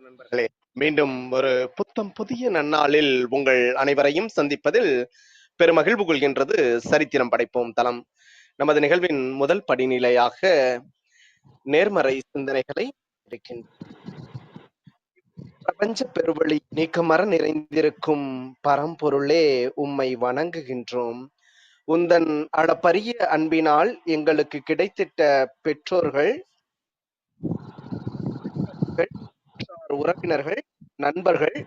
நண்பர்களே, மீண்டும் ஒரு புத்தம் புதிய நன்னாளில் உங்கள் அனைவரையும் சந்திப்பதில் பெருமகிழ்வு கொள்கின்றது சரித்திரம் படைப்போம் தளம். நமது நிகழ்வின் முதல் படிநிலையாக நேர்மறை சிந்தனைகளை இருக்கின்றோம். பிரபஞ்ச பெருவழி நீக்கமர நிறைந்திருக்கும் பரம்பொருளே, உம்மை வணங்குகின்றோம். உந்தன் அளப்பரிய அன்பினால் எங்களுக்கு கிடைத்திட்ட பெற்றோர்கள், உறவினர்கள், நண்பர்கள்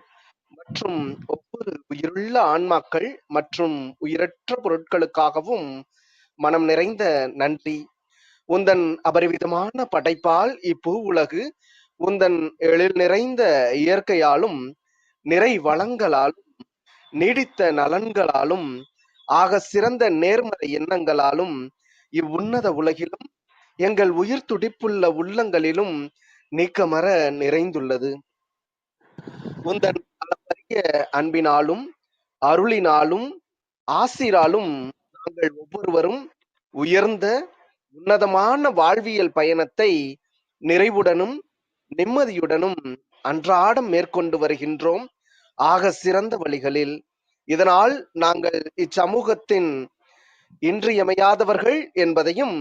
மற்றும் ஒவ்வொரு உயிருள்ள ஆன்மாக்கள் மற்றும் உயிரற்ற பொருட்களுக்காகவும் மனம் நிறைந்த நன்றி. உந்தன் அபரிவிதமான படைப்பால் இப்பூ உலகு உந்தன் எழில் நிறைந்த இயற்கையாலும் நிறை வளங்களாலும் நீடித்த நலன்களாலும் ஆக சிறந்த நேர்மறை எண்ணங்களாலும் இவ்வுன்னத உலகிலும் எங்கள் உயிர் துடிப்புள்ள உள்ளங்களிலும் நீக்கமர நிறைந்துள்ளது. உந்தன் அளப்பரிய அன்பினாலும் அருளினாலும் ஆசிராலும் நாங்கள் ஒவ்வொருவரும் உயர்ந்த உன்னதமான வாழ்வியல் பயணத்தை நிறைவுடனும் நிம்மதியுடனும் அன்றாடம் மேற்கொண்டு வருகின்றோம், ஆக சிறந்த வழிகளில். இதனால் நாங்கள் இச்சமூகத்தின் இன்றியமையாதவர்கள் என்பதையும்,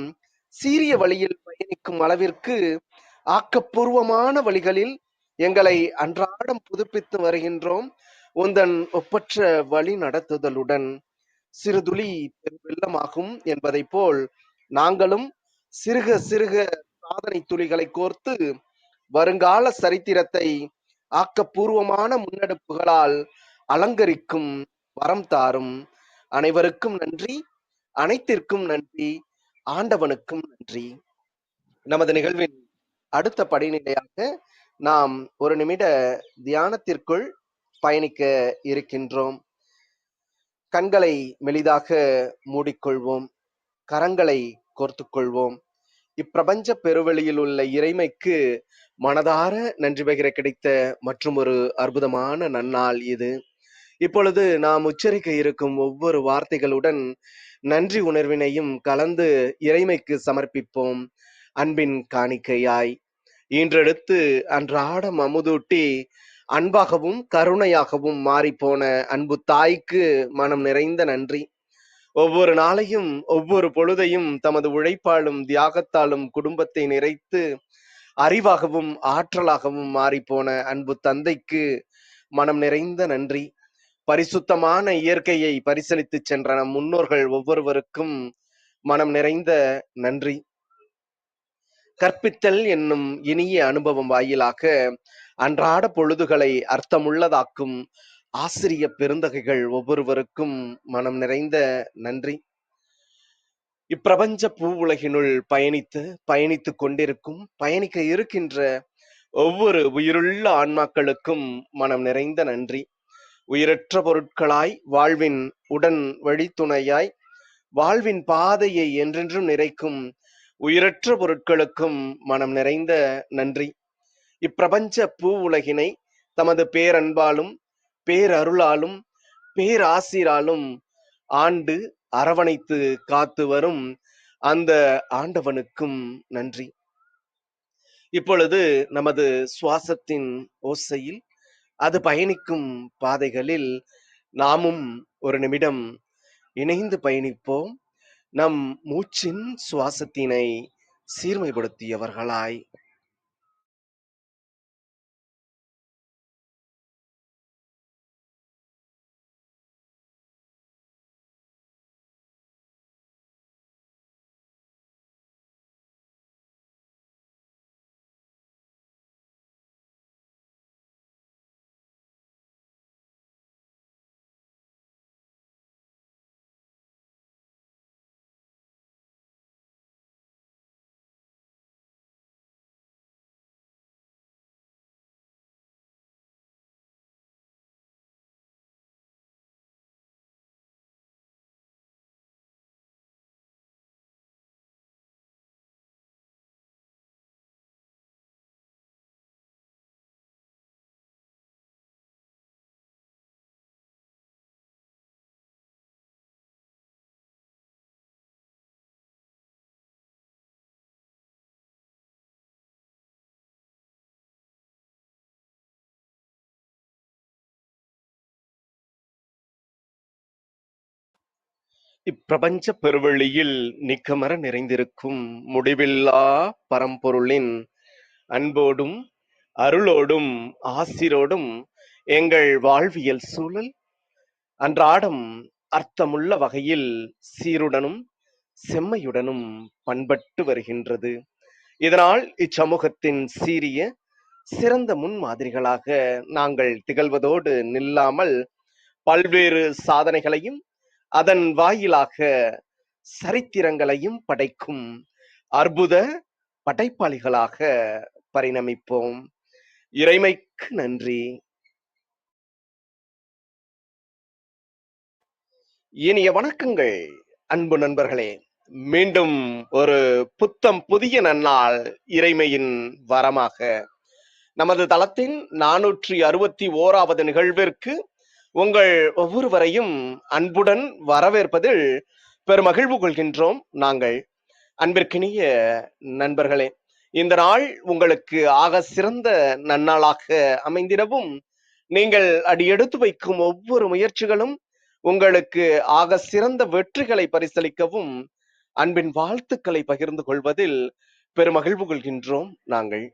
சீரிய வழியில் பயணிக்கும் அளவிற்கு ஆக்கப்பூர்வமான வழிகளில் எங்களை அன்றாடம் புதுப்பித்து வருகின்றோம். உந்தன் ஒப்பற்ற வழி நடத்துதலுடன் சிறுதுளி பெருவெள்ளமாகும் என்பதை போல் நாங்களும் சிறுக சிறுக சாதனை துளிகளை கோர்த்து வருங்கால சரித்திரத்தை ஆக்கப்பூர்வமான முன்னெடுப்புகளால் அலங்கரிக்கும் வரம் தாரும். அனைவருக்கும் நன்றி, அனைத்திற்கும் நன்றி, ஆண்டவனுக்கும் நன்றி. நமது நிகழ்வின் அடுத்த படிநிலையாக நாம் ஒரு நிமிட தியானத்திற்குள் பயணிக்க இருக்கின்றோம். கண்களை மெலிதாக மூடிக்கொள்வோம், கரங்களை கோர்த்துக்கொள்வோம். இப்பிரபஞ்ச பெருவெளியில் உள்ள இறைமைக்கு மனதார நன்றி பகிர கிடைத்த மற்றும் ஒரு அற்புதமான நன்னாள் இது. இப்பொழுது நாம் உச்சரிக்க இருக்கும் ஒவ்வொரு வார்த்தைகளுடன் நன்றி உணர்வினையும் கலந்து இறைமைக்கு சமர்ப்பிப்போம். அன்பின் காணிக்கையாய் ஈன்றெடுத்து அன்றாடம் அமுதூட்டி அன்பாகவும் கருணையாகவும் மாறிப்போன அன்பு தாய்க்கு மனம் நிறைந்த நன்றி. ஒவ்வொரு நாளையும் ஒவ்வொரு பொழுதையும் தமது உழைப்பாலும் தியாகத்தாலும் குடும்பத்தை நிறைத்து அறிவாகவும் ஆற்றலாகவும் மாறிப்போன அன்பு தந்தைக்கு மனம் நிறைந்த நன்றி. பரிசுத்தமான இயற்கையை பரிசளித்து சென்ற நம் முன்னோர்கள் ஒவ்வொருவருக்கும் மனம் நிறைந்த நன்றி. கற்பித்தல் என்னும் இனிய அனுபவம் வாயிலாக அன்றாட பொழுதுகளை அர்த்தமுள்ளதாக்கும் ஆசிரிய பெருந்தகைகள் ஒவ்வொருவருக்கும் மனம் நிறைந்த நன்றி. இப்பிரபஞ்ச பூ உலகினுள் பயணித்துக் கொண்டிருக்கும், பயணிக்க இருக்கின்ற ஒவ்வொரு உயிருள்ள ஆன்மாக்களுக்கும் மனம் நிறைந்த நன்றி. உயிரற்ற பொருட்களாய் வாழ்வின் உடன் வழித்துணையாய் வாழ்வின் பாதையை என்றென்றும் நிறைக்கும் உயிரற்ற பொருட்களுக்கும் மனம் நிறைந்த நன்றி. இப்பிரபஞ்ச பூ உலகினை தமது பேரன்பாலும் பேரருளாலும் பேராசிராலும் ஆண்டு அரவணைத்து காத்து வரும் அந்த ஆண்டவனுக்கும் நன்றி. இப்பொழுது நமது சுவாசத்தின் ஓசையில் அது பயணிக்கும் பாதைகளில் நாமும் ஒரு நிமிடம் இணைந்து பயணிப்போம், நம் மூச்சின் சுவாசத்தினை சீர்மைப்படுத்தியவர்களாய். இப்பிரபஞ்ச பெருவெளியில் நிக்கமர நிறைந்திருக்கும் முடிவில்லா பரம்பொருளின் அன்போடும் அருளோடும் ஆசிரோடும் எங்கள் வாழ்வியல் சூழல் அன்றாடம் அர்த்தமுள்ள வகையில் சீருடனும் செம்மையுடனும் பண்பட்டு வருகின்றது. இதனால் இச்சமூகத்தின் சீரிய சிறந்த முன்மாதிரிகளாக நாங்கள் திகழ்வதோடு நில்லாமல் பல்வேறு சாதனைகளையும் அதன் வாயிலாக சரித்திரங்களையும் படைக்கும் அற்புத படைப்பாளிகளாக பரிணமிப்போம். இறைமைக்கு நன்றி. இனிய வணக்கங்கள் அன்பு நண்பர்களே. மீண்டும் ஒரு புத்தம் புதிய நன்னாள் இறைமையின் வரமாக நமது தளத்தின் 461வது நிகழ்விற்கு உங்கள் ஒவ்வொருவரையும் அன்புடன் வரவேற்பதில் பெருமகிழ்வு கொள்கின்றோம். நாங்கள் அன்பிற்கினிய நண்பர்களே, இந்த நாள் உங்களுக்கு ஆக சிறந்த நன்னாளாக அமைந்திடவும், நீங்கள் அடியெடுத்து வைக்கும் ஒவ்வொரு முயற்சிகளும் உங்களுக்கு ஆக சிறந்த வெற்றிகளை பரிசளிக்கவும் அன்பின் வாழ்த்துக்களை பகிர்ந்து கொள்வதில் பெருமகிழ்வு கொள்கின்றோம். நாங்கள்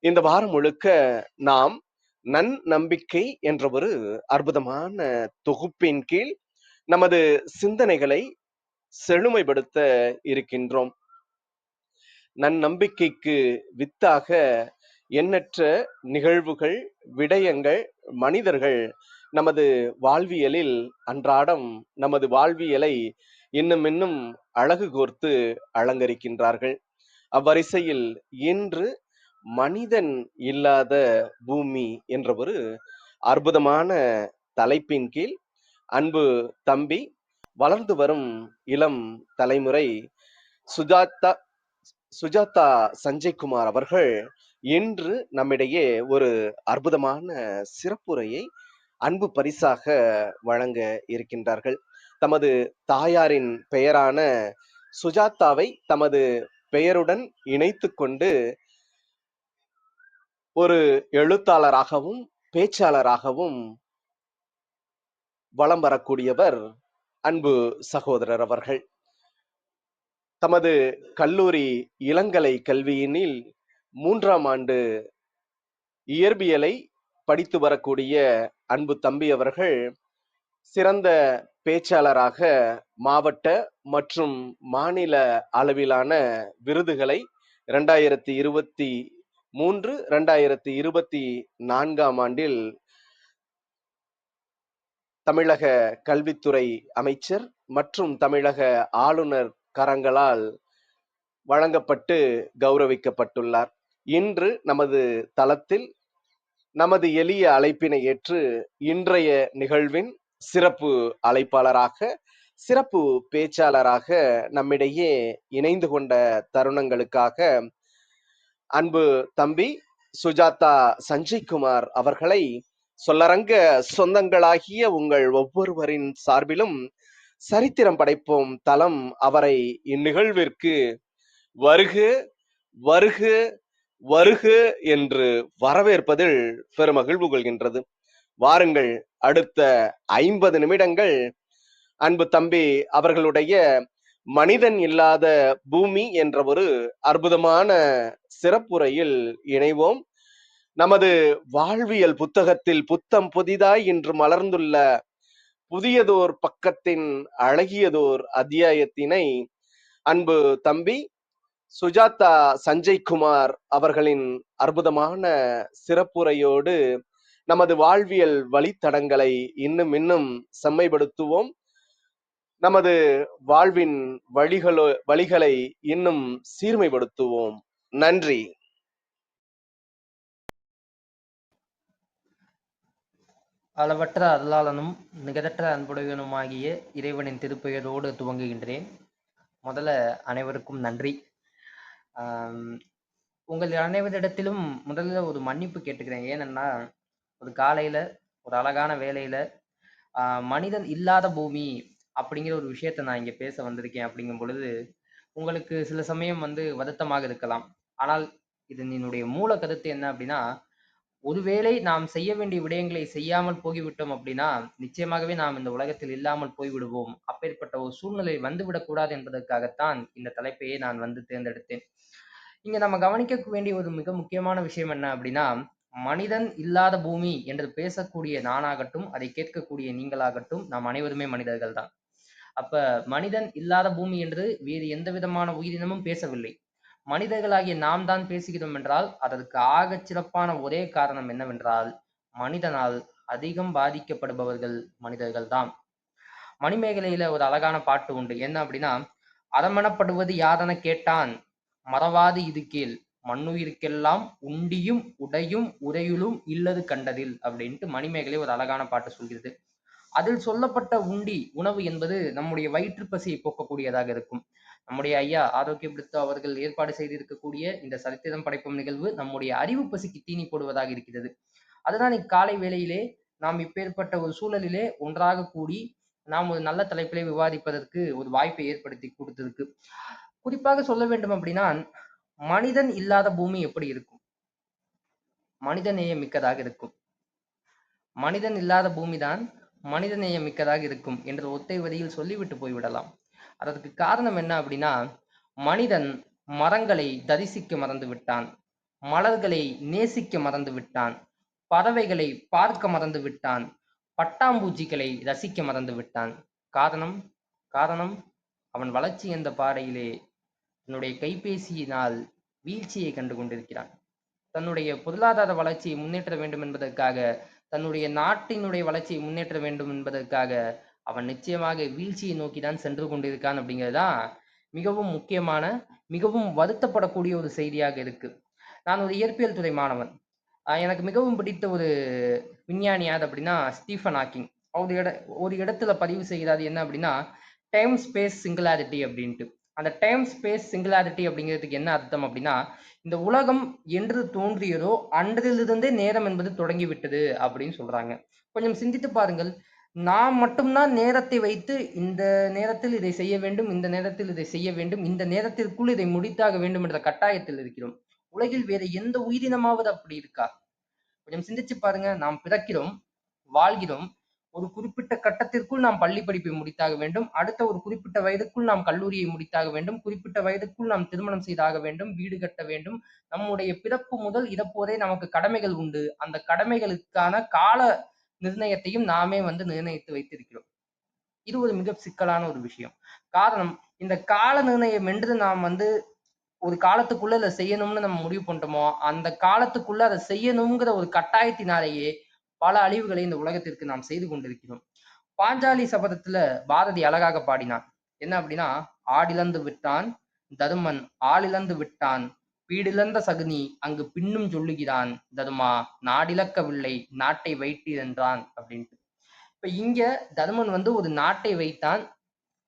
இந்த வாரம் முழுக்க நாம் நம்பிக்கை என்ற ஒரு அற்புதமான தொகுப்பின் கீழ் நமது சிந்தனைகளை செழுமைப்படுத்த இருக்கின்றோம். நம்பிக்கைக்கு வித்தாக எண்ணற்ற நிகழ்வுகள், விடயங்கள், மனிதர்கள் நமது வாழ்வியலில் அன்றாடம் நமது வாழ்வியலை இன்னும் அழகு கோர்த்து அலங்கரிக்கின்றார்கள். அவ்வரிசையில் இன்று மனிதன் இல்லாத பூமி என்ற ஒரு அற்புதமான தலைப்பின் கீழ் அன்பு தம்பி, வளர்ந்து வரும் இளம் தலைமுறை சுஜாதா சஞ்சய்குமார் அவர்கள் இன்று நம்மிடையே ஒரு அற்புதமான சிறப்புரையை அன்பு பரிசாக வழங்க இருக்கின்றார்கள். தமது தாயாரின் பெயரான சுஜாதாவை தமது பெயருடன் இணைத்து கொண்டு ஒரு எழுத்தாளராகவும் பேச்சாளராகவும் வலம் வரக்கூடியவர் அன்பு சகோதரர் அவர்கள். தமது கல்லூரி இளங்கலை கல்வியினில் 3ஆம் ஆண்டு இயற்பியலை படித்து வரக்கூடிய அன்பு தம்பி அவர்கள் சிறந்த பேச்சாளராக மாவட்ட மற்றும் மாநில அளவிலான விருதுகளை 2023 2024ஆம் ஆண்டில் தமிழக கல்வித்துறை அமைச்சர் மற்றும் தமிழக ஆளுநர் கரங்களால் வழங்கப்பட்டு கௌரவிக்கப்பட்டுள்ளார். இன்று நமது தளத்தில் நமது எளிய அழைப்பினை ஏற்று இன்றைய நிகழ்வின் சிறப்பு அழைப்பாளராக, சிறப்பு பேச்சாளராக நம்மிடையே இணைந்து கொண்ட தருணங்களுக்காக அன்பு தம்பி சுஜாதா சஞ்சய்குமார் அவர்களை சொல்லரங்க சொந்தங்களாகிய உங்கள் ஒவ்வொருவரின் சார்பிலும் சரித்திரம் படைப்போம் தளம் அவரை இந்நிகழ்விற்கு வருக வருக வருக என்று வரவேற்பதில் பெருமகிழ்வு கொள்கின்றது. வாருங்கள், அடுத்த 50 நிமிடங்கள் அன்பு தம்பி அவர்களுடைய மனிதன் இல்லாத பூமி என்ற ஒரு அற்புதமான சிறப்புரையில் இணைவோம். நமது வாழ்வியல் புத்தகத்தில் புத்தம் புதிதாய் இன்று மலர்ந்துள்ள புதியதோர் பக்கத்தின் அழகியதோர் அத்தியாயத்தினை அன்பு தம்பி சுஜாதா சஞ்சய்குமார் அவர்களின் அற்புதமான சிறப்புரையோடு நமது வாழ்வியல் வழித்தடங்களை இன்னும் செம்மைப்படுத்துவோம். நமது வாழ்வின் வழிகளை இன்னும் சீர்மைப்படுத்துவோம். நன்றி. அளவற்ற அருளாளனும் நிகரற்ற அன்புடையனுமாகிய இறைவனின் திருப்பெயரோடு துவங்குகின்றேன். முதல்ல அனைவருக்கும் நன்றி. உங்கள் அனைவரிடத்திலும் முதல்ல ஒரு மன்னிப்பு கேட்டுக்கிறேன். ஏனென்னா, ஒரு காலையில ஒரு அழகான வேலையில மனிதன் இல்லாத பூமி அப்படிங்கிற ஒரு விஷயத்த நான் இங்க பேச வந்திருக்கேன். அப்படிங்கும் பொழுது உங்களுக்கு சில சமயம் வருத்தமாக இருக்கலாம். ஆனால் இது என்னுடைய மூல கருத்து என்ன அப்படின்னா, ஒருவேளை நாம் செய்ய வேண்டிய விடயங்களை செய்யாமல் போய்விட்டோம் அப்படின்னா நிச்சயமாகவே நாம் இந்த உலகத்தில் இல்லாமல் போய்விடுவோம். அப்பேற்பட்ட ஒரு சூழ்நிலை வந்துவிடக் கூடாது என்பதற்காகத்தான் இந்த தலைப்பையே நான் வந்து தேர்ந்தெடுத்தேன். இங்க நம்ம கவனிக்க வேண்டிய ஒரு மிக முக்கியமான விஷயம் என்ன அப்படின்னா, மனிதன் இல்லாத பூமி என்று பேசக்கூடிய நானாகட்டும், அதை கேட்கக்கூடிய நீங்களாகட்டும், நாம் அனைவருமே மனிதர்கள் தான். அப்ப மனிதன் இல்லாத பூமி என்று வேறு எந்த விதமான உயிரினமும் பேசவில்லை. மனிதர்களாகிய நாம் தான் பேசுகிறோம் என்றால் அதற்கு ஆகச் சிறப்பான ஒரே காரணம் என்னவென்றால், மனிதனால் அதிகம் பாதிக்கப்படுபவர்கள் மனிதர்கள் தான். மணிமேகலையில ஒரு அழகான பாட்டு உண்டு. என்ன அப்படின்னா, அரமணப்படுவது யாதென கேட்டான், மறவாது இது கேள், மண்ணுயிர்க்கெல்லாம் உண்டியும் உடையும் உறையுளும் இல்லது கண்டதில் அப்படின்ட்டு மணிமேகலை ஒரு அழகான பாட்டு சொல்கிறது. அதில் சொல்லப்பட்ட உண்டி உணவு என்பது நம்முடைய வயிற்று பசியை போக்கக்கூடியதாக இருக்கும். நம்முடைய ஐயா ஆரோக்கிய பிடித்து அவர்கள் ஏற்பாடு செய்திருக்கக்கூடிய இந்த சரித்திரம் படைப்பும் நிகழ்வு நம்முடைய அறிவு பசிக்கு தீனி போடுவதாக இருக்கிறது. அதுதான் இக்காலை வேளையிலே நாம் இப்பேற்பட்ட ஒரு சூழலிலே ஒன்றாக கூடி நாம் ஒரு நல்ல தலைப்பிலே விவாதிப்பதற்கு ஒரு வாய்ப்பை ஏற்படுத்தி கொடுத்திருக்கு. குறிப்பாக சொல்ல வேண்டும் அப்படின்னா, மனிதன் இல்லாத பூமி எப்படி இருக்கும்? மனித நேயம் மிக்கதாக இருக்கும். மனிதன் இல்லாத பூமிதான் மனித நேயம் மிக்கதாக இருக்கும் என்று ஒத்தை வரியில் சொல்லிவிட்டு போய்விடலாம். அதற்கு காரணம் என்ன அப்படின்னா, மனிதன் மரங்களை தரிசிக்க மறந்து விட்டான், மலர்களை நேசிக்க மறந்து விட்டான், பறவைகளை பார்க்க மறந்து விட்டான், பட்டாம்பூச்சிகளை ரசிக்க மறந்து விட்டான். காரணம் காரணம் அவன் வளர்ச்சி என்ற பாதையிலே தன்னுடைய கைபேசியினால் வீழ்ச்சியை கண்டு கொண்டிருக்கிறான். தன்னுடைய பொருளாதார வளர்ச்சியை முன்னேற்ற வேண்டும் என்பதற்காக, தன்னுடைய நாட்டினுடைய வளர்ச்சியை முன்னேற்ற வேண்டும் என்பதற்காக அவன் நிச்சயமாக வீழ்ச்சியை நோக்கிதான் சென்று கொண்டிருக்கான் அப்படிங்கிறதுதான் மிகவும் முக்கியமான, மிகவும் வருத்தப்படக்கூடிய ஒரு செய்தியாக இருக்கு. நான் ஒரு இயற்பியல் துறை மாணவன். எனக்கு மிகவும் பிடித்த ஒரு விஞ்ஞானி யார் அப்படின்னா ஸ்டீஃபன் ஹாக்கிங். ஒரு இடத்துல பதிவு செய்கிறார். என்ன அப்படின்னா, டைம் ஸ்பேஸ் சிங்குலாரிட்டி அப்படின்ட்டு. அந்த டைம் ஸ்பேஸ் சிங்குலாரிட்டி அப்படிங்கிறதுக்கு என்ன அர்த்தம் அப்படின்னா, இந்த உலகம் என்று தோன்றியதோ அன்றிலிருந்தே நேரம் என்பது தொடங்கிவிட்டது அப்படின்னு சொல்றாங்க. கொஞ்சம் சிந்தித்து பாருங்கள். நாம் மட்டும்தான் நேரத்தை வைத்து இந்த நேரத்தில் இதை செய்ய வேண்டும், இந்த நேரத்தில் இதை செய்ய வேண்டும், இந்த நேரத்திற்குள் இதை முடித்தாக வேண்டும் என்ற கட்டாயத்தில் இருக்கிறோம். உலகில் வேற எந்த உயிரினமாவது அப்படி இருக்கா? கொஞ்சம் சிந்திச்சு பாருங்க. நாம் பிறக்கிறோம், வாழ்கிறோம். ஒரு குறிப்பிட்ட கட்டத்திற்குள் நாம் பள்ளி படிப்பை முடித்தாக வேண்டும். அடுத்த ஒரு குறிப்பிட்ட வயதுக்குள் நாம் கல்லூரியை முடித்தாக வேண்டும். குறிப்பிட்ட வயதுக்குள் நாம் திருமணம் செய்தாக வேண்டும், வீடு கட்ட வேண்டும். நம்முடைய பிறப்பு முதல் இறப்பு வரை நமக்கு கடமைகள் உண்டு. அந்த கடமைகளுக்கான கால நிர்ணயத்தையும் நாமே வந்து நிர்ணயித்து வைத்திருக்கிறோம். இது ஒரு மிக சிக்கலான ஒரு விஷயம். காரணம், இந்த கால நிர்ணயம் என்று நாம் வந்து ஒரு காலத்துக்குள்ள அதை செய்யணும்னு நம்ம முடிவு பண்ணிட்டோமோ, அந்த காலத்துக்குள்ள அதை செய்யணுங்கிற ஒரு கட்டாயத்தினாலேயே பல அழிவுகளை இந்த உலகத்திற்கு நாம் செய்து கொண்டிருக்கிறோம். பாஞ்சாலி சபதத்துல பாரதி அழகாக பாடினான். என்ன அப்படின்னா, ஆடிழந்து விட்டான் தருமன் ஆளிழந்து விட்டான், பீடிழந்த சகுனி அங்கு பின்னும் சொல்லுகிறான், தருமா நாடிழக்கவில்லை நாட்டை வைத்தீரென்றான் அப்படின்ட்டு. இப்ப இங்க தருமன் வந்து ஒரு நாட்டை வைத்தான்,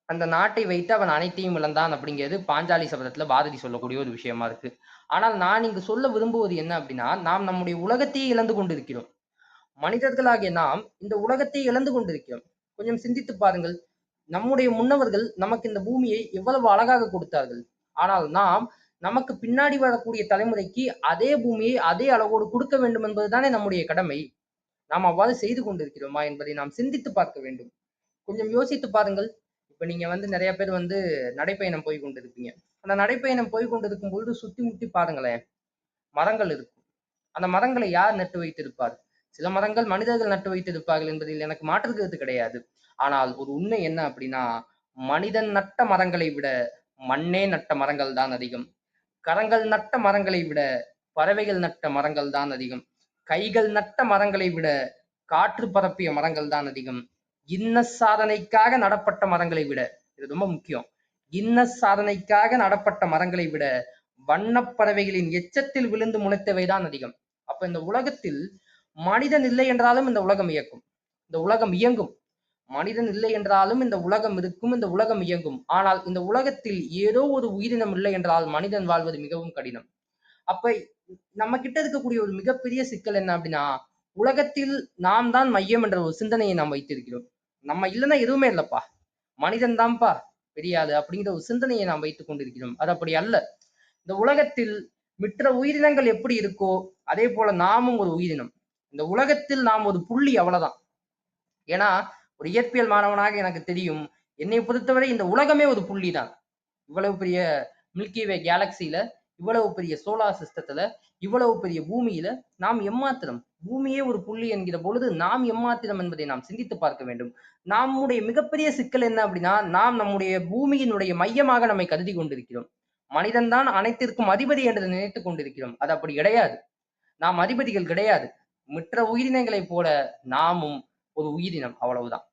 அந்த நாட்டை வைத்து அவன் அனைத்தையும் இழந்தான் அப்படிங்கிறது பாஞ்சாலி சபதத்துல பாரதி சொல்லக்கூடிய ஒரு விஷயமா இருக்கு. ஆனால் நான் இங்கு சொல்ல விரும்புவது என்ன அப்படின்னா, நாம் நம்முடைய உலகத்தையே இழந்து கொண்டிருக்கிறோம். மனிதர்களாகிய நாம் இந்த உலகத்தை இழந்து கொண்டிருக்கிறோம். கொஞ்சம் சிந்தித்து பாருங்கள். நம்முடைய முன்னவர்கள் நமக்கு இந்த பூமியை எவ்வளவு அழகாக கொடுத்தார்கள். ஆனால் நாம் நமக்கு பின்னாடி வரக்கூடிய தலைமுறைக்கு அதே பூமியை அதே அளவோடு கொடுக்க வேண்டும் என்பதுதானே நம்முடைய கடமை. நாம் அவ்வாறு செய்து கொண்டிருக்கிறோமா என்பதை நாம் சிந்தித்து பார்க்க வேண்டும். கொஞ்சம் யோசித்து பாருங்கள். இப்ப நீங்க வந்து நிறைய பேர் வந்து நடைப்பயணம் போய் கொண்டிருப்பீங்க. அந்த நடைப்பயணம் போய் கொண்டிருக்கும் பொழுது சுத்தி முத்தி பாருங்களேன், மரங்கள் இருக்கும். அந்த மரங்களை யார் நட்டு வைத்திருப்பார்? சில மரங்கள் மனிதர்கள் நட்டு வைத்திருப்பார்கள் என்பதில் எனக்கு மாற்று கருத்து கிடையாது. ஆனால் ஒரு உண்மை என்ன அப்படின்னா, மனிதன் நட்ட மரங்களை விட மண்ணே நட்ட மரங்கள் தான் அதிகம். கரங்கள் நட்ட மரங்களை விட பறவைகள் நட்ட மரங்கள் தான் அதிகம். கைகள் நட்ட மரங்களை விட காற்று பரப்பிய மரங்கள் தான் அதிகம். கின்னஸ் சாதனைக்காக நடப்பட்ட மரங்களை விட, இது ரொம்ப முக்கியம், கின்னஸ் சாதனைக்காக நடப்பட்ட மரங்களை விட வண்ணப் பறவைகளின் எச்சத்தில் விழுந்து முளைத்தவைதான் அதிகம். அப்ப இந்த உலகத்தில் மனிதன் இல்லை என்றாலும் இந்த உலகம் இயக்கும், இந்த உலகம் இயங்கும். மனிதன் இல்லை என்றாலும் இந்த உலகம் இருக்கும், இந்த உலகம் இயங்கும். ஆனால் இந்த உலகத்தில் ஏதோ ஒரு உயிரினம் இல்லை என்றால் மனிதன் வாழ்வது மிகவும் கடினம். அப்ப நம்ம கிட்ட இருக்கக்கூடிய ஒரு மிகப்பெரிய சிக்கல் என்ன அப்படின்னா, உலகத்தில் நாம் தான் மையம் என்ற ஒரு சிந்தனையை நாம் வைத்திருக்கிறோம். நம்ம இல்லைன்னா எதுவுமே இல்லப்பா, மனிதன் தான்ப்பா பெரியாது அப்படிங்கிற ஒரு சிந்தனையை நாம் வைத்துக் கொண்டிருக்கிறோம். அது அப்படி அல்ல. இந்த உலகத்தில் மற்ற உயிரினங்கள் எப்படி இருக்கோ அதே போல நாமும் ஒரு உயிரினம். இந்த உலகத்தில் நாம் ஒரு புள்ளி, அவ்வளவுதான். ஏன்னா ஒரு இயற்பியல் மாணவனாக எனக்கு தெரியும், என்னை பொறுத்தவரை இந்த உலகமே ஒரு புள்ளி தான். இவ்வளவு பெரிய மில்கி வே கேலக்சியில, இவ்வளவு பெரிய சோலார் சிஸ்டத்துல, இவ்வளவு பெரிய பூமியில நாம் எம்மாத்திரம். பூமியே ஒரு புள்ளி என்கிற பொழுது நாம் எம்மாத்திரம் என்பதை நாம் சிந்தித்து பார்க்க வேண்டும். நம்முடைய மிகப்பெரிய சிக்கல் என்ன அப்படின்னா, நாம் நம்முடைய பூமியினுடைய மையமாக நம்மை கருதி கொண்டிருக்கிறோம். மனிதன் தான் அனைத்திற்கும் அதிபதி என்று நினைத்துக் கொண்டிருக்கிறோம். அது அப்படி கிடையாது. நாம் அதிபதிகள் கிடையாது. மற்ற உயிரினங்களைப் போல நாமும் ஒரு உயிரினம், அவ்வளவுதான்.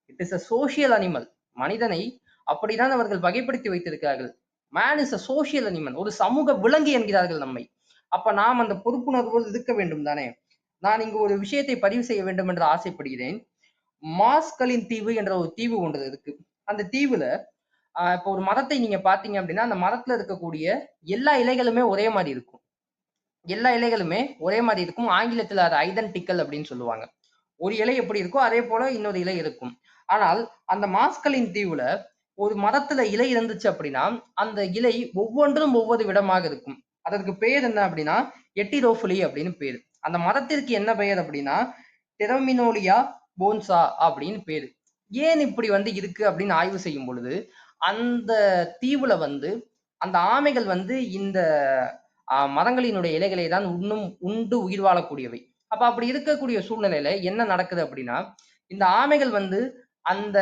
It is a social animal. மனிதனை அப்படிதான் அவர்கள் வகைப்படுத்தி வைத்திருக்கிறார்கள். Man is a social animal, ஒரு சமூக விலங்கு என்கிறார்கள் நம்மை. அப்ப நாம் அந்த பொறுப்புணர்வோடு இருக்க வேண்டும் தானே. நான் இங்கு ஒரு விஷயத்தை பதிவு செய்ய வேண்டும் என்று ஆசைப்படுகிறேன். மாஸ்களின் தீவு என்ற ஒரு தீவு ஒன்று இருக்கு. அந்த தீவுல இப்போ ஒரு மரத்தை நீங்க பாத்தீங்க அப்படின்னா, அந்த மரத்துல இருக்கக்கூடிய எல்லா இலைகளுமே ஒரே மாதிரி இருக்கும். எல்லா இலைகளுமே ஒரே மாதிரி இருக்கும். ஆங்கிலத்துல அது ஐடென்டிக்கல் அப்படின்னு சொல்லுவாங்க. ஒரு இலை எப்படி இருக்கோ அதே போல இன்னொரு இலை இருக்கும். ஆனால் அந்த மாஸ்களின் தீவுல ஒரு மரத்துல இலை இருந்துச்சு அப்படின்னா, அந்த இலை ஒவ்வொன்றும் ஒவ்வொரு விதமாக இருக்கும். அதற்கு பெயர் என்ன அப்படின்னா எட்டிரோஃபிலி அப்படின்னு பேரு. அந்த மரத்திற்கு என்ன பெயர் அப்படின்னா டெரமினோலியா போன்சா அப்படின்னு பேரு. ஏன் இப்படி இருக்கு அப்படின்னு ஆய்வு செய்யும் பொழுது, அந்த தீவுல அந்த ஆமைகள் இந்த மரங்களினுடைய இலைகளை தான் உண்டு உயிர் வாழக்கூடியவை. அப்ப அப்படி இருக்கக்கூடிய சூழ்நிலையில என்ன நடக்குது அப்படின்னா, இந்த ஆமைகள் அந்த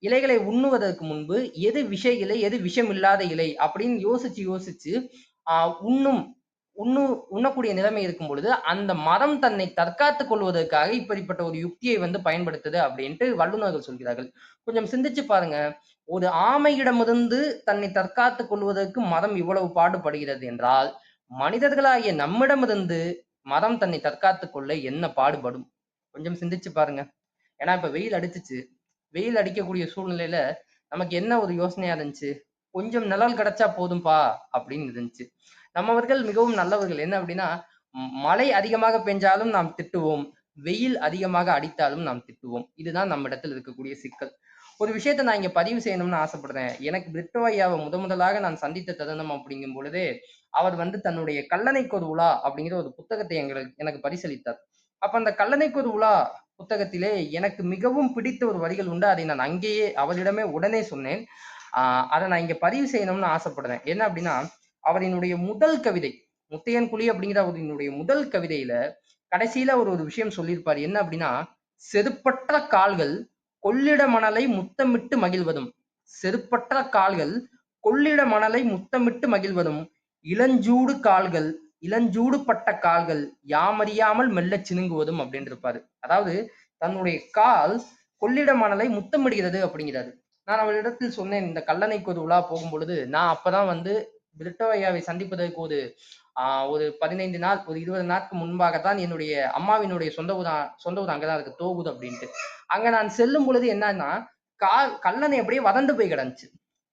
இலைகளை உண்ணுவதற்கு முன்பு எது விஷ இலை, எது விஷம் இல்லாத இலை அப்படின்னு யோசிச்சு யோசிச்சு உண்ணும் உண்ணக்கூடிய நிலைமை இருக்கும் பொழுது, அந்த மரம் தன்னை தற்காத்துக் கொள்வதற்காக இப்படிப்பட்ட ஒரு யுக்தியை பயன்படுத்துது அப்படின்ட்டு வல்லுநர்கள் சொல்கிறார்கள். கொஞ்சம் சிந்திச்சு பாருங்க. ஒரு ஆமையிடமிருந்து தன்னை தற்காத்துக் கொள்வதற்கு மரம் இவ்வளவு பாடுபடுகிறது என்றால், மனிதர்களாகிய நம்மிடமிருந்து மரம் தன்னை தற்காத்துக் கொள்ள என்ன பாடுபடும்? கொஞ்சம் சிந்திச்சு பாருங்க. ஏன்னா இப்ப வெயில் அடிச்சுச்சு. வெயில் அடிக்கக்கூடிய சூழ்நிலையில நமக்கு என்ன ஒரு யோசனையா இருந்துச்சு? கொஞ்சம் நிழல் கிடைச்சா போதும்பா அப்படின்னு இருந்துச்சு. நம்மவர்கள் மிகவும் நல்லவர்கள். என்ன அப்படின்னா, மழை அதிகமாக பெஞ்சாலும் நாம் திட்டுவோம், வெயில் அதிகமாக அடித்தாலும் நாம் திட்டுவோம். இதுதான் நம்ம இடத்தில் இருக்கக்கூடிய சிக்கல். ஒரு விஷயத்த நான் இங்க பதிவு செய்யணும்னு ஆசைப்படுறேன். எனக்கு பிரிட்டோ ஐயாவை முதலாக நான் சந்தித்த தருணம் அப்படிங்கும் பொழுதே, அவர் தன்னுடைய கல்லணைக்கு ஒரு உலா அப்படிங்கிற ஒரு புத்தகத்தை எனக்கு பரிசளித்தார். அப்ப அந்த கல்லணைக்கு ஒரு உலா புத்தகத்திலே எனக்கு மிகவும் பிடித்த ஒரு வரிகள் உண்டு. அதை நான் அங்கேயே அவரிடமே உடனே சொன்னேன். அதை நான் இங்க பதிவு செய்யணும்னு ஆசைப்படுறேன். என்ன அப்படின்னா, அவரினுடைய முதல் கவிதை முத்தையன் குழி அப்படிங்கிற அவரினுடைய முதல் கவிதையில கடைசியில ஒரு விஷயம் சொல்லியிருப்பார். என்ன அப்படின்னா, செருப்பற்ற கால்கள் கொள்ளிட மணலை முத்தமிட்டு மகிழ்வதும், செருப்பற்ற கால்கள் கொள்ளிட மணலை முத்தமிட்டு மகிழ்வதும், இளஞ்சூடு கால்கள் இளஞ்சூடு பட்ட கால்கள் யாமறியாமல் மெல்ல சினுங்குவதும் அப்படின்னு இருப்பாரு. அதாவது தன்னுடைய கால் கொள்ளிட மணலை முத்தமிடுகிறது அப்படிங்கிறாரு. நான் அவரிடத்தில் சொன்னேன், இந்த கல்லணைக்கு ஒரு உலா போகும் பொழுது நான் அப்பதான் பிரிட்டோ ஐயாவை சந்திப்பதற்கு ஒரு 15 நாள், ஒரு 20 நாட்கு முன்பாகத்தான் என்னுடைய அம்மாவினுடைய சொந்த ஊர் அங்கதான் இருக்கு, தோகுது அப்படின்ட்டு. அங்க நான் செல்லும் பொழுது என்னன்னா, கல்லணை அப்படியே வறண்டு போய் கிடந்துச்சு.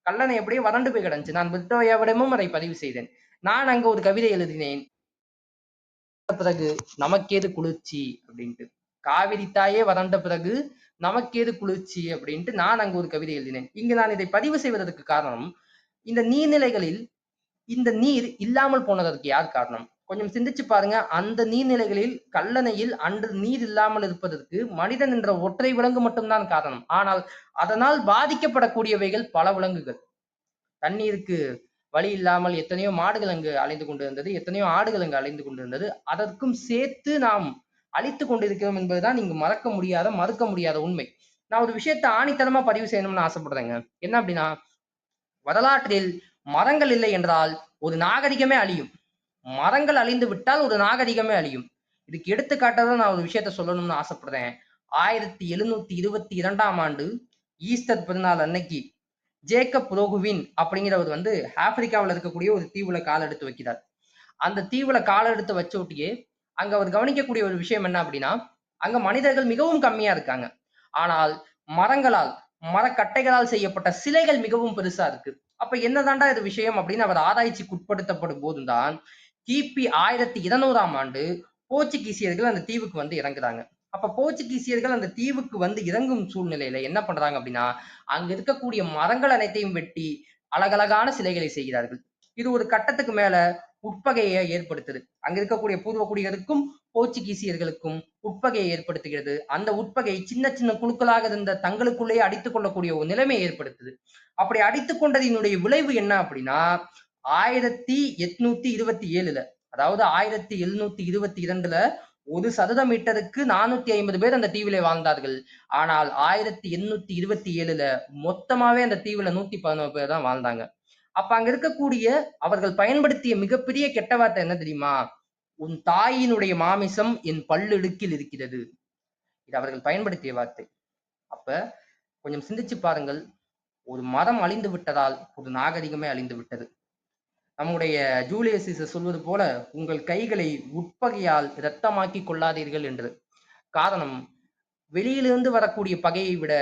கல்லணை அப்படியே வறண்டு போய் கிடந்துச்சு. நான் பிரிட்டோ ஐயாவிடமும் அதை பதிவு செய்தேன். நான் அங்க ஒரு கவிதை எழுதினேன். பிறகு நமக்கேது குளிர்ச்சி அப்படின்ட்டு, காவிரி தாயே வறண்ட பிறகு நமக்கேது குளிர்ச்சி அப்படின்ட்டு நான் அங்க ஒரு கவிதை எழுதினேன். இங்கு நான் இதை பதிவு செய்வதற்கு காரணம், இந்த நீர்நிலைகளில் இந்த நீர் இல்லாமல் போனதற்கு யார் காரணம்? கொஞ்சம் சிந்திச்சு பாருங்க. அந்த நீர்நிலைகளில் கல்லணையில் அன்று நீர் இல்லாமல் இருப்பதற்கு மனிதன் என்ற ஒற்றை விலங்கு மட்டும்தான் காரணம். ஆனால் அதனால் பாதிக்கப்படக்கூடியவைகள் பல விலங்குகள். தண்ணீருக்கு வழி இல்லாமல் எத்தனையோ மாடுகள் அங்கு அலைந்து கொண்டிருந்தது, எத்தனையோ ஆடுகள் அங்கு அலைந்து கொண்டிருந்தது. அதற்கும் சேர்த்து நாம் அழித்து கொண்டிருக்கிறோம் என்பதுதான் இங்கு மறுக்க முடியாத உண்மை. நான் ஒரு விஷயத்தை ஆணித்தனமா பதிவு செய்யணும்னு ஆசைப்படுறேங்க. என்ன அப்படின்னா, வரலாற்றில் மரங்கள் இல்லை என்றால் ஒரு நாகரிகமே அழியும். மரங்கள் அழிந்து விட்டால் ஒரு நாகரிகமே அழியும். இதுக்கு எடுத்துக்காட்டாதான் நான் ஒரு விஷயத்த சொல்லணும்னு ஆசைப்படுறேன். 1722ஆம் ஆண்டு ஈஸ்டர் பெருநாள் அன்னைக்கு ஜேக்கப் ரோகுவின் அப்படிங்கிறவர் ஆப்பிரிக்காவில் இருக்கக்கூடிய ஒரு தீவுல கால் எடுத்து வைக்கிறார். அந்த தீவுல கால் எடுத்து வச்ச ஒட்டியே அங்க அவர் கவனிக்கக்கூடிய ஒரு விஷயம் என்ன அப்படின்னா, அங்க மனிதர்கள் மிகவும் கம்மியா இருக்காங்க. ஆனால் மரங்களால், மரக்கட்டைகளால் செய்யப்பட்ட சிலைகள் மிகவும் பெருசா இருக்கு. அப்ப என்னதாண்டா இது விஷயம் அப்படின்னு அவர் ஆராய்ச்சிக்கு உட்படுத்தப்படும் போதுதான் கிபி 1200ஆம் ஆண்டு போர்ச்சுகீசியர்கள் அந்த தீவுக்கு இறங்குறாங்க. அப்ப போர்ச்சுகீசியர்கள் அந்த தீவுக்கு இறங்கும் சூழ்நிலையில என்ன பண்றாங்க அப்படின்னா, அங்க இருக்கக்கூடிய மரங்கள் அனைத்தையும் வெட்டி அழகழகான சிலைகளை செய்கிறார்கள். இது ஒரு கட்டத்துக்கு மேல உட்பகையை ஏற்படுத்துது. அங்க இருக்கக்கூடிய பூர்வகுடிகளுக்கும் போர்ச்சுகீசியர்களுக்கும் உட்பகையை ஏற்படுத்துகிறது. அந்த உட்பகை சின்ன சின்ன குழுக்களாக இருந்த தங்களுக்குள்ளேயே அடித்துக் கொள்ளக்கூடிய ஒரு நிலைமையை ஏற்படுத்துது. அப்படி அடித்துக் கொண்டதினுடைய விளைவு என்ன அப்படின்னா 1827, அதாவது 1722 1 சதுர மீட்டருக்கு 450 பேர் அந்த தீவிலே வாழ்ந்தார்கள். ஆனால் 1827 மொத்தமாவே அந்த தீவுல 111 பேர் தான் வாழ்ந்தாங்க. அப்ப அங்க இருக்கக்கூடிய அவர்கள் பயன்படுத்திய மிகப்பெரிய கெட்ட வார்த்தை என்ன தெரியுமா? உன் தாயினுடைய மாமிசம் என் பல்லிடுக்கில் இருக்கிறது. இது அவர்கள் பயன்படுத்திய வார்த்தை. அப்ப கொஞ்சம் சிந்திச்சு பாருங்கள். ஒரு மதம் அழிந்து விட்டதால் ஒரு நாகரிகமே அழிந்து விட்டது. நம்முடைய ஜூலியஸ் சீசர் சொல்வது போல உங்கள் கைகளை உட்பகையால் இரத்தமாக்கி கொள்ளாதீர்கள் என்று. காரணம், வெளியிலிருந்து வரக்கூடிய பகையை விட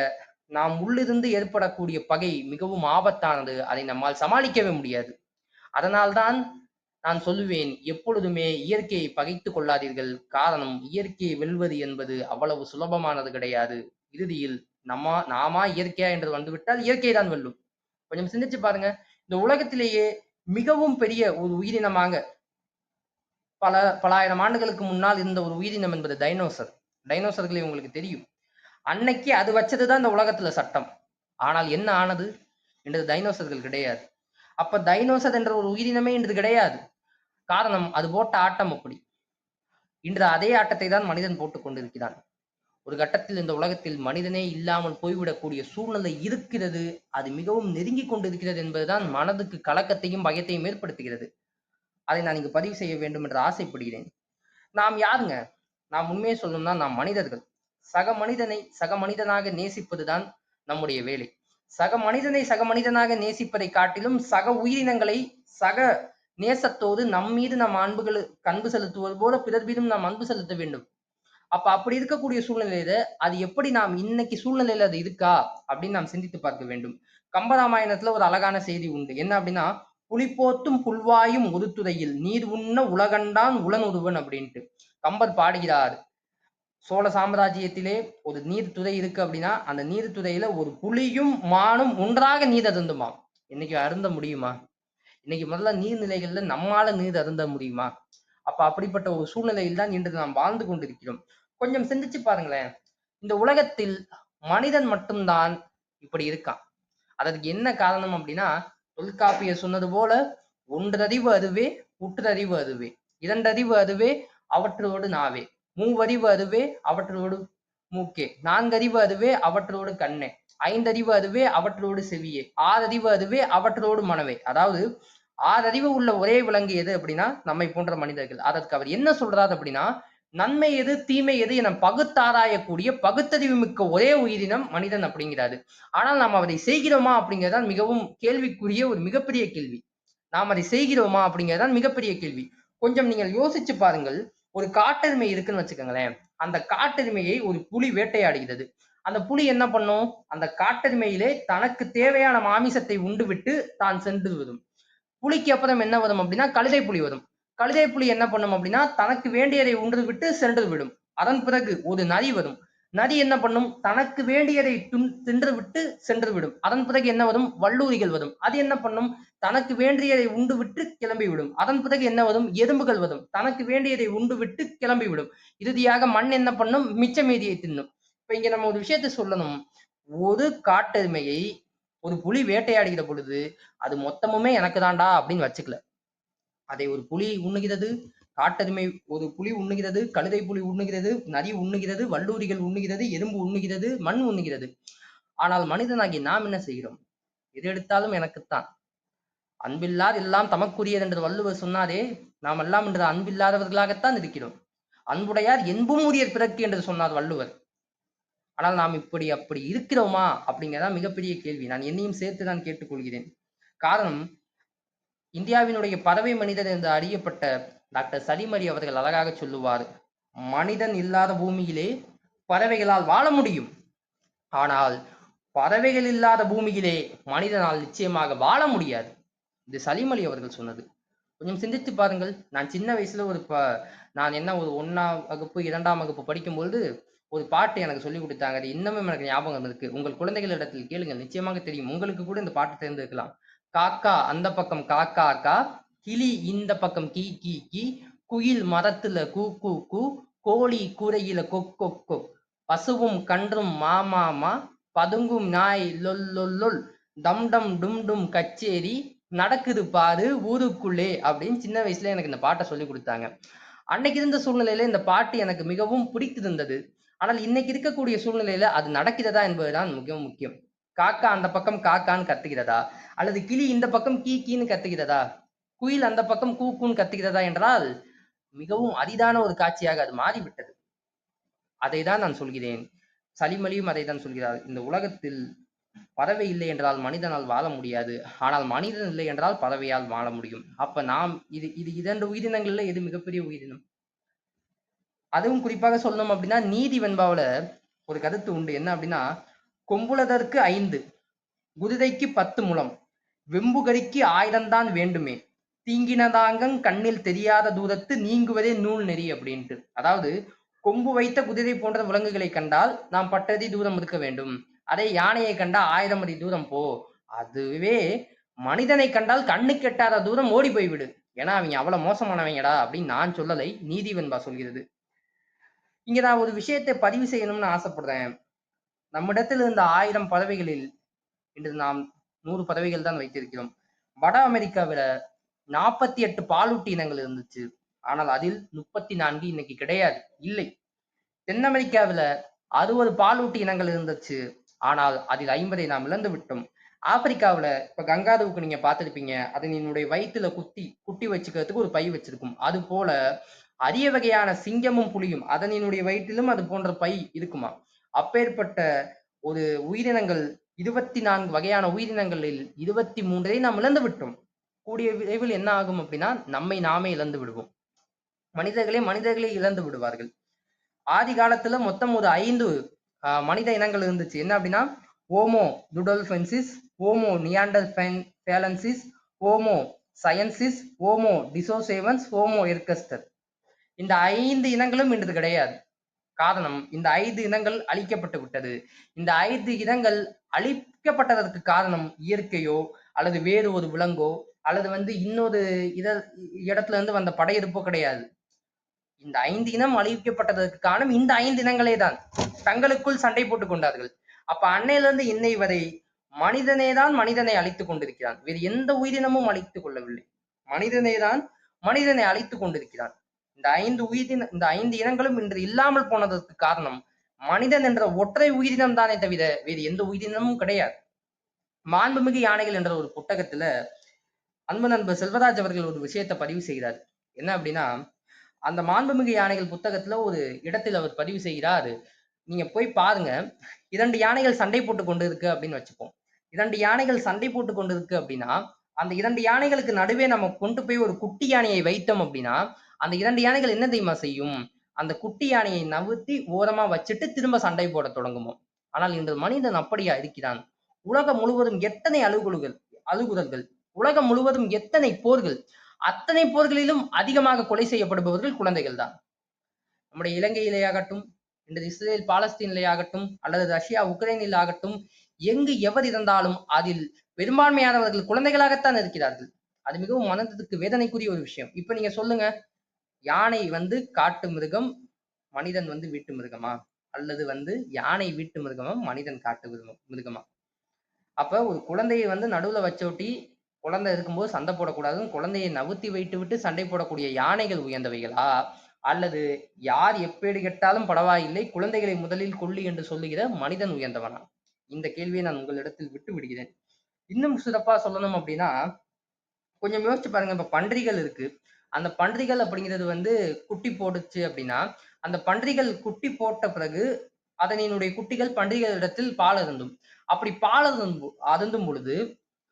நாம் உள்ளிருந்து ஏற்படக்கூடிய பகை மிகவும் ஆபத்தானது. அதை நம்மால் சமாளிக்கவே முடியாது. அதனால்தான் நான் சொல்லுவேன், எப்பொழுதுமே இயற்கையை பகைத்துக் கொள்ளாதீர்கள். காரணம், இயற்கையை வெல்வது என்பது அவ்வளவு சுலபமானது கிடையாது. இறுதியில் நாமா இயற்கையா என்று வந்துவிட்டால் இயற்கை தான் வெல்லும். கொஞ்சம் சிந்திச்சு பாருங்க. இந்த உலகத்திலேயே மிகவும் பெரிய ஒரு உயிரினமாக பல ஆயிரம் ஆண்டுகளுக்கு முன்னால் இருந்த ஒரு உயிரினம் என்பது டைனோசர். டைனோசர்களை உங்களுக்கு தெரியும். அன்னைக்கு அது வச்சதுதான் இந்த உலகத்துல சட்டம். ஆனால் என்ன ஆனது? இன்று டைனோசர்கள் கிடையாது. அப்ப டைனோசர் என்ற ஒரு உயிரினமே இன்று கிடையாது. காரணம், அது போட்ட ஆட்டம் அப்படி. இன்று அதே ஆட்டத்தை தான் மனிதன் போட்டுக் கொண்டிருக்கிறான். ஒரு கட்டத்தில் இந்த உலகத்தில் மனிதனே இல்லாமல் போய்விடக்கூடிய சூழ்நிலை இருக்கிறது. அது மிகவும் நெருங்கி கொண்டிருக்கிறது என்பதுதான் மனதுக்கு கலக்கத்தையும் பயத்தையும் ஏற்படுத்துகிறது. அதை நான் இங்கு பதிவு செய்ய வேண்டும் என்று ஆசைப்படுகிறேன். நாம் யாருங்க? நாம் உண்மையை சொல்லணும்னா நாம் மனிதர்கள். சக மனிதனை சக மனிதனாக நேசிப்பதுதான் நம்முடைய வேலை. சக மனிதனை சக மனிதனாக நேசிப்பதை காட்டிலும் சக உயிரினங்களை சக நேசத்தோடு நம் மீது நம் அன்பு செலுத்துவது போல பிறர் மீதும் நாம் அன்பு செலுத்த வேண்டும். அப்படி இருக்கக்கூடிய சூழ்நிலையில அது எப்படி நாம் இன்னைக்கு சூழ்நிலையில அது இருக்கா அப்படின்னு நாம் சிந்தித்து பார்க்க வேண்டும். கம்பராமாயணத்துல ஒரு அழகான செய்தி உண்டு. என்ன அப்படின்னா, புலிப்போத்தும் புல்வாயும் ஒருத்துறையில் நீர் உண்ண உலகண்டான் உளனொருவன் அப்படின்ட்டு கம்பர் பாடுகிறார். சோழ சாம்ராஜ்யத்திலே ஒரு நீர்த்துறை இருக்கு அப்படின்னா அந்த நீர்த்துறையில ஒரு புலியும் மானும் ஒன்றாக நீர் அருந்துமாம். இன்னைக்கு அருந்த முடியுமா? இன்னைக்கு முதல்ல நீர்நிலைகள்ல நம்மால நீர் அருந்த முடியுமா? அப்படிப்பட்ட ஒரு சூழ்நிலையில் தான் இன்று நாம் வாழ்ந்து கொண்டிருக்கிறோம். கொஞ்சம் சிந்திச்சு பாருங்களேன். இந்த உலகத்தில் மனிதன் மட்டும்தான் இப்படி இருக்கான். அதற்கு என்ன காரணம் அப்படின்னா, தொல்காப்பியர் சொன்னது போல ஒன்றறிவு அதுவே, உற்றறிவு அதுவே, இரண்டறிவு அதுவே, அவற்றோடு நாவே, மூவறிவு அதுவே, அவற்றோடு மூக்கே, நான்கறிவு அதுவே, அவற்றோடு கண்ணே, ஐந்தறிவு அதுவே, அவற்றோடு செவியே, ஆறறிவு அதுவே, அவற்றோடு மனவே. அதாவது 6 அறிவு உள்ள ஒரே விலங்கு எது அப்படின்னா நம்மை போன்ற மனிதர்கள். அதற்கு அவர் என்ன சொல்றாரு அப்படின்னா, நன்மை எது தீமை எது என பகுத்தாராயக்கூடிய பகுத்தறிவு மிக்க ஒரே உயிரினம் மனிதன் அப்படிங்கிறாரு. ஆனால் நாம் அதை செய்கிறோமா அப்படிங்கிறதான் மிகவும் கேள்விக்குரிய ஒரு மிகப்பெரிய கேள்வி. நாம் அதை செய்கிறோமா அப்படிங்கிறதான் மிகப்பெரிய கேள்வி. கொஞ்சம் நீங்கள் யோசிச்சு பாருங்கள். ஒரு காட்டெருமை இருக்குன்னு வச்சுக்கோங்களேன். அந்த காட்டெருமையை ஒரு புலி வேட்டையாடுகிறது. அந்த புலி என்ன பண்ணும்? அந்த காட்டெருமையிலே தனக்கு தேவையான மாமிசத்தை உண்டு விட்டு தான் சென்று விடும். புலிக்கு அப்புறம் என்ன வரும் அப்படின்னா கழுதை புலி வரும். கழுதை புலி என்ன பண்ணும் அப்படின்னா தனக்கு வேண்டியதை உண்டு விட்டு சென்று விடும். அதன் பிறகு ஒரு நரி வரும். நரி என்ன பண்ணும்? தனக்கு வேண்டியதை தின்று விட்டு சென்று விடும். அதன் பிறகு என்ன வரும்? வல்லூரிகள் வரும். அது என்ன பண்ணும்? தனக்கு வேண்டியதை உண்டு விட்டு கிளம்பி விடும். அதன் பிறகு என்ன வரும்? எறும்புகள் வரும். தனக்கு வேண்டியதை உண்டு விட்டு கிளம்பி விடும். இறுதியாக மண் என்ன பண்ணும்? மிச்ச மீதியை தின்னும். இப்ப இங்க நம்ம ஒரு விஷயத்தை சொல்லணும். ஒரு காட்டெருமையை ஒரு புலி வேட்டையாடுகிற பொழுது அது மொத்தமுமே எனக்கு தான்டா அப்படின்னு வச்சுக்கல. அதை ஒரு புலி உண்ணுகிறது, காட்டெருமை ஒரு புலி உண்ணுகிறது, கழுதை புலி உண்ணுகிறது, நரி உண்ணுகிறது, வல்லூரிகள் உண்ணுகிறது, எறும்பு உண்ணுகிறது, மண் உண்ணுகிறது. ஆனால் மனிதனாகி நாம் என்ன செய்கிறோம்? எது எடுத்தாலும் எனக்குத்தான். அன்பில்லார் எல்லாம் தமக்குரியது என்று வள்ளுவர் சொன்னாரே, நாம் எல்லாம் இன்று அன்பில்லாதவர்களாகத்தான் இருக்கிறோம். அன்புடையார் என்பும் உரியர் பிறக்கு என்று சொன்னார் வள்ளுவர். ஆனால் நாம் அப்படி இருக்கிறோமா அப்படிங்கிறதான் மிகப்பெரிய கேள்வி. நான் என்னையும் சேர்த்து நான் கேட்டுக்கொள்கிறேன். காரணம், இந்தியாவினுடைய பறவை மனிதர் என்று அறியப்பட்ட டாக்டர் சலீம் அலி அவர்கள் அழகாக சொல்லுவார், மனிதன் இல்லாத பூமியிலே பறவைகளால் வாழ முடியும். ஆனால் பறவைகள் இல்லாத பூமியிலே மனிதனால் நிச்சயமாக வாழ முடியாது. இது சலீம் அலி அவர்கள் சொன்னது. கொஞ்சம் சிந்தித்து பாருங்கள். நான் சின்ன வயசுல நான் என்ன ஒரு 1ஆம் வகுப்பு 2ஆம் வகுப்பு படிக்கும்பொழுது ஒரு பாட்டு எனக்கு சொல்லி கொடுத்தாங்க. அது இன்னமும் எனக்கு ஞாபகம் இருக்கு. உங்கள் குழந்தைகளிடத்தில் கேளுங்கள், நிச்சயமாக தெரியும். உங்களுக்கு கூட இந்த பாட்டு தெரிந்திருக்கலாம். காக்கா அந்த பக்கம் காக்கா அக்கா, கிளி இந்த பக்கம் கீ கீ கீ, குயில் மரத்துல கூ கூ கூ, கோழி கூரையில கொக் கொக் கொக், பசுவும் கன்றும் மா மா மா, பதுங்கும் நாய் லொல் லொல் லொல், டம் டம் டும் டும் கச்சேரி நடக்குது பாரு ஊருக்குள்ளே அப்படின்னு சின்ன வயசுல எனக்கு இந்த பாட்டை சொல்லி கொடுத்தாங்க. அன்னைக்கு இருந்த சூழ்நிலையில இந்த பாட்டு எனக்கு மிகவும் பிடித்திருந்தது. ஆனால் இன்னைக்கு இருக்கக்கூடிய சூழ்நிலையில அது நடக்கிறதா என்பதுதான் மிகவும் முக்கியம். காக்கா அந்த பக்கம் காக்கான்னு கத்துகிறதா, அல்லது கிளி இந்த பக்கம் கீ கீன்னு கத்துகிறதா, குயில் அந்த பக்கம் கூ கூன்னு கத்துகிறதா என்றால் மிகவும் அரிதான ஒரு காட்சியாக அது மாறிவிட்டது. அதைதான் நான் சொல்கிறேன். சலிமலியும் அதைதான் சொல்கிறார். இந்த உலகத்தில் பறவை இல்லை என்றால் மனிதனால் வாழ முடியாது. ஆனால் மனிதன் இல்லை என்றால் பறவையால் வாழ முடியும். அப்ப நாம் இது இது இரண்டு உயிரினங்கள்ல எது மிகப்பெரிய உயிரினம்? அதுவும் குறிப்பாக சொல்லணும் அப்படின்னா நீதி வெண்பாவுல ஒரு கருத்து உண்டு. என்ன அப்படின்னா, கொம்புளதற்கு 5, குதிரைக்கு 10 முழம், வெம்புகரிக்கு 1000 தான் வேண்டுமே, தீங்கினதாங்கங் கண்ணில் தெரியாத தூரத்து நீங்குவதே நூல் நெறி அப்படின்ட்டு. அதாவது கொம்பு வைத்த குதிரை போன்ற விலங்குகளை கண்டால் நாம் 10 அடி தூரம் இருக்க வேண்டும். அதே யானையை கண்டா 1000 அடி தூரம் போ. அதுவே மனிதனை கண்டால் கண்ணுக்கு எட்டாத தூரம் ஓடி போய்விடு. ஏன்னா அவங்க அவ்வளவு மோசமானவங்கடா அப்படின்னு நான் சொல்லலை, நீதி வெண்பா சொல்கிறது. இங்க நான் ஒரு விஷயத்தை பதிவு செய்யணும்னு ஆசைப்படுறேன். நம்மிடத்தில் இருந்த 1000 பறவைகளில் இன்று நாம் 100 பறவைகள் தான் வைத்திருக்கிறோம். வட அமெரிக்காவில 48 பாலூட்டி இனங்கள் இருந்துச்சு. ஆனால் அதில் 34 இன்னைக்கு கிடையாது, இல்லை. தென் அமெரிக்காவில 60 பாலூட்டி இனங்கள் இருந்துச்சு. ஆனால் அதில் 50 நாம் இழந்து விட்டோம். ஆப்பிரிக்காவில இப்ப கங்காருவுக்கு நீங்க பார்த்திருப்பீங்க, அதனுடைய வயிற்றுல குட்டி வச்சுக்கிறதுக்கு ஒரு பை வச்சிருக்கும். அது போல அரிய வகையான சிங்கமும் புலியும் அதனினுடைய வயிற்றிலும் அது போன்ற பை இருக்குமா. அப்பேற்பட்ட ஒரு உயிரினங்கள் 24 வகையான உயிரினங்களில் 23 நாம் இழந்து விட்டோம். கூடிய விரைவில் என்ன ஆகும் அப்படின்னா நம்மை நாமே இழந்து விடுவோம். மனிதர்களே இழந்து விடுவார்கள். ஆதி காலத்துல மொத்தம் ஒரு 5 மனித இனங்கள் இருந்துச்சு. என்ன அப்படின்னா ஓமோ டுடோல்ஃபென்சிஸ், ஓமோ நியாண்டர்தேலன்சிஸ், ஓமோ சயன்சிஸ், ஓமோ டிசோசேவன்ஸ், ஓமோ எர்கஸ்டர். இந்த 5 இனங்களும் இன்று கிடையாது. காரணம், இந்த 5 இனங்கள் அழிக்கப்பட்டு விட்டது. இந்த 5 இனங்கள் அழிக்கப்பட்டதற்கு காரணம் இயற்கையோ அல்லது வேறு ஒரு விலங்கோ அல்லது இன்னொரு இடத்துல இருந்து வந்த படையெடுப்போ கிடையாது. இந்த 5 இனம் அழிக்கப்பட்டதற்கு காரணம் இந்த 5 இனங்களே தான். தங்களுக்குள் சண்டை போட்டுக் கொண்டார்கள். அப்ப அன்னையிலிருந்து இன்னை வரை மனிதனே தான் மனிதனை அழித்துக் கொண்டிருக்கிறான். வேறு எந்த உயிரினமும் அழித்துக் கொள்ளவில்லை. மனிதனே தான் மனிதனை அழித்துக் கொண்டிருக்கிறான். இந்த 5 இனங்களும் இன்று இல்லாமல் போனதற்கு காரணம் மனிதன் என்ற ஒற்றை உயிரினம் தானே தவிர வேறு எந்த உயிரினமும் கிடையாது. மாண்புமிகு யானைகள் என்ற ஒரு புத்தகத்துல அன்பு நண்பர் செல்வராஜ் அவர்கள் ஒரு விஷயத்தை பதிவு செய்கிறார். என்ன அப்படின்னா, அந்த மாண்புமிகு யானைகள் புத்தகத்துல ஒரு இடத்தில் அவர் பதிவு செய்கிறார். நீங்க போய் பாருங்க, 2 யானைகள் சண்டை போட்டு கொண்டு இருக்கு அப்படின்னு வச்சுப்போம். 2 யானைகள் சண்டை போட்டு கொண்டு இருக்கு அப்படின்னா, அந்த 2 யானைகளுக்கு நடுவே நம்ம கொண்டு போய் ஒரு குட்டி யானையை வைத்தோம் அப்படின்னா, அந்த 2 யானைகள் என்ன தெரியுமா செய்யும்? அந்த குட்டி யானையை நவுத்தி ஓரமா வச்சுட்டு திரும்ப சண்டை போட தொடங்குமோ. ஆனால் இன்று மனிதன் அப்படியா இருக்கிறான்? உலகம் முழுவதும் எத்தனை அழுகுறல்கள், உலகம் முழுவதும் எத்தனை போர்கள், அத்தனை போர்களிலும் அதிகமாக கொலை செய்யப்படுபவர்கள் குழந்தைகள் தான். நம்முடைய இலங்கையிலே ஆகட்டும், இன்று இஸ்ரேல் பாலஸ்தீனிலே ஆகட்டும், அல்லது ரஷ்யா உக்ரைனில் ஆகட்டும், எங்கு எவர் இருந்தாலும் அதில் பெரும்பான்மையானவர்கள் குழந்தைகளாகத்தான் இருக்கிறார்கள். அது மிகவும் மனதுக்கு வேதனைக்குரிய ஒரு விஷயம். இப்ப நீங்க சொல்லுங்க, யானை காட்டு மிருகம், மனிதன் வீட்டு மிருகமா? அல்லது யானை வீட்டு மிருகமா, மனிதன் காட்டு மிருகமா? அப்ப ஒரு குழந்தையை நடுவுல வச்சோட்டி குழந்தை இருக்கும்போது சண்டை போடக்கூடாதுன்னு குழந்தையை நவுத்தி வைத்து விட்டு சண்டை போடக்கூடிய யானைகள் உயர்ந்தவைகளா, அல்லது யார் எப்பேடு கெட்டாலும் பரவாயில்லை குழந்தைகளை முதலில் கொல்லு என்று சொல்லுகிற மனிதன் உயர்ந்தவனா? இந்த கேள்வியை நான் உங்களிடத்தில் விட்டு விடுகிறேன். இன்னும் சிறப்பா சொல்லணும் அப்படின்னா, கொஞ்சம் யோசிச்சு பாருங்க. இப்ப பன்றிகள் இருக்கு. அந்த பன்றிகள் அப்படிங்கிறது குட்டி போடுச்சு அப்படின்னா, அந்த பன்றிகள் குட்டி போட்ட பிறகு அதனினுடைய குட்டிகள் பன்றிகளிடத்தில் பால் அருந்தும். அப்படி பால் அருந்தும் பொழுது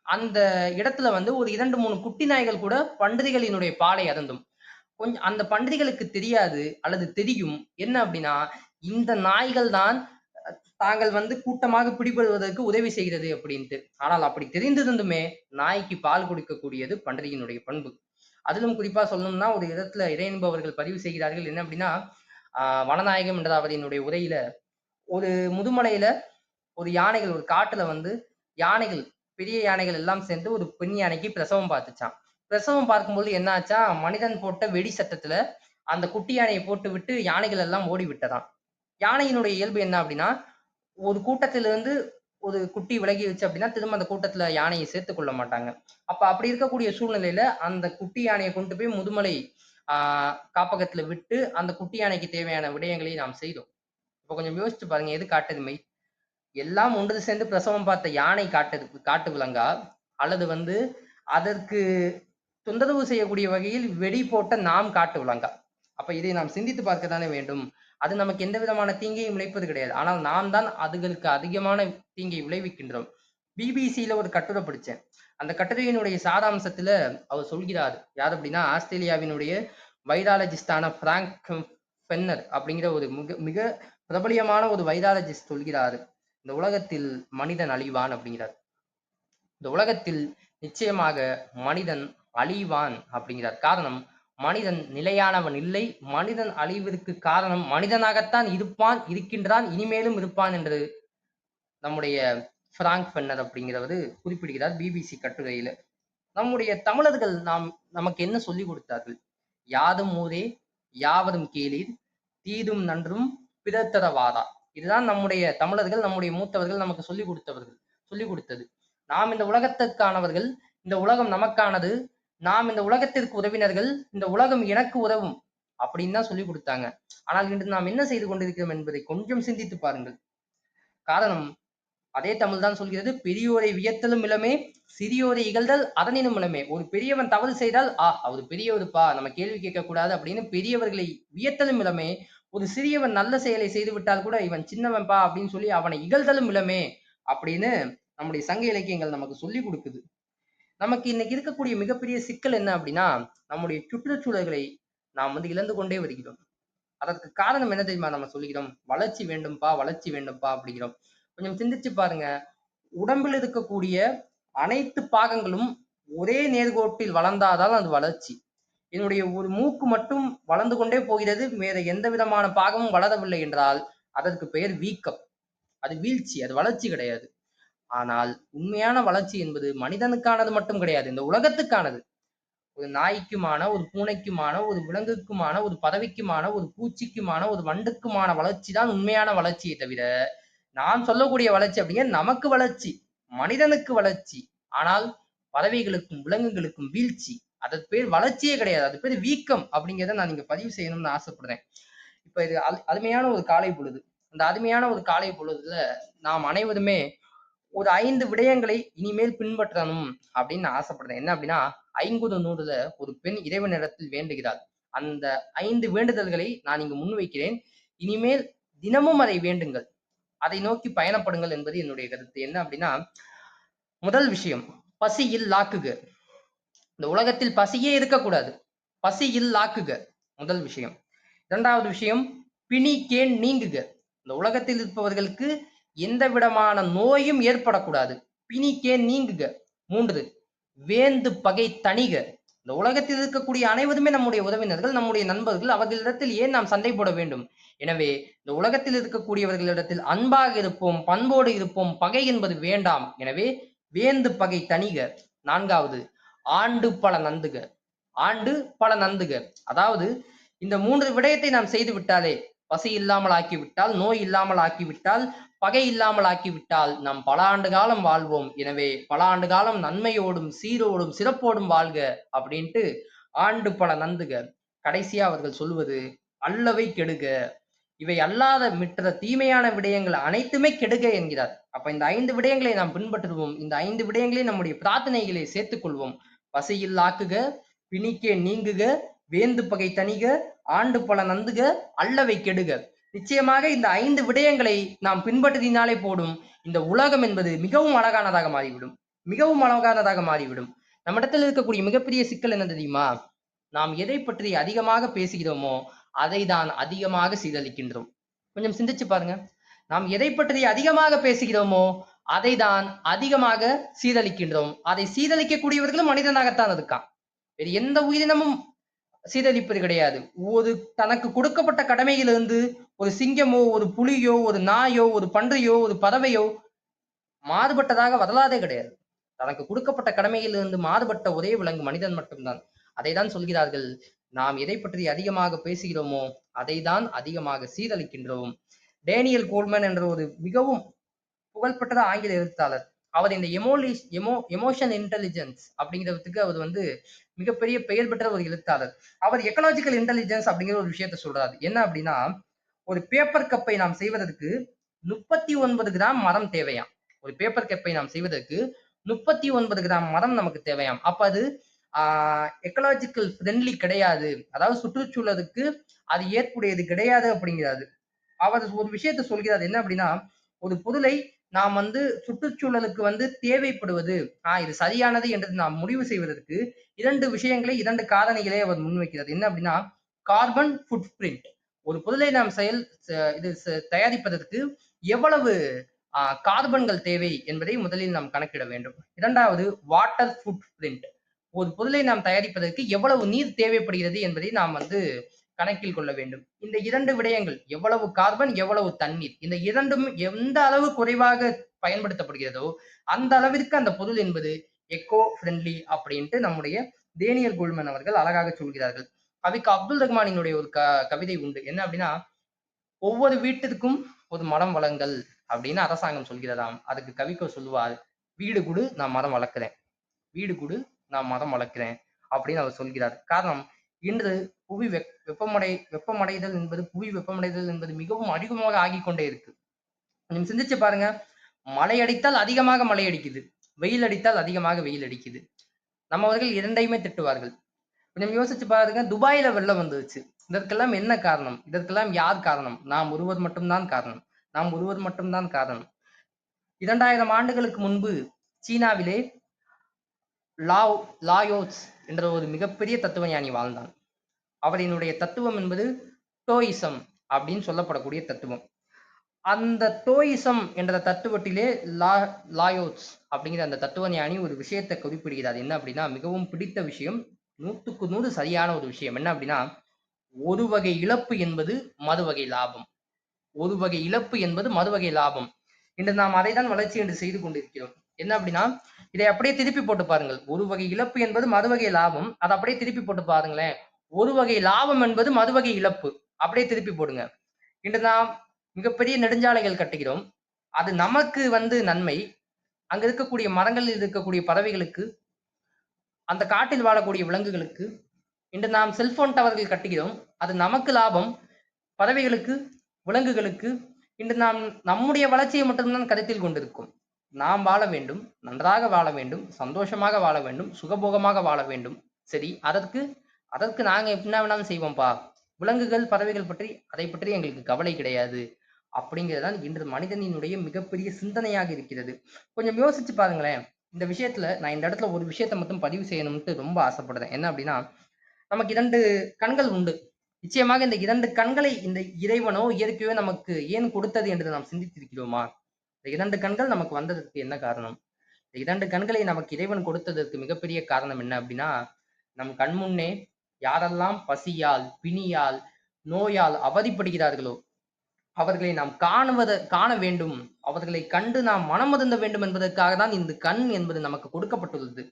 அந்த இடத்துல ஒரு 2, 3 குட்டி நாய்கள் கூட பன்றிகளினுடைய பாலை அருந்தும். கொஞ்சம் அந்த பன்றிகளுக்கு தெரியாது அல்லது தெரியும் என்ன அப்படின்னா, இந்த நாய்கள் தான் தாங்கள் கூட்டமாக பிடிபடுவதற்கு உதவி செய்கிறது அப்படின்ட்டு. ஆனால் அப்படி தெரிந்திருந்துமே நாய்க்கு பால் கொடுக்கக்கூடியது பன்றியினுடைய பண்பு. அதிலும் குறிப்பா சொல்லணும்னா, ஒரு இடத்துல இறையன்பு அவர்கள் பதிவு செய்கிறார்கள். என்ன அப்படின்னா, வனநாயகம் என்ற அவரினுடைய உரையில ஒரு முதுமலையில ஒரு யானைகள், ஒரு காட்டுல யானைகள், பெரிய யானைகள் எல்லாம் சேர்ந்து ஒரு பெண் யானைக்கு பிரசவம் பார்த்துச்சான். பிரசவம் பார்க்கும்போது என்ன ஆச்சா, மனிதன் போட்ட வெடி சத்தத்துல அந்த குட்டி யானையை போட்டு விட்டு யானைகள் எல்லாம் ஓடி விட்டதாம். யானையினுடைய இயல்பு என்ன அப்படின்னா, ஒரு கூட்டத்திலிருந்து ஒரு குட்டி விலகிருச்சு அப்படின்னா திரும்ப அந்த கூட்டத்துல யானையை சேர்த்துக் கொள்ள மாட்டாங்க. அப்ப அப்படி இருக்கக்கூடிய சூழ்நிலையில அந்த குட்டி யானையை கொண்டு போய் முதுமலை காப்பகத்துல விட்டு அந்த குட்டி யானைக்கு தேவையான விடயங்களை நாம் செய்தோம். இப்ப கொஞ்சம் யோசிச்சு பாருங்க, எது காட்டெருமை? எல்லாம் ஒன்று சேர்ந்து பிரசவம் பார்த்த யானை காட்டு விலங்கா, அல்லது அதற்கு தொந்தரவு செய்யக்கூடிய வகையில் வெடி போட்ட நாம் காட்டு விலங்கா? அப்ப இதை நாம் சிந்தித்து பார்க்க தானே வேண்டும். அது நமக்கு எந்த விதமான தீங்கையும் விளைப்பது கிடையாது. ஆனால் நாம் தான் அதுகளுக்கு அதிகமான தீங்கை விளைவிக்கின்றோம். பிபிசியில ஒரு கட்டுரை படிச்சேன். அந்த கட்டுரையினுடைய சாராம்சத்துல அவர் சொல்கிறார். யார் அப்படின்னா, ஆஸ்திரேலியாவினுடைய வைராலஜிஸ்டான பிராங்க் ஃபென்னர் அப்படிங்கிற ஒரு மிக மிக பிரபலியமான ஒரு வைராலஜிஸ்ட் சொல்கிறார், இந்த உலகத்தில் மனிதன் அழிவான் அப்படிங்கிறார். இந்த உலகத்தில் நிச்சயமாக மனிதன் அழிவான் அப்படிங்கிறார். காரணம், மனிதன் நிலையானவன் இல்லை. மனிதன் அழிவதற்கு காரணம் மனிதனாகத்தான் இருப்பான், இருக்கின்றான், இனிமேலும் இருப்பான் என்று நம்முடைய பிராங்க் ஃபென்னர் அப்படிங்கிறவர் குறிப்பிடுகிறார் பிபிசி கட்டுரையில. நம்முடைய தமிழர்கள் நமக்கு என்ன சொல்லிக் கொடுத்தார்கள்? யாதும் ஊரே யாவரும் கேளீர், தீதும் நன்றும் பிறத்தரவாரா. இதுதான் நம்முடைய தமிழர்கள், நம்முடைய மூத்தவர்கள் நமக்கு சொல்லிக் கொடுத்தது. நாம் இந்த உலகத்திற்கானவர்கள், இந்த உலகம் நமக்கானது, நாம் இந்த உலகத்திற்கு உறவினர்கள், இந்த உலகம் எனக்கு உதவும் அப்படின்னு தான் சொல்லிக் கொடுத்தாங்க. ஆனால் இன்று நாம் என்ன செய்து கொண்டிருக்கிறோம் என்பதை கொஞ்சம் சிந்தித்து பாருங்கள். காரணம், அதே தமிழ் தான் சொல்கிறது, பெரியோரை வியத்தலும் இளமே, சிறியோரை இகழ்தல் அதனினும் இளமே. ஒரு பெரியவன் தவறு செய்தால் அவர் பெரியவருப்பா, நம்ம கேள்வி கேட்க கூடாது அப்படின்னு பெரியவர்களை வியத்தலும் இளமே. ஒரு சிறியவன் நல்ல செயலை செய்து விட்டால் கூட இவன் சின்னவன்பா அப்படின்னு சொல்லி அவனை இகழ்தலும் இளமே அப்படின்னு நம்முடைய சங்க இலக்கியங்கள் நமக்கு சொல்லி கொடுக்குது. நமக்கு இன்னைக்கு இருக்கக்கூடிய மிகப்பெரிய சிக்கல் என்ன அப்படின்னா, நம்முடைய சுற்றுச்சூழல்களை நாம் இழந்து கொண்டே வருகிறோம். அதற்கு காரணம் என்ன தெரியுமா? நம்ம சொல்லிக்கிறோம், வளர்ச்சி வேண்டும்பா, வளர்ச்சி வேண்டும்பா அப்படிங்கிறோம். கொஞ்சம் சிந்திச்சு பாருங்க, உடம்பில் இருக்கக்கூடிய அனைத்து பாகங்களும் ஒரே நேர்கோட்டில் வளர்ந்தாதான் அது வளர்ச்சி. என்னுடைய ஒரு மூக்கு மட்டும் வளர்ந்து கொண்டே போகிறது, வேற எந்த விதமான பாகமும் வளரவில்லை என்றால் அதற்கு பெயர் வீக்கம். அது வீழ்ச்சி, அது வளர்ச்சி கிடையாது. ஆனால் உண்மையான வளர்ச்சி என்பது மனிதனுக்கானது மட்டும் கிடையாது, இந்த உலகத்துக்கானது. ஒரு நாய்க்குமான, ஒரு பூனைக்குமான, ஒரு விலங்குக்குமான, ஒரு பறவைக்குமான, ஒரு பூச்சிக்குமான, ஒரு வண்டுக்குமான வளர்ச்சி தான் உண்மையான வளர்ச்சியை தவிர, நாம் சொல்லக்கூடிய வளர்ச்சி அப்படிங்க நமக்கு வளர்ச்சி, மனிதனுக்கு வளர்ச்சி. ஆனால் பறவைகளுக்கும் விலங்குகளுக்கும் வீழ்ச்சி. அதற்கு பேர் வளர்ச்சியே கிடையாது, அது பேர் வீக்கம் அப்படிங்கிறத நான் இங்க பதிவு செய்யணும்னு ஆசைப்படுறேன். இப்ப இது அருமையான ஒரு காலை பொழுது. அந்த அருமையான ஒரு காலை பொழுதுல நாம் அனைவருமே ஒரு 5 விடயங்களை இனிமேல் பின்பற்றணும் அப்படின்னு நான் ஆசைப்படுறேன். என்ன அப்படின்னா, 50 நூறுல ஒரு பெண் இறைவனிடத்தில் வேண்டுகிறாள். அந்த 5 வேண்டுதல்களை நான் இங்கு முன்வைக்கிறேன். இனிமேல் தினமும் அதை வேண்டுங்கள், அதை நோக்கி பயணப்படுங்கள் என்பது என்னுடைய கருத்து. என்ன அப்படின்னா, முதல் விஷயம், பசியில் லாக்குக. இந்த உலகத்தில் பசியே இருக்கக்கூடாது, பசியில் லாக்குக, முதல் விஷயம். இரண்டாவது விஷயம், பிணிக்கேன் நீங்குக. இந்த உலகத்தில் இருப்பவர்களுக்கு எந்த விதமான நோயும் ஏற்படக்கூடாது, பிணிக்கேன் நீங்குக. 3, வேந்து பகை தணிக. இந்த உலகத்தில் இருக்கக்கூடிய அனைவருமே நம்முடைய உறவினர்கள், நம்முடைய நண்பர்கள். அவர்களிடத்தில் ஏன் நாம் சண்டை போட வேண்டும்? எனவே இந்த உலகத்தில் இருக்கக்கூடியவர்களிடத்தில் அன்பாக இருப்போம், பண்போடு இருப்போம், பகை என்பது வேண்டாம். எனவே வேந்து பகை தணிக. 4வது, ஆண்டு பல நந்துக. ஆண்டு பல நந்துக, அதாவது இந்த 3 விடயத்தை நாம் செய்து விட்டாலே, பசி இல்லாமல் ஆக்கிவிட்டால், நோய் இல்லாமல் ஆக்கிவிட்டால், பகை இல்லாமல் ஆக்கிவிட்டால் நாம் பல ஆண்டு காலம் வாழ்வோம். எனவே பல ஆண்டு காலம் நன்மையோடும் சீரோடும் சிறப்போடும் வாழ்க அப்படின்ட்டு ஆண்டு பல நந்துக. கடைசியா அவர்கள் சொல்வது, அல்லவை கெடுக. இவை அல்லாத மிற்ற தீமையான விடயங்கள் அனைத்துமே கெடுக என்கிறார். அப்ப இந்த 5 விடயங்களை நாம் பின்பற்றுவோம். இந்த 5 விடயங்களை நம்முடைய பிரார்த்தனைகளை சேர்த்துக் கொள்வோம். பசியில் ஆக்குக, பிணிக்கே நீங்குக, வேந்து பகை தணிக, ஆண்டு பல நந்துக, அல்லவை கெடுக. நிச்சயமாக இந்த 5 விடயங்களை நாம் பின்பற்றினாலே போடும், இந்த உலகம் என்பது மிகவும் அழகானதாக மாறிவிடும், மிகவும் அழகானதாக மாறிவிடும். நம்மிடத்தில் இருக்கக்கூடிய மிகப்பெரிய சிக்கல் என்ன தெரியுமா? நாம் எதை பற்றி அதிகமாக பேசுகிறோமோ அதை தான் அதிகமாக சீரழிக்கின்றோம். கொஞ்சம் சிந்திச்சு பாருங்க, நாம் எதை பற்றி அதிகமாக பேசுகிறோமோ அதை தான் அதிகமாக சீரழிக்கின்றோம். அதை சீரழிக்கக்கூடியவர்களும் மனிதனாகத்தான் இருக்கான், வேறு எந்த உயிரினமும் சீரழிப்பது கிடையாது. ஒரு தனக்கு கொடுக்கப்பட்ட கடமையிலிருந்து ஒரு சிங்கமோ, ஒரு புலியோ, ஒரு நாயோ, ஒரு பன்றியோ, ஒரு பறவையோ மாறுபட்டதாக வரலாறே கிடையாது. தனக்கு கொடுக்கப்பட்ட கடமையிலிருந்து மாறுபட்ட ஒரே விலங்கு மனிதன் மட்டும்தான். அதைதான் சொல்கிறார்கள், நாம் எதை பற்றி அதிகமாக பேசுகிறோமோ அதைதான் அதிகமாக சீரழிக்கின்றோம். டேனியல் கோல்மன் என்ற ஒரு மிகவும் புகழ்பெற்ற ஆங்கில எழுத்தாளர், அவர் இந்த எமோஷன் இன்டெலிஜென்ஸ் அப்படிங்கிறதுக்கு அவர் வந்து மிகப்பெரிய பெயர் பெற்ற ஒரு எழுத்தாளர். அவர் எக்கலாஜிக்கல் இன்டெலிஜென்ஸ் அப்படிங்கிற ஒரு விஷயத்த சொல்றாரு. என்ன அப்படின்னா, ஒரு பேப்பர் கப்பை நாம் செய்வதற்கு 39 கிராம் மரம் தேவையாம். ஒரு பேப்பர் கப்பை நாம் செய்வதற்கு 39 கிராம் மரம் நமக்கு தேவையாம். அப்ப அது எக்கலாஜிக்கல் ஃப்ரெண்ட்லி கிடையாது, அதாவது சுற்றுச்சூழலுக்கு அது ஏற்புடையது கிடையாது அப்படிங்கிறாரு. அவர் ஒரு விஷயத்த சொல்கிறார். என்ன அப்படின்னா, ஒரு பொருளை நாம் வந்து சுற்றுச்சூழலுக்கு வந்து தேவைப்படுவது இது சரியானது என்று நாம் முடிவு செய்வதற்கு 2 விஷயங்களை 2 காரணிகளை அவர் முன்வைக்கிறார். என்ன அப்படின்னா, கார்பன் ஃபுட் பிரிண்ட், ஒரு பொருளை நாம் தயாரிப்பதற்கு எவ்வளவு கார்பன்கள் தேவை என்பதை முதலில் நாம் கணக்கிட வேண்டும். இரண்டாவது வாட்டர் ஃபுட் பிரிண்ட், ஒரு பொருளை நாம் தயாரிப்பதற்கு எவ்வளவு நீர் தேவைப்படுகிறது என்பதை நாம் வந்து கணக்கில் கொள்ள வேண்டும். இந்த 2 விடயங்கள், எவ்வளவு கார்பன் எவ்வளவு தண்ணீர், இந்த இரண்டும் எந்த அளவு குறைவாக பயன்படுத்தப்படுகிறதோ அந்த அளவிற்கு அந்த பொருள் என்பது எக்கோ ஃப்ரெண்ட்லி அப்படின்ட்டு நம்முடைய டேனியல் கோல்மன் அவர்கள் அழகாக சொல்கிறார்கள். கவிக்கு அப்துல் ரஹ்மானினுடைய ஒரு கவிதை உண்டு. என்ன அப்படின்னா, ஒவ்வொரு வீட்டிற்கும் ஒரு மரம் வளங்கள் அப்படின்னு அரசாங்கம் சொல்கிறதாம். அதுக்கு கவிக்கோ சொல்லுவார், வீடு குடு நான் மரம் வளர்க்கிறேன், வீடு குடு நான் மரம் வளர்க்கிறேன் அப்படின்னு அவர் சொல்கிறார். காரணம், இன்று புவி வெப்பமடைதல் என்பது புவி வெப்பமடைதல் என்பது மிகவும் அதிகமாக ஆகிக்கொண்டே இருக்கு. நீங்க சிந்திச்சு பாருங்க, மழை அடித்தால் அதிகமாக மழை அடிக்குது, வெயில் அடித்தால் அதிகமாக வெயில் அடிக்குது. நம்மவர்கள் இரண்டையுமே திட்டுவார்கள். கொஞ்சம் யோசிச்சு பாருங்க, துபாயில வெள்ளம் வந்துச்சு. இதற்கெல்லாம் என்ன காரணம்? இதற்கெல்லாம் யார் காரணம்? நாம் ஒருவர் மட்டும்தான் காரணம். நாம் ஒருவர் மட்டும்தான் காரணம். 2000 ஆண்டுகளுக்கு முன்பு சீனாவிலே லாயோஸ் என்ற ஒரு மிகப்பெரிய தத்துவ ஞானி வாழ்ந்தான். அவரினுடைய தத்துவம் என்பது டோயிசம் அப்படின்னு சொல்லப்படக்கூடிய தத்துவம். அந்த டோயிசம் என்ற தத்துவத்திலே லாயோஸ் அப்படிங்கிற அந்த தத்துவ ஞானி ஒரு விஷயத்தை குறிப்பிடுகிறார். என்ன அப்படின்னா, மிகவும் பிடித்த விஷயம், 100க்கு 100 சரியான ஒரு விஷயம். என்ன அப்படின்னா, ஒரு வகை இழப்பு என்பது மறுவகை லாபம். ஒரு வகை இழப்பு என்பது மறுவகை லாபம். இன்று நாம் அதைதான் வளர்ச்சி என்று செய்து கொண்டிருக்கிறோம். என்ன அப்படின்னா, இதை அப்படியே திருப்பி போட்டு பாருங்கள். ஒரு வகை இழப்பு என்பது மறுவகை லாபம், அதை அப்படியே திருப்பி போட்டு பாருங்களேன். ஒரு வகை லாபம் என்பது மறுவகை இழப்பு, அப்படியே திருப்பி போடுங்க. இன்று நாம் மிகப்பெரிய நெடுஞ்சாலைகள் கட்டுகிறோம், அது நமக்கு வந்து நன்மை. அங்க இருக்கக்கூடிய மரங்களில் இருக்கக்கூடிய பறவைகளுக்கு, அந்த காட்டில் வாழக்கூடிய விலங்குகளுக்கு. இன்று நாம் செல்போன் டவர்கள் கட்டுகிறோம், அது நமக்கு லாபம், பறவைகளுக்கு, விலங்குகளுக்கு. இன்று நாம் நம்முடைய வளர்ச்சியை மட்டும்தான் கருத்தில் கொண்டிருக்கும். நாம் வாழ வேண்டும், நன்றாக வாழ வேண்டும், சந்தோஷமாக வாழ வேண்டும், சுகபோகமாக வாழ வேண்டும். சரி, அதற்கு நாங்க என்ன வேணாலும் செய்வோம்ப்பா, விலங்குகள் பறவைகள் பற்றி அதை பற்றி எங்களுக்கு கவலை கிடையாது அப்படிங்கிறதுதான் இன்று மனிதனினுடைய மிகப்பெரிய சிந்தனையாக இருக்கிறது. கொஞ்சம் யோசிச்சு பாருங்களேன். இந்த விஷயத்துல நான் இந்த இடத்துல ஒரு விஷயத்தை மட்டும் பதிவு செய்யணும்ட்டு ரொம்ப ஆசைப்படுறேன். என்ன அப்படின்னா, நமக்கு 2 கண்கள் உண்டு. நிச்சயமாக இந்த 2 கண்களை இந்த இறைவனோ இயற்கையோ நமக்கு ஏன் கொடுத்தது என்று நாம் சிந்தித்திருக்கிறோமா? இந்த 2 கண்கள் நமக்கு வந்ததற்கு என்ன காரணம்? இந்த 2 கண்களை நமக்கு இறைவன் கொடுத்ததற்கு மிகப்பெரிய காரணம் என்ன அப்படின்னா, நம் கண் முன்னே யாரெல்லாம் பசியால், பிணியால், நோயால் அவதிப்படுகிறார்களோ அவர்களை நாம் காண வேண்டும், அவர்களை கண்டு நாம் மனமருந்த வேண்டும் என்பதற்காக தான் இந்த கண் என்பது நமக்கு கொடுக்கப்பட்டுள்ளது.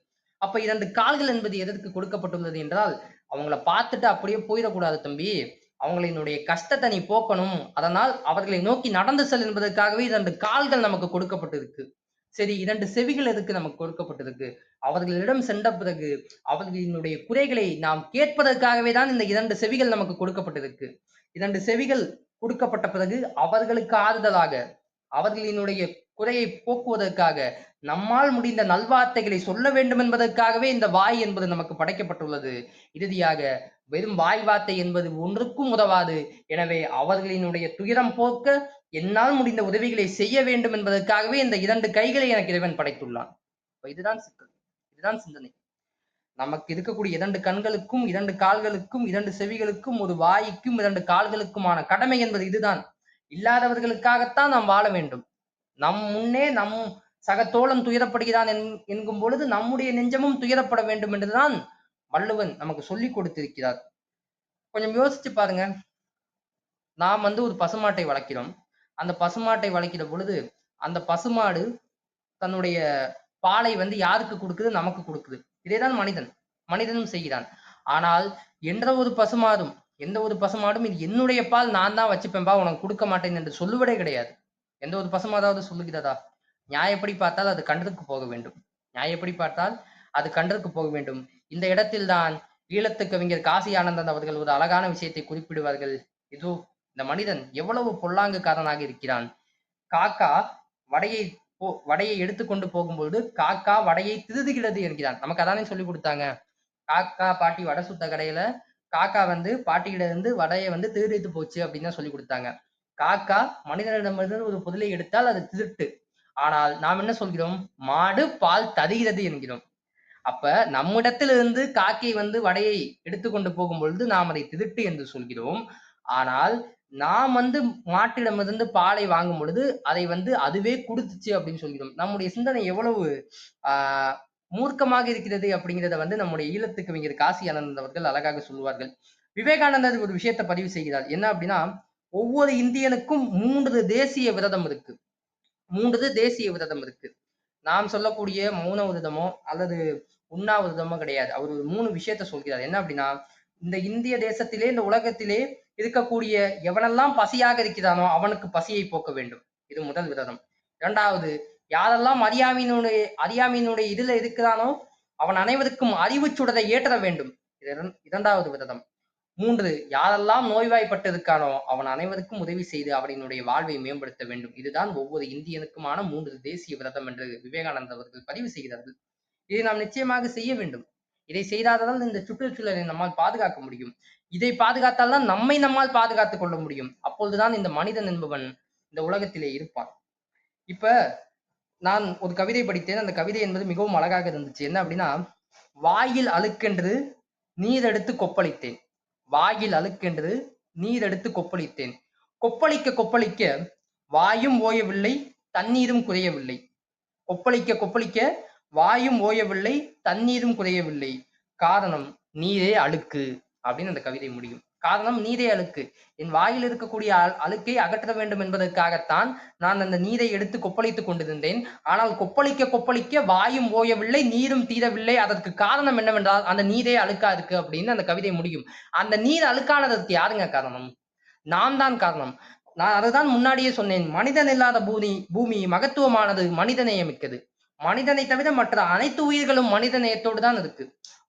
அப்ப 2 கால்கள் என்பது எதற்கு கொடுக்கப்பட்டுள்ளது என்றால், அவங்கள பார்த்துட்டு அப்படியே போயிடக்கூடாது தம்பி, அவங்களினுடைய கஷ்டத்தை நீ போக்கணும், அதனால் அவர்களை நோக்கி நடந்து செல் என்பதற்காகவே 2 கால்கள் நமக்கு கொடுக்கப்பட்டிருக்கு. சரி, 2 செவிகள் எதுக்கு நமக்கு கொடுக்கப்பட்டிருக்கு? அவர்களிடம் சென்ற பிறகு அவர்களினுடைய குறைகளை நாம் கேட்பதற்காகவே தான் இந்த 2 செவிகள் நமக்கு கொடுக்கப்பட்டிருக்கு. 2 செவிகள் கொடுக்கப்பட்ட பிறகு அவர்களுக்கு ஆறுதலாக, அவர்களினுடைய குறையை போக்குவதற்காக, நம்மால் முடிந்த நல்வார்த்தைகளை சொல்ல வேண்டும் என்பதற்காகவே இந்த வாய் என்பது நமக்கு படைக்கப்பட்டுள்ளது. இறுதியாக வெறும் வாய் வார்த்தை என்பது ஒன்றுக்கும் உதவாது. எனவே அவர்களினுடைய துயரம் போக்க என்னால் முடிந்த உதவிகளை செய்ய வேண்டும் என்பதற்காகவே இந்த 2 கைகளை எனக்கு இறைவன் படைத்துள்ளான். இதுதான் சிக்கல், இதுதான் சிந்தனை. நமக்கு இருக்கக்கூடிய 2 கண்களுக்கும், 2 கால்களுக்கும், 2 செவிகளுக்கும், ஒரு வாய்க்கும், 2 கால்களுக்குமான கடமை என்பது இதுதான். இல்லாதவர்களுக்காகத்தான் நாம் வாழ வேண்டும். நம் முன்னே நம் சக தோழன் துயரப்படுகிறான் என்கும் பொழுது நம்முடைய நெஞ்சமும் துயரப்பட வேண்டும் என்றுதான் வள்ளுவன் நமக்கு சொல்லிக் கொடுத்திருக்கிறார். கொஞ்சம் யோசிச்சு பாருங்க. நாம் வந்து ஒரு பசுமாட்டை வளர்க்கிறோம். அந்த பசுமாட்டை வளர்க்கிற பொழுது அந்த பசுமாடு தன்னுடைய பாலை வந்து யாருக்கு கொடுக்குது? நமக்கு கொடுக்குது. இதேதான் மனிதனும் செய்கிறான். ஆனால் எந்த ஒரு பசுமாடும் இது என்னுடைய பால் நான் தான் வச்சுப்பேன்பா, உனக்கு கொடுக்க மாட்டேன் என்று சொல்லுவதே கிடையாது. எந்த ஒரு பசுமாடாவது சொல்லுகிறதா? நியாயப்படி பார்த்தால் அது கண்டதுக்கு போக வேண்டும். நியாயப்படி பார்த்தால் அது கண்டதுக்கு போக வேண்டும். இந்த இடத்தில் தான் ஈழத்து கவிஞர் காசி ஆனந்தன் அவர்கள் ஒரு அழகான விஷயத்தை குறிப்பிடுவார்கள். இதோ இந்த மனிதன் எவ்வளவு பொல்லாங்குக்காரனாக இருக்கிறான். காக்கா வடையை வடையை எடுத்துக்கொண்டு போகும்போது காக்கா வடையை திருதுகிறது என்கிறான். நமக்கு அதானே சொல்லி கொடுத்தாங்க. காக்கா பாட்டி வடை சுத்த கடையில காக்கா வந்து பாட்டியிட இருந்து வடையை வந்து திருடிட்டு போச்சு அப்படின்னு தான் சொல்லி கொடுத்தாங்க. காக்கா மனிதனிடமிருந்து ஒரு பொருளை எடுத்தால் அது திருட்டு. ஆனால் நாம் என்ன சொல்கிறோம்? மாடு பால் தருகிறது என்கிறோம். அப்ப நம்மிடத்திலிருந்து காக்கை வந்து வடையை எடுத்துக்கொண்டு போகும் பொழுது நாம் அதை திருட்டு என்று சொல்கிறோம். ஆனால் நாம் வந்து மாட்டிடமிருந்து பாலை வாங்கும் பொழுது அதை வந்து அதுவே கொடுத்துச்சு அப்படின்னு சொல்கிறோம். நம்முடைய சிந்தனை எவ்வளவு மூர்க்கமாக இருக்கிறது அப்படிங்கிறத வந்து நம்முடைய ஈழத்து கவிஞர் காசி ஆனந்தன் அவர்கள் அழகாக சொல்லுவார்கள். விவேகானந்தர் ஒரு விஷயத்தை பதிவு செய்கிறார். என்ன அப்படின்னா, ஒவ்வொரு இந்தியனுக்கும் 3 தேசிய விரதம் இருக்கு. 3 தேசிய விரதம் இருக்கு. நாம் சொல்லக்கூடிய மௌன விரதமோ அல்லது உண்ணாவிரதமோ கிடையாது. அவர் ஒரு 3 விஷயத்த சொல்கிறார். என்ன அப்படின்னா, இந்த இந்திய தேசத்திலே, இந்த உலகத்திலே இருக்கக்கூடிய எவனெல்லாம் பசியாக இருக்கிறானோ அவனுக்கு பசியை போக்க வேண்டும். இது முதல் விரதம். 2வது, யாரெல்லாம் அறியாமையினுடைய இதுல இருக்கிறானோ அவன் அனைவருக்கும் அறிவு சுடரை ஏற்ற வேண்டும். இது 2வது விரதம். 3, யாரெல்லாம் நோய்வாய்ப்பட்டு இருக்கானோ அவன் அனைவருக்கும் உதவி செய்து அவனினுடைய வாழ்வை மேம்படுத்த வேண்டும். இதுதான் ஒவ்வொரு இந்தியனுக்குமான 3 தேசிய விரதம் என்று விவேகானந்தர் அவர்கள் பதிவு செய்கிறார்கள். இதை நாம் நிச்சயமாக செய்ய வேண்டும். இதை செய்தால்தான் இந்த சுற்றுச்சூழலை நம்மால் பாதுகாக்க முடியும். இதை பாதுகாத்தால் தான் நம்மால் பாதுகாத்துக் கொள்ள முடியும். அப்பொழுதுதான் இந்த மனிதன் என்பவன் இந்த உலகத்திலே இருப்பான். இப்ப நான் ஒரு கவிதை படித்தேன். அந்த கவிதை என்பது மிகவும் அழகாக இருந்துச்சு. என்ன அப்படின்னா, வாயில் அழுக்கென்று நீரெடுத்து கொப்பளித்தேன். வாயில் அழுக்கென்று நீரெடுத்து கொப்பளித்தேன். கொப்பளிக்க கொப்பளிக்க வாயும் ஓயவில்லை, தண்ணீரும் குறையவில்லை. கொப்பளிக்க கொப்பளிக்க வாயும் ஓயவில்லை, தண்ணீரும் குறையவில்லை. காரணம் நீரே அழுக்கு அப்படின்னு அந்த கவிதை முடியும். காரணம் நீரே அழுக்கு. என் வாயில் இருக்கக்கூடிய அழுக்கை அகற்ற வேண்டும் என்பதற்காகத்தான் நான் அந்த நீரை எடுத்து கொப்பளித்துக் கொண்டிருந்தேன். ஆனால் கொப்பளிக்க கொப்பளிக்க வாயும் ஓயவில்லை, நீரும் தீரவில்லை. அதற்கு காரணம் என்னவென்றால் அந்த நீரே அழுக்கா இருக்கு அப்படின்னு அந்த கவிதை முடியும். அந்த நீர் அழுக்கானதற்கு யாருங்க காரணம்? நான் தான் காரணம். நான் அதுதான் முன்னாடியே சொன்னேன். மனிதன் இல்லாத பூமி மகத்துவமானது, மனிதநேயமிக்கது. மனிதனை தவிர மற்ற அனைத்து உயிர்களும் மனித நேயத்தோடு தான் இருக்கு.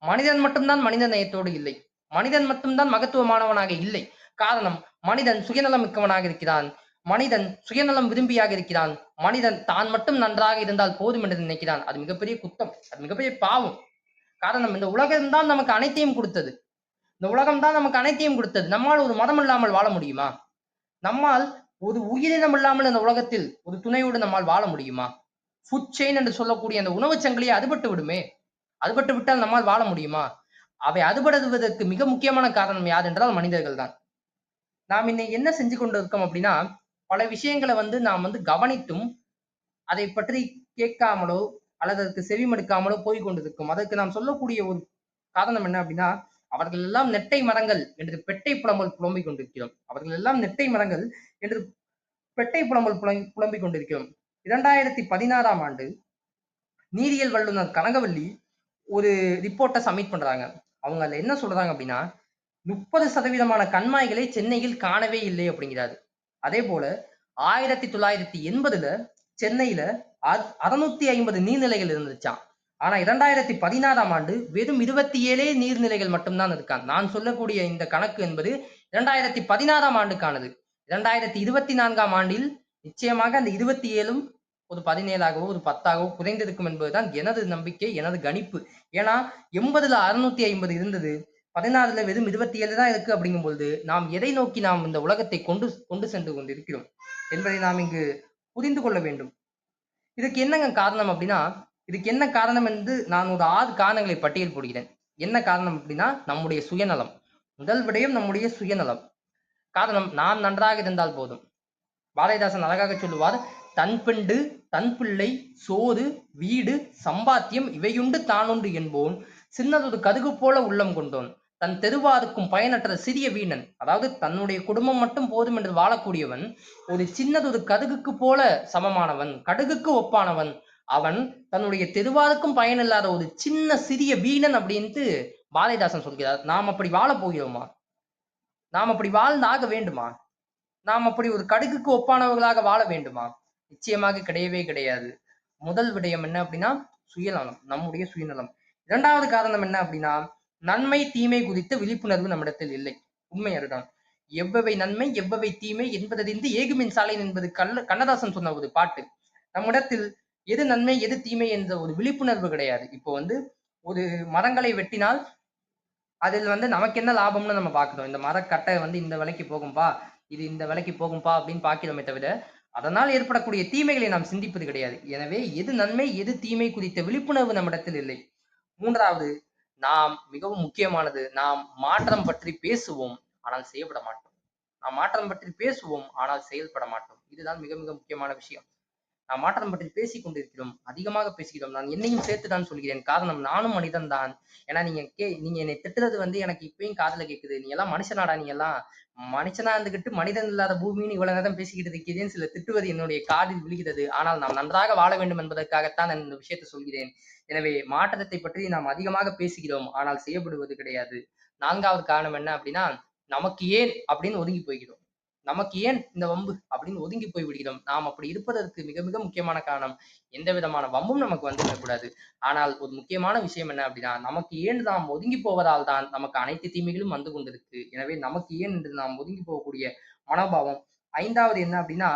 மனிதன் மட்டும்தான் மனித நேயத்தோடு இல்லை. மனிதன் மட்டும்தான் மகத்துவமானவனாக இல்லை. காரணம், மனிதன் சுயநலம் மிக்கவனாக இருக்கிறான். மனிதன் சுயநலம் விரும்பியாக இருக்கிறான். மனிதன் தான் மட்டும் நன்றாக இருந்தால் போதும் என்று நினைக்கிறான். அது மிகப்பெரிய குற்றம், அது மிகப்பெரிய பாவம். காரணம், இந்த உலகம்தான் நமக்கு அனைத்தையும் கொடுத்தது. இந்த உலகம்தான் நமக்கு அனைத்தையும் கொடுத்தது. நம்மால் ஒரு மதம் இல்லாமல் வாழ முடியுமா? நம்மால் ஒரு உயிரினம் இல்லாமல் இந்த உலகத்தில் ஒரு துணையோடு நம்மால் வாழ முடியுமா? ஃபுட் செயின் என்று சொல்லக்கூடிய அந்த உணவு சங்கிலியை அதுபட்டு விடுமே. அதுபட்டு விட்டால் நம்மால் வாழ முடியுமா? அவை அதுபடுவதற்கு மிக முக்கியமான காரணம் யார் என்றால் மனிதர்கள் தான். நாம் இன்னைக்கு என்ன செஞ்சு கொண்டு இருக்கோம் அப்படின்னா, பல விஷயங்களை வந்து நாம் வந்து கவனித்தும் அதை பற்றி கேட்காமலோ அல்லது அதற்கு செவிமடுக்காமலோ போய் கொண்டிருக்கும். அதற்கு நாம் சொல்லக்கூடிய ஒரு காரணம் என்ன அப்படின்னா, அவர்கள் எல்லாம் நெட்டை மரங்கள் என்று பெட்டை புலம்பல் புலம்பிக் கொண்டிருக்கிறோம். அவர்கள் எல்லாம் நெட்டை மரங்கள் என்று பெட்டை புலம்பல் புலம்பிக் கொண்டிருக்கிறோம். 2016ஆம் ஆண்டு நீரியல் வல்லுநர் கனகவல்லி ஒரு ரிப்போர்ட்டை சப்மிட் பண்றாங்க. அவங்க அதுல என்ன சொல்றாங்க அப்படின்னா, 30% கண்மாய்களை சென்னையில் காணவே இல்லை அப்படிங்கிறாரு. அதே போல 1980ல சென்னையில 650 நீர்நிலைகள் இருந்துச்சாம். ஆனா 2016ஆம் ஆண்டு வெறும் 27 நீர்நிலைகள் மட்டும்தான் இருக்கான். நான் சொல்லக்கூடிய இந்த கணக்கு என்பது 2016ஆம் ஆண்டுக்கானது. 2024ஆம் ஆண்டில் நிச்சயமாக அந்த 27ம் ஒரு 17ஆகவோ ஒரு 10ஆகவோ குறைந்திருக்கும் என்பதுதான் எனது நம்பிக்கை, எனது கணிப்பு. ஏன்னா 80ல 650 இருந்தது, 16ல வெறும் 27 தான் இருக்கு. அப்படிங்கும்போது நாம் எதை நோக்கி நாம் இந்த உலகத்தை கொண்டு சென்று கொண்டிருக்கிறோம் என்பதை நாம் இங்கு புரிந்து கொள்ள வேண்டும். இதுக்கு என்னங்க காரணம் அப்படின்னா, இதுக்கு என்ன காரணம் என்று நான் ஒரு 6 காரணங்களை பட்டியல் போடுகிறேன். என்ன காரணம் அப்படின்னா, நம்முடைய சுயநலம். முதல் விடயம் நம்முடைய சுயநலம். காரணம், நாம் நன்றாக இருந்தால் போதும். பாரதிதாசன் அழகாக சொல்லுவார், தன் பெண்டு தன் பிள்ளை சோறு வீடு சம்பாத்தியம் இவையுண்டு தானுண்டு என்போன் சின்னதொரு கதுகு போல உள்ளம் கொண்டோன் தன் தெருவாருக்கும் பயனற்ற சிறிய வீணன். அதாவது தன்னுடைய குடும்பம் மட்டும் போதும் என்று வாழக்கூடியவன் ஒரு சின்னதொரு கதுகுக்கு போல சமமானவன், கடுகுக்கு ஒப்பானவன் அவன் தன்னுடைய தெருவாருக்கும் பயனில்லாத ஒரு சின்ன சிறிய வீணன் அப்படின்ட்டு பாரதிதாசன் சொல்கிறார். நாம் அப்படி வாழப் போகிறோமா? நாம் அப்படி வாழ்ந்தாக வேண்டுமா? நாம் அப்படி ஒரு கடுகுக்கு ஒப்பானவர்களாக வாழ வேண்டுமா? நிச்சயமாக கிடையவே கிடையாது. முதல் விடயம் என்ன அப்படின்னா சுயநலம், நம்முடைய சுயநலம். இரண்டாவது காரணம் என்ன அப்படின்னா நன்மை தீமை குறித்த விழிப்புணர்வு நம்மிடத்தில் இல்லை. உண்மை அதுதான். எவ்வவை நன்மை எவ்வவை தீமை என்பதறிந்து ஏகுமின் சாலை என்பது கண்ணதாசன் சொன்ன ஒரு பாட்டு. நம்மிடத்தில் எது நன்மை எது தீமை என்ற ஒரு விழிப்புணர்வு கிடையாது. இப்போ வந்து ஒரு மரங்களை வெட்டினால் அதில் வந்து நமக்கு என்ன லாபம்னு நம்ம பார்க்கிறோம். இந்த மரக்கட்டை வந்து இந்த விலைக்கு போகும்பா, இது இந்த விலைக்கு போகும்பா அப்படின்னு பார்க்கிறோமே தவிர அதனால் ஏற்படக்கூடிய தீமைகளை நாம் சிந்திப்பது கிடையாது. எனவே எது நன்மை எது தீமை குறித்த விழிப்புணர்வு நம்மிடத்தில் இல்லை. மூன்றாவது, நாம் மிகவும் முக்கியமானது, நாம் மாற்றம் பற்றி பேசுவோம் ஆனால் செய்யப்பட மாட்டோம். நாம் மாற்றம் பற்றி பேசுவோம் ஆனால் செயல்பட மாட்டோம். இதுதான் மிக மிக முக்கியமான விஷயம். நாம் மாற்றம் பற்றி பேசிக் கொண்டிருக்கிறோம், அதிகமாக பேசுகிறோம். நான் என்னையும் சேர்த்து தான் சொல்கிறேன். காரணம் நானும் மனிதன் தான். ஏன்னா நீங்க என்னை திட்டுறது வந்து எனக்கு இப்பயும் காதுல கேட்குது. நீ எல்லாம் மனுஷனாடா, நீ எல்லாம் மனுஷனா இருந்துகிட்டு மனிதன் இல்லாத பூமின்னு இவ்வளவு நேரம் பேசிக்கிட்டு இருக்கிறேன். சில திட்டுவது என்னுடைய காதில் விழுகிறது. ஆனால் நாம் நன்றாக வாழ வேண்டும் என்பதற்காகத்தான் நான் இந்த விஷயத்தை சொல்கிறேன். எனவே மாற்றத்தை பற்றி நாம் அதிகமாக பேசுகிறோம் ஆனால் செய்யப்படுவது கிடையாது. நான்காவது காரணம் என்ன அப்படின்னா நமக்கு ஏன் அப்படின்னு ஒதுங்கி போய்கிறோம். நமக்கு ஏன் இந்த வம்பு அப்படின்னு ஒதுங்கி போய் விடுகிறோம். நாம் அப்படி இருப்பதற்கு மிக மிக முக்கியமான காரணம் எந்த விதமான வம்பும் நமக்கு வந்துவிடக்கூடாது. ஆனால் ஒரு முக்கியமான விஷயம் என்ன அப்படின்னா நமக்கு ஏன் நாம் ஒதுங்கி போவதால் தான் நமக்கு அனைத்து தீமைகளும் வந்து கொண்டிருக்கு. எனவே நமக்கு ஏன் என்று நாம் ஒதுங்கி போகக்கூடிய மனோபாவம். ஐந்தாவது என்ன அப்படின்னா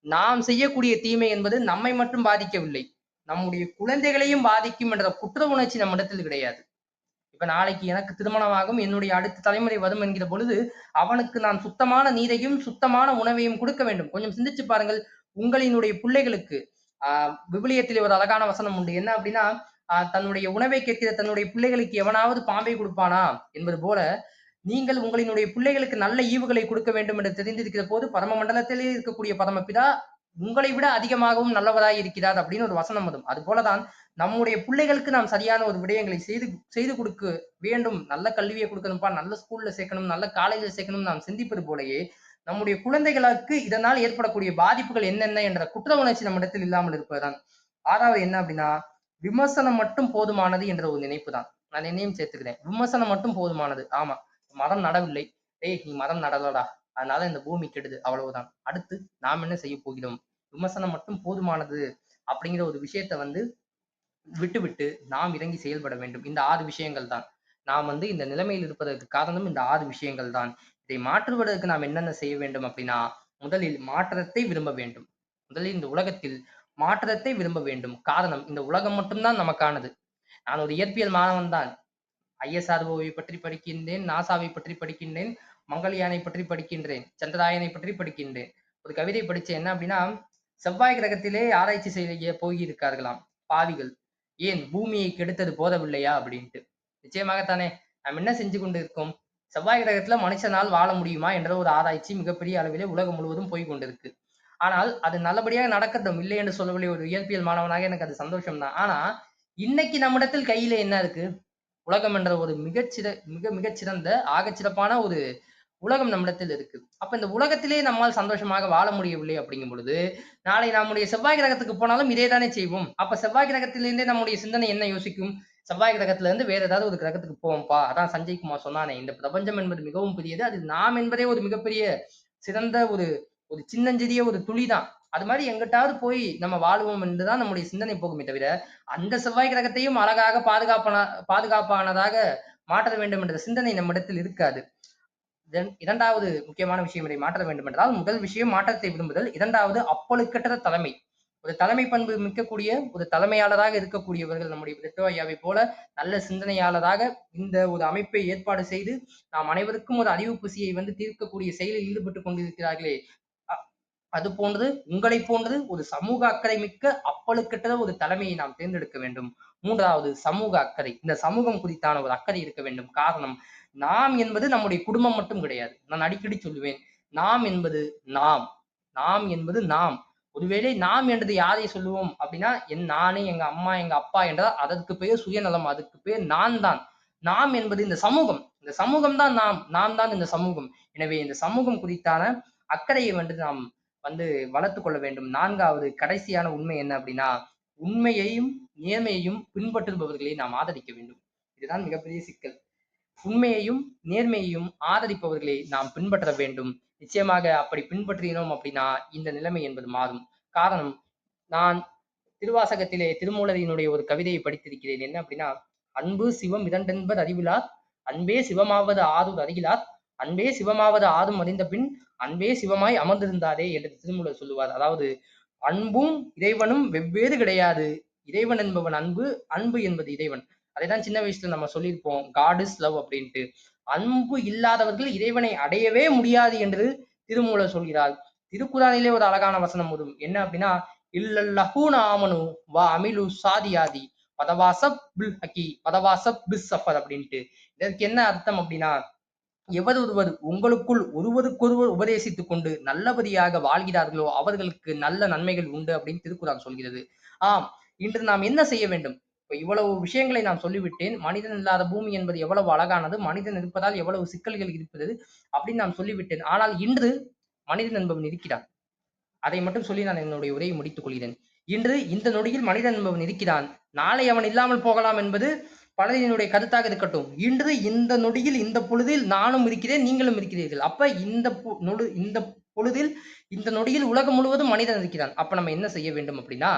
நாம் செய்யக்கூடிய தீமை என்பது நம்மை மட்டும் பாதிக்கவில்லை, நம்முடைய குழந்தைகளையும் பாதிக்கும் என்ற குற்ற உணர்ச்சி நம்மிடத்தில் கிடையாது. இப்ப நாளைக்கு எனக்கு திருமணமாகும், என்னுடைய அடுத்த தலைமுறை வரும் என்கிற பொழுது அவனுக்கு நான் சுத்தமான நீரையும் சுத்தமான உணவையும் கொடுக்க வேண்டும். கொஞ்சம் சிந்திச்சு பாருங்கள். உங்களினுடைய பிள்ளைகளுக்கு விவிலியத்திலே ஒரு அழகான வசனம் உண்டு. என்ன அப்படின்னா தன்னுடைய உணவை கேட்கிற தன்னுடைய பிள்ளைகளுக்கு எவனாவது பாம்பை கொடுப்பானா என்பது போல நீங்கள் உங்களினுடைய பிள்ளைகளுக்கு நல்ல ஈவுகளை கொடுக்க வேண்டும் என்று தெரிந்திருக்கிற போது பரம மண்டலத்திலே இருக்கக்கூடிய பரமபிதா உங்களை விட அதிகமாகவும் நல்லவராய் இருக்கிறார் அப்படின்னு ஒரு வசனம் வரும். அது போலதான் நம்முடைய பிள்ளைகளுக்கு நாம் சரியான ஒரு விடயங்களை செய்து கொடுக்க வேண்டும். நல்ல கல்வியை கொடுக்கணும்ப்பா, நல்ல ஸ்கூல்ல சேர்க்கணும், நல்ல காலேஜ்ல சேர்க்கணும் நாம் சிந்திப்பது போலயே நம்முடைய குழந்தைகளுக்கு இதனால் ஏற்படக்கூடிய பாதிப்புகள் என்னென்ன என்ற குற்ற உணர்ச்சி நம்மிடத்தில் இல்லாமல் இருப்பதுதான். ஆறாவது என்ன அப்படின்னா விமர்சனம் மட்டும் போதுமானது என்ற ஒரு நினைப்பு தான். நான் என்னையும் சேர்த்துக்கிறேன். விமர்சனம் மட்டும் போதுமானது. ஆமா, மரம் நடவில்லை, ஏய் நீ மரம் நடலடா, அதனால இந்த பூமி கெடுது, அவ்வளவுதான். அடுத்து நாம் என்ன செய்ய போகிறோம்? விமர்சனம் மட்டும் போதுமானது அப்படிங்கிற ஒரு விஷயத்த வந்து விட்டுவிட்டு நாம் இறங்கி செயல்பட வேண்டும். இந்த 6 விஷயங்கள் தான். நாம் வந்து இந்த நிலைமையில் இருப்பதற்கு காரணம் இந்த 6 விஷயங்கள் தான். இதை மாற்றுவதற்கு நாம் என்னென்ன செய்ய வேண்டும் அப்படின்னா முதலில் மாற்றத்தை விரும்ப வேண்டும். முதலில் இந்த உலகத்தில் மாற்றத்தை விரும்ப வேண்டும். காரணம் இந்த உலகம் மட்டும்தான் நமக்கானது. நான் ஒரு இயற்பியல் மாணவன் தான். ISROவை பற்றி படிக்கின்றேன், நாசாவை பற்றி படிக்கின்றேன், மங்கள்யானை பற்றி படிக்கின்றேன், சந்திராயனை பற்றி படிக்கின்றேன். ஒரு கவிதை படிச்சேன். என்ன அப்படின்னா செவ்வாய் கிரகத்திலே ஆராய்ச்சி செய்ய போயிருக்கார்களாம் பாவிகள். ஏன் பூமியை கெடுத்தது போதவில்லையா அப்படின்ட்டு. நிச்சயமாகத்தானே நாம் என்ன செஞ்சு கொண்டு இருக்கோம்? செவ்வாய் கிரகத்துல மனுஷனால் வாழ முடியுமா என்ற ஒரு ஆராய்ச்சி மிகப்பெரிய அளவிலே உலகம் முழுவதும் போய் கொண்டிருக்கு. ஆனால் அது நல்லபடியாக நடக்கட்டும், இல்லை என்று சொல்லவில்லை. ஒரு இயற்பியல் மாணவனாக எனக்கு அது சந்தோஷம் தான். ஆனா இன்னைக்கு நம்மிடத்தில் கையில என்ன இருக்கு? உலகம் என்ற ஒரு மிகச்சிறந்த ஆகச்சிறப்பான ஒரு உலகம் நம்மிடத்தில் இருக்கு. அப்ப இந்த உலகத்திலே நம்மால் சந்தோஷமாக வாழ முடியவில்லை அப்படிங்கும் பொழுது நாளை நம்முடைய செவ்வாய் கிரகத்துக்கு போனாலும் இதே தானே செய்வோம். அப்ப செவ்வாய் கிரகத்திலிருந்தே நம்முடைய சிந்தனை என்ன யோசிக்கும்? செவ்வாய் கிரகத்துல இருந்து வேற ஏதாவது ஒரு கிரகத்துக்கு போவோம்ப்பா. அதான் சஞ்சய் குமார் சொன்னானே, இந்த பிரபஞ்சம் என்பது மிகவும் பெரியது, அதில் நாம் என்பதே ஒரு மிகப்பெரிய சிறந்த ஒரு ஒரு சின்னஞ்சிறிய ஒரு துளிதான். அது மாதிரி எங்கிட்டாவது போய் நம்ம வாழுவோம் என்றுதான் நம்முடைய சிந்தனை போகுமே தவிர அந்த செவ்வாய் கிரகத்தையும் அழகாக பாதுகாப்பானதாக மாற்ற வேண்டும் என்ற சிந்தனை நம்மிடத்தில் இருக்காது. இரண்டாவது முக்கியமான விஷயம் இதை மாற்ற வேண்டும் என்றால் முதல் விஷயம் மாற்றத்தை விரும்புதல். இரண்டாவது அப்பழுக்கற்ற தலைமை. ஒரு தலைமை பண்பு மிக்கக்கூடிய ஒரு தலைமையாளராக இருக்கக்கூடியவர்கள் நம்முடைய பெற்றோ ஐயாவை போல நல்ல சிந்தனையாளராக இந்த ஒரு அமைப்பை ஏற்பாடு செய்து நாம் அனைவருக்கும் ஒரு அறிவு பசியை வந்து தீர்க்கக்கூடிய செயலில் ஈடுபட்டு கொண்டிருக்கிறார்களே, அது போன்றது உங்களை போன்றது ஒரு சமூக அக்கறை மிக்க அப்பழுக்கற்ற ஒரு தலைமையை நாம் தேர்ந்தெடுக்க வேண்டும். மூன்றாவது சமூக அக்கறை. இந்த சமூகம் குறித்தான ஒரு அக்கறை இருக்க வேண்டும். காரணம் நாம் என்பது நம்முடைய குடும்பம் மட்டும் கிடையாது. நான் அடிக்கடி சொல்லுவேன், நாம் என்பது நாம், நாம் என்பது நாம். ஒருவேளை நாம் என்றது யாரை சொல்லுவோம் அப்படின்னா நானே, எங்க அம்மா, எங்க அப்பா என்றால் அதற்கு பேர் சுயநலம், அதுக்கு பேர் நான் தான். நாம் என்பது இந்த சமூகம், இந்த சமூகம் தான் நாம், நாம் தான் இந்த சமூகம். எனவே இந்த சமூகம் குறித்தான அக்கறையை வந்து நாம் வந்து வளர்த்து கொள்ள வேண்டும். நான்காவது கடைசியான உண்மை என்ன அப்படின்னா உண்மையையும் நேர்மையையும் பின்பற்றுபவர்களை நாம் ஆதரிக்க வேண்டும். இதுதான் மிகப்பெரிய சிக்கல். உண்மையையும் நேர்மையையும் ஆதரிப்பவர்களை நாம் பின்பற்ற வேண்டும். நிச்சயமாக அப்படி பின்பற்றினோம் அப்படின்னா இந்த நிலைமை என்பது மாறும். காரணம், நான் திருவாசகத்திலே திருமூலரினுடைய ஒரு கவிதையை படித்திருக்கிறேன். என்ன அப்படின்னா, அன்பு சிவம் இரண்டென்பது அறிவிலார், அன்பே சிவமாவது ஆறும் அறிகிலார், அன்பே சிவமாவது ஆறும் அறிந்த பின் அன்பே சிவமாய் அமர்ந்திருந்தாரே என்று திருமூலர் சொல்லுவார். அதாவது அன்பும் இறைவனும் வெவ்வேறு கிடையாது. இறைவன் என்பவன் அன்பு, அன்பு என்பது இறைவன். அதைதான் சின்ன வயசுல நம்ம சொல்லியிருப்போம், காட் இஸ் லவ் அப்படின்ட்டு. அன்பு இல்லாதவர்கள் இறைவனை அடையவே முடியாது என்று திருமூலர் சொல்கிறார். திருக்குறானிலே ஒரு அழகான வசனம் வரும். என்ன அப்படின்னா, இல்லல்லஹூன ஆமனு வா அமிலு சாதியாதி பதவாசப் பில் ஹக்கி பதவாசப் பிஸ் சஃபர் அப்படின்ட்டு. இதற்கு என்ன அர்த்தம் அப்படின்னா, எவர் ஒருவர் உங்களுக்குள் ஒருவருக்கொருவர் உபதேசித்துக் கொண்டு நல்லபடியாக வாழ்கிறார்களோ அவர்களுக்கு நல்ல நன்மைகள் உண்டு அப்படின்னு திருக்குறான் சொல்கிறது. ஆம், இன்று நாம் என்ன செய்ய வேண்டும்? இப்ப இவ்வளவு விஷயங்களை நான் சொல்லிவிட்டேன். மனிதன் இல்லாத பூமி என்பது எவ்வளவு அழகானது, மனிதன் இருப்பதால் எவ்வளவு சிக்கல்கள் இருப்பது அப்படின்னு நான் சொல்லிவிட்டேன். ஆனால் இன்று மனிதன் என்பவன் இருக்கிறான். அதை மட்டும் சொல்லி நான் என்னுடைய உரையை முடித்துக் கொள்கிறேன். இன்று இந்த நொடியில் மனிதன் என்பவன் இருக்கிறான். நாளை அவன் இல்லாமல் போகலாம் என்பது பலரினுடைய கருத்தாக இருக்கட்டும். இன்று இந்த நொடியில் இந்த பொழுதில் நானும் இருக்கிறேன், நீங்களும் இருக்கிறீர்கள். அப்ப இந்த பொழுதில் இந்த நொடியில் உலகம் முழுவதும் மனிதன் இருக்கிறான். அப்ப நம்ம என்ன செய்ய வேண்டும் அப்படின்னா,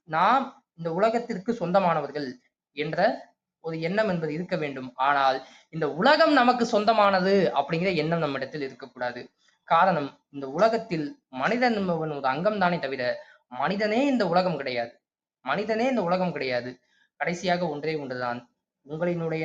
நாம் இந்த உலகத்திற்கு சொந்தமானவர்கள் என்ற ஒரு எண்ணம் என்பது இருக்க வேண்டும். ஆனால் இந்த உலகம் நமக்கு சொந்தமானது அப்படிங்கிற எண்ணம் நம்மிடத்தில் இருக்கக்கூடாது. காரணம், இந்த உலகத்தில் மனிதன் என்பவன் ஒரு அங்கம் தானே தவிர மனிதனே இந்த உலகம் கிடையாது. மனிதனே இந்த உலகம் கிடையாது. கடைசியாக ஒன்றே ஒன்றுதான், உங்களினுடைய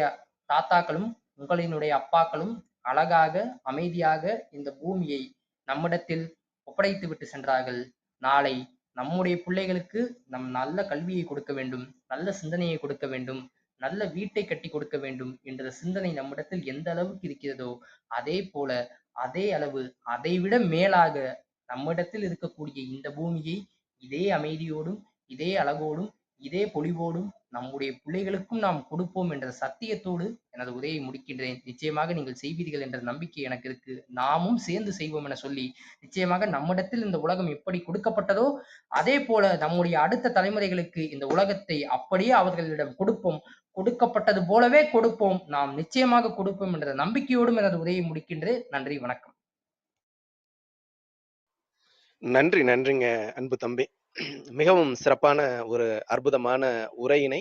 தாத்தாக்களும் உங்களினுடைய அப்பாக்களும் அழகாக அமைதியாக இந்த பூமியை நம்மிடத்தில் ஒப்படைத்து விட்டு சென்றார்கள். நாளை நம்முடைய பிள்ளைகளுக்கு நம் நல்ல கல்வியை கொடுக்க வேண்டும், நல்ல சிந்தனையை கொடுக்க வேண்டும், நல்ல வீட்டை கட்டி கொடுக்க வேண்டும் என்ற சிந்தனை நம்மிடத்தில் எந்த அளவுக்கு இருக்கிறதோ அதே போல அதே அளவு அதைவிட மேலாக நம்மிடத்தில் இருக்கக்கூடிய இந்த பூமியை இதே அமைதியோடும் இதே அழகோடும் இதே பொலிவோடும் நம்முடைய பிள்ளைகளுக்கும் நாம் கொடுப்போம் என்ற சத்தியத்தோடு எனது உரையை முடிக்கின்றேன். நிச்சயமாக நீங்கள் செய்வீர்கள் என்ற நம்பிக்கை எனக்கு இருக்கு. நாமும் சேர்ந்து செய்வோம் என சொல்லி, நிச்சயமாக நம்மிடத்தில் இந்த உலகம் எப்படி கொடுக்கப்பட்டதோ அதே போல நம்முடைய அடுத்த தலைமுறைகளுக்கு இந்த உலகத்தை அப்படியே அவர்களிடம் கொடுப்போம். கொடுக்கப்பட்டது போலவே கொடுப்போம். நாம் நிச்சயமாக கொடுப்போம் என்ற நம்பிக்கையோடும் எனது உரையை முடிக்கின்றேன். நன்றி, வணக்கம். நன்றிங்க அன்பு தம்பி. மிகவும் சிறப்பான ஒரு அற்புதமான உரையினை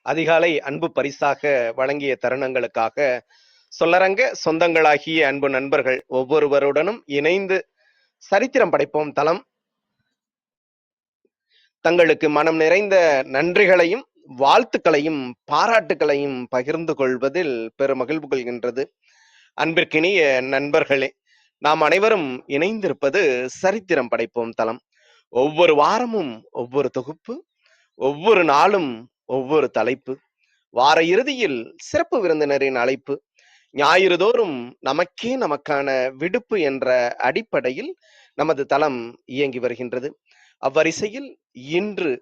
அதிகாலை அன்பு பரிசாக வழங்கிய தருணங்களுக்காக சொல்லரங்க சொந்தங்களாகிய அன்பு நண்பர்கள் ஒவ்வொருவருடனும் இணைந்து சரித்திரம் படைப்போம் தளம் தங்களுக்கு மனம் நிறைந்த நன்றிகளையும் வாழ்த்துக்களையும் பாராட்டுகளையும் பகிர்ந்து கொள்வதில் பெருமகிழ்வு கொள்கின்றது. அன்பிற்கினிய நண்பர்களே, நாம் அனைவரும் இணைந்திருப்பது சரித்திரம் படைப்போம் தளம். ஒவ்வொரு வாரமும் ஒவ்வொரு தொகுப்பு, ஒவ்வொரு நாளும் ஒவ்வொரு தலைப்பு, வார இறுதியில் சிறப்பு விருந்தினரின் அழைப்பு, ஞாயிறு தோறும் நமக்கான விடுப்பு என்ற அடிப்படையில் நமது தளம் இயங்கி வருகின்றது. அவ்வரிசையில் இன்று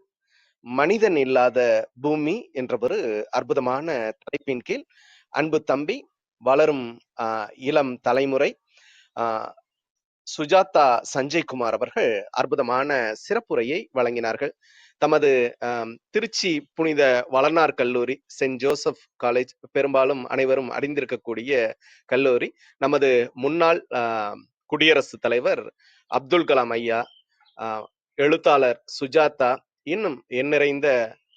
மனிதன் இல்லாத பூமி என்ற ஒரு அற்புதமான தலைப்பின் கீழ் அன்பு தம்பி வளரும் இளம் தலைமுறை சுஜாதா சஞ்சய்குமார் அவர்கள் அற்புதமான சிறப்புரையை வழங்கினார்கள். தமது திருச்சி புனித வளனார் கல்லூரி, சென்ட் ஜோசப் காலேஜ், பெரும்பாலும் அனைவரும் அறிந்திருக்கக்கூடிய கல்லூரி, நமது முன்னாள் குடியரசுத் தலைவர் அப்துல் கலாம் ஐயா, எழுத்தாளர் சுஜாதா, இன்னும் எண்ணிறைந்த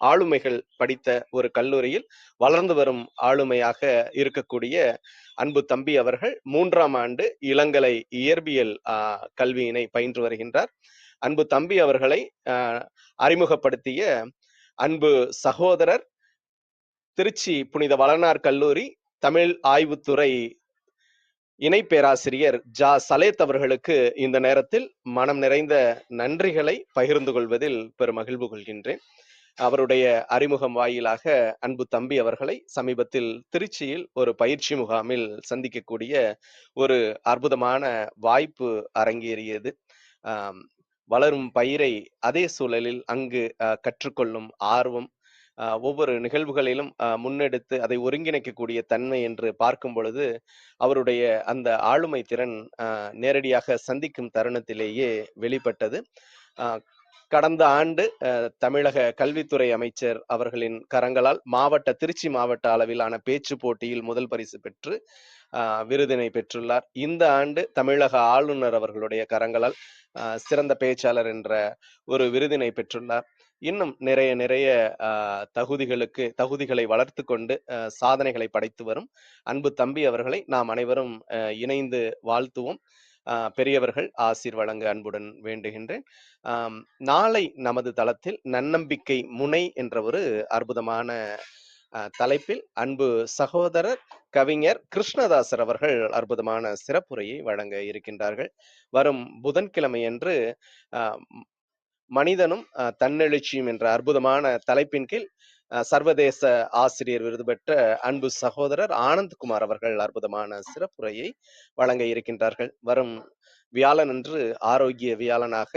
ஆளுமைகள் படித்த ஒரு கல்லூரியில் வளர்ந்து வரும் ஆளுமையாக இருக்கக்கூடிய அன்பு தம்பி அவர்கள் 3ஆம் ஆண்டு இளங்கலை இயற்பியல் கல்வியினை பயின்று வருகின்றார். அன்பு தம்பி அவர்களை அறிமுகப்படுத்திய அன்பு சகோதரர் திருச்சி புனித வளனார் கல்லூரி தமிழ் ஆய்வுத்துறை இணை பேராசிரியர் ஜா சலேத் அவர்களுக்கு இந்த நேரத்தில் மனம் நிறைந்த நன்றிகளை பகிர்ந்து கொள்வதில் பெருமகிழ்வு கொள்கின்றேன். அவருடைய அறிமுகம் வாயிலாக அன்பு தம்பி அவர்களை சமீபத்தில் திருச்சியில் ஒரு பயிற்சி முகாமில் சந்திக்கக்கூடிய ஒரு அற்புதமான வாய்ப்பு அரங்கேறியது. வளரும் பயிரை அதே சூழலில் அங்கு கற்றுக்கொள்ளும் ஆர்வம், ஒவ்வொரு நிகழ்வுகளிலும் முன்னெடுத்து அதை ஒருங்கிணைக்கக்கூடிய தன்மை என்று பார்க்கும் பொழுது அவருடைய அந்த ஆளுமை திறன் நேரடியாக சந்திக்கும் தருணத்திலேயே வெளிப்பட்டது. கடந்த ஆண்டு தமிழக கல்வித்துறை அமைச்சர் அவர்களின் கரங்களால் திருச்சி மாவட்ட அளவிலான பேச்சு போட்டியில் முதல் பரிசு பெற்று விருதினை பெற்றுள்ளார். இந்த ஆண்டு தமிழக ஆளுநர் அவர்களுடைய கரங்களால் சிறந்த பேச்சாளர் என்ற ஒரு விருதினை பெற்றுள்ளார். இன்னும் நிறைய நிறைய தகுதிகளை வளர்த்து கொண்டு சாதனைகளை படைத்து வரும் அன்பு தம்பி அவர்களை நாம் அனைவரும் இணைந்து வாழ்த்துவோம். பெரியவர்கள் ஆசீர் வழங்க அன்புடன் வேண்டுகின்றேன். நாளை நமது தளத்தில் நன்னம்பிக்கை முனை என்ற ஒரு அற்புதமான தலைப்பில் அன்பு சகோதரர் கவிஞர் கிருஷ்ணதாசர் அவர்கள் அற்புதமான சிறப்புரையை வழங்க இருக்கின்றார்கள். வரும் புதன்கிழமையன்று மனிதனும் தன்னெழுச்சியும் என்ற அற்புதமான தலைப்பின் கீழ் சர்வதேச ஆசிரியர் விருது பெற்ற அன்பு சகோதரர் ஆனந்த்குமார் அவர்கள் அற்புதமான சிறப்புரையை வழங்க இருக்கின்றார்கள். வரும் வியாழனன்று ஆரோக்கிய வியாழனாக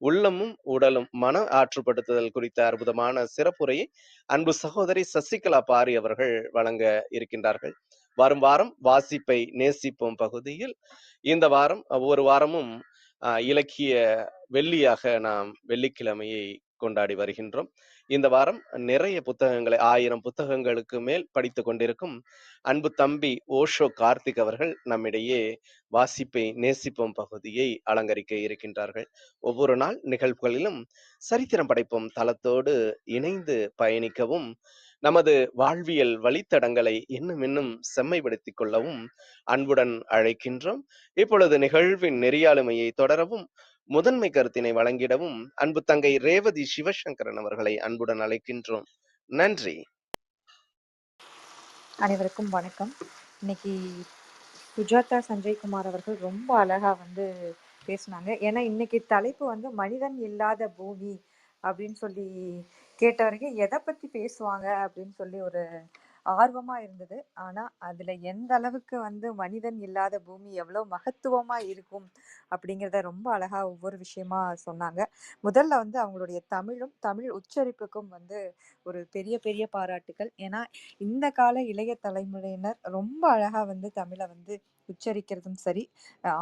உள்ளமும் உடலும் மன ஆற்றுப்படுத்துதல் குறித்த அற்புதமான சிறப்புரையை அன்பு சகோதரி சசிகலா பாரி அவர்கள் வழங்க இருக்கின்றார்கள். வரும் வாரம் வாசிப்பை நேசிப்போம் பகுதியில் இந்த வாரம் ஒவ்வொரு வாரமும் இலக்கிய வெள்ளியாக நாம் வெள்ளிக்கிழமையை கொண்டாடி வருகின்றோம். இந்த வாரம் நிறைய புத்தகங்களை 1000 புத்தகங்களுக்கு மேல் படித்து கொண்டிருக்கும் அன்பு தம்பி ஓஷோ கார்த்திக் அவர்கள் நம்மிடையே வாசிப்பை நேசிப்போம் பகுதியை அலங்கரிக்க இருக்கின்றார்கள். ஒவ்வொரு நாள் நிகழ்வுகளிலும் சரித்திரம் படைப்போம் தளத்தோடு இணைந்து பயணிக்கவும் நமது வாழ்வியல் வழித்தடங்களை இன்னும் செம்மைப்படுத்திக் கொள்ளவும் அன்புடன் அழைக்கின்றோம். இப்பொழுது நிகழ்வின் நெறியாளுமையை தொடரவும் முதன்மை கருத்தினை வழங்கிடவும் அன்பு தங்கை ரேவதி சிவசங்கரன் அவர்களை அன்புடன் அழைக்கின்றோம். நன்றி. அனைவருக்கும் வணக்கம். இன்னைக்கு சுஜாதா சஞ்சய்குமார் அவர்கள் ரொம்ப அழகா பேசினாங்க. ஏன்னா இன்னைக்கு தலைப்பு மனிதன் இல்லாத பூமி அப்படின்னு சொல்லி கேட்டவரைக்கும் எதை பத்தி பேசுவாங்க அப்படின்னு சொல்லி ஒரு ஆர்வமா இருந்தது. ஆனா அதுல எந்த அளவுக்கு மனிதன் இல்லாத பூமி எவ்வளவு மகத்துவமா இருக்கும் அப்படிங்கிறத ரொம்ப அழகா ஒவ்வொரு விஷயமா சொன்னாங்க. முதல்ல அவங்களுடைய தமிழ் உச்சரிப்புக்கும் ஒரு பெரிய பெரிய பாராட்டுக்கள். ஏன்னா இந்த கால இளைய தலைமுறையினர் ரொம்ப அழகா தமிழை உச்சரிக்கிறதும் சரி,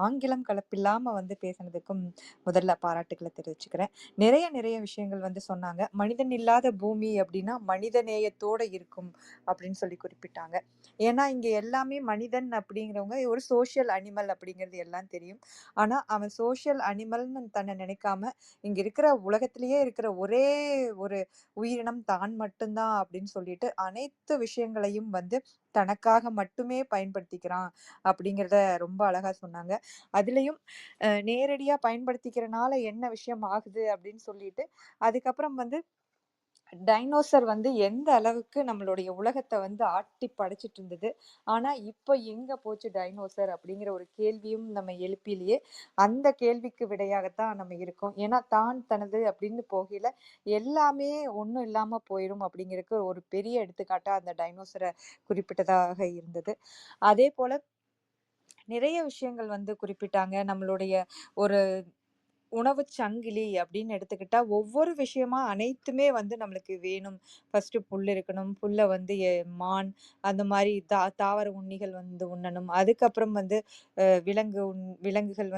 ஆங்கிலம் கலப்பில்லாம பேசுனதுக்கும் முதல்ல பாராட்டுக்களை தெரிவிச்சுக்கிறேன். நிறைய நிறைய விஷயங்கள் சொன்னாங்க. மனிதன் இல்லாத பூமி அப்படின்னா மனிதநேயத்தோட இருக்கும் அப்படின்னு சொல்லி குறிப்பிட்டாங்க. ஏன்னா இங்க எல்லாமே மனிதன் அப்படிங்கிறவங்க ஒரு சோஷியல் அனிமல் அப்படிங்கிறது எல்லாம் தெரியும். ஆனா அவன் சோஷியல் அனிமல்னு தன்னை நினைக்காம இங்க இருக்கிற உலகத்திலேயே இருக்கிற ஒரே ஒரு உயிரினம் தான் மட்டும்தான் அப்படின்னு சொல்லிட்டு அனைத்து விஷயங்களையும் தனக்காக மட்டுமே பயன்படுத்திக்கிறான் அப்படிங்கிறத ரொம்ப அழகா சொன்னாங்க. அதுலயும் நேரடியா பயன்படுத்திக்கிறனால என்ன விஷயம் ஆகுது அப்படின்னு சொல்லிட்டு அதுக்கப்புறம் டைனோசர் எந்த அளவுக்கு நம்மளுடைய உலகத்தை ஆட்டி படைச்சிட்டு இருந்தது. ஆனா இப்ப எங்க போச்சு டைனோசர் அப்படிங்கிற ஒரு கேள்வியும் நம்ம எழுப்பிலேயே அந்த கேள்விக்கு விடையாகத்தான் நம்ம இருக்கோம். ஏன்னா தான் தனது அப்படின்னு போகையில எல்லாமே ஒண்ணும் இல்லாம போயிரும் அப்படிங்கிறதுக்கு ஒரு பெரிய எடுத்துக்காட்டா அந்த டைனோசரை குறிப்பிட்டதாக இருந்தது. அதே போல நிறைய விஷயங்கள் குறிப்பிட்டாங்க. நம்மளுடைய ஒரு உணவு சங்கிலி அப்படின்னு எடுத்துக்கிட்டா ஒவ்வொரு விஷயமா அனைத்துமே நம்மளுக்கு வேணும். ஃபர்ஸ்ட் புல் இருக்கணும். புல்ல மான் அந்த மாதிரி தாவர உண்ணிகள் உண்ணணும். அதுக்கப்புறம் விலங்குகள்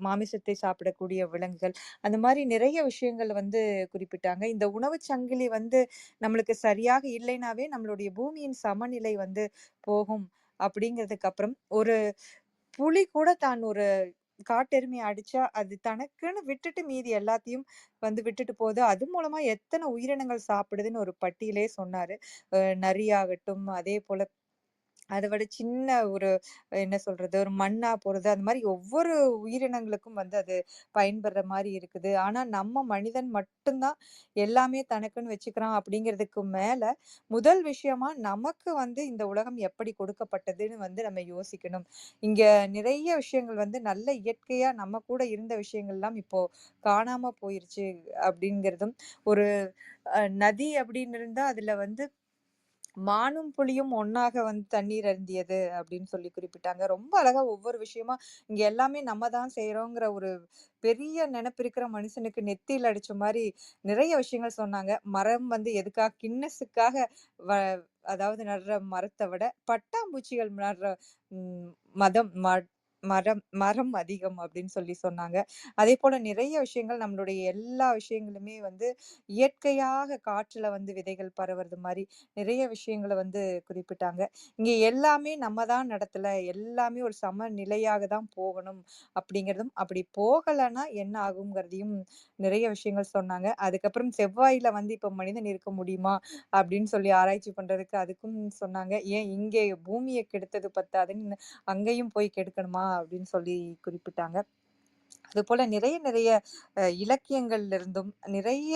மாமிசத்தை சாப்பிடக்கூடிய விலங்குகள், அந்த மாதிரி நிறைய விஷயங்கள் குறிப்பிட்டாங்க. இந்த உணவு சங்கிலி நம்மளுக்கு சரியாக இல்லைனாவே நம்மளுடைய பூமியின் சமநிலை போகும் அப்படிங்கிறதுக்கு அப்புறம் ஒரு புலி கூட தான் ஒரு காட்டெருமையை அடிச்சா அது தனக்குன்னு விட்டுட்டு மீதி எல்லாத்தையும் விட்டுட்டு போகுது. அது மூலமா எத்தனை உயிரினங்கள் சாப்பிடுதுன்னு ஒரு பட்டியலே சொன்னாரு. நரியாகட்டும், அதே போல அதை விட சின்ன ஒரு என்ன சொல்றது ஒரு மண்ணா போறது, அந்த மாதிரி ஒவ்வொரு உயிரினங்களுக்கும் அது பயன்படுற மாதிரி இருக்குது. ஆனா நம்ம மனிதன் மட்டும்தான் எல்லாமே தனக்குன்னு வச்சுக்கிறான். அப்படிங்கிறதுக்கு மேல முதல் விஷயமா நமக்கு இந்த உலகம் எப்படி கொடுக்கப்பட்டதுன்னு நம்ம யோசிக்கணும். இங்க நிறைய விஷயங்கள் நல்ல இயற்கையா நம்ம கூட இருந்த விஷயங்கள்லாம் இப்போ காணாம போயிருச்சு அப்படிங்கிறதும், ஒரு நதி அப்படின்னு இருந்தா அதுல மானும் புலியும் ஒன்னாக தண்ணீர் அருந்தியது அப்படின்னு சொல்லி குறிப்பிட்டாங்க. ரொம்ப அழகா ஒவ்வொரு விஷயமா இங்க எல்லாமே நம்ம தான் செய்யறோங்கிற ஒரு பெரிய நினைப்பு இருக்கிற மனுஷனுக்கு நெத்தியில் அடிச்ச மாதிரி நிறைய விஷயங்கள் சொன்னாங்க. மரம் எதுக்காக கின்னஸுக்காக அதாவது நடுற மரத்தை விட பட்டாம்பூச்சிகள் நடுற மதம் மரம் அதிகம் அப்படின்னு சொல்லி சொன்னாங்க. அதேபோல நிறைய விஷயங்கள் நம்மளுடைய எல்லா விஷயங்களுமே வந்து இயற்கையாக காற்றுல வந்து விதைகள் பரவுறது மாரி நிறைய விஷயங்கள வந்து குறிப்பிட்டாங்க. இங்க எல்லாமே நம்ம தான் நடத்தல, எல்லாமே ஒரு சமநிலையாக தான் போகணும் அப்படிங்கிறதும், அப்படி போகலன்னா என்ன ஆகுங்கிறதையும் நிறைய விஷயங்கள் சொன்னாங்க. அதுக்கப்புறம் செவ்வாயில வந்து இப்ப மனிதன் இருக்க முடியுமா? அப்படின்னு சொல்லி ஆராய்ச்சி பண்றதுக்கு அதுக்கும் சொன்னாங்க. ஏன் இங்கே பூமிய கெடுத்தது பத்தாதுன்னு அங்கேயும் போய் கெடுக்கணுமா? அப்படின்னு சொல்லி குறிப்பிட்டாங்க. அதுபோல நிறைய நிறைய இலக்கியங்கள்ல இருந்தும், நிறைய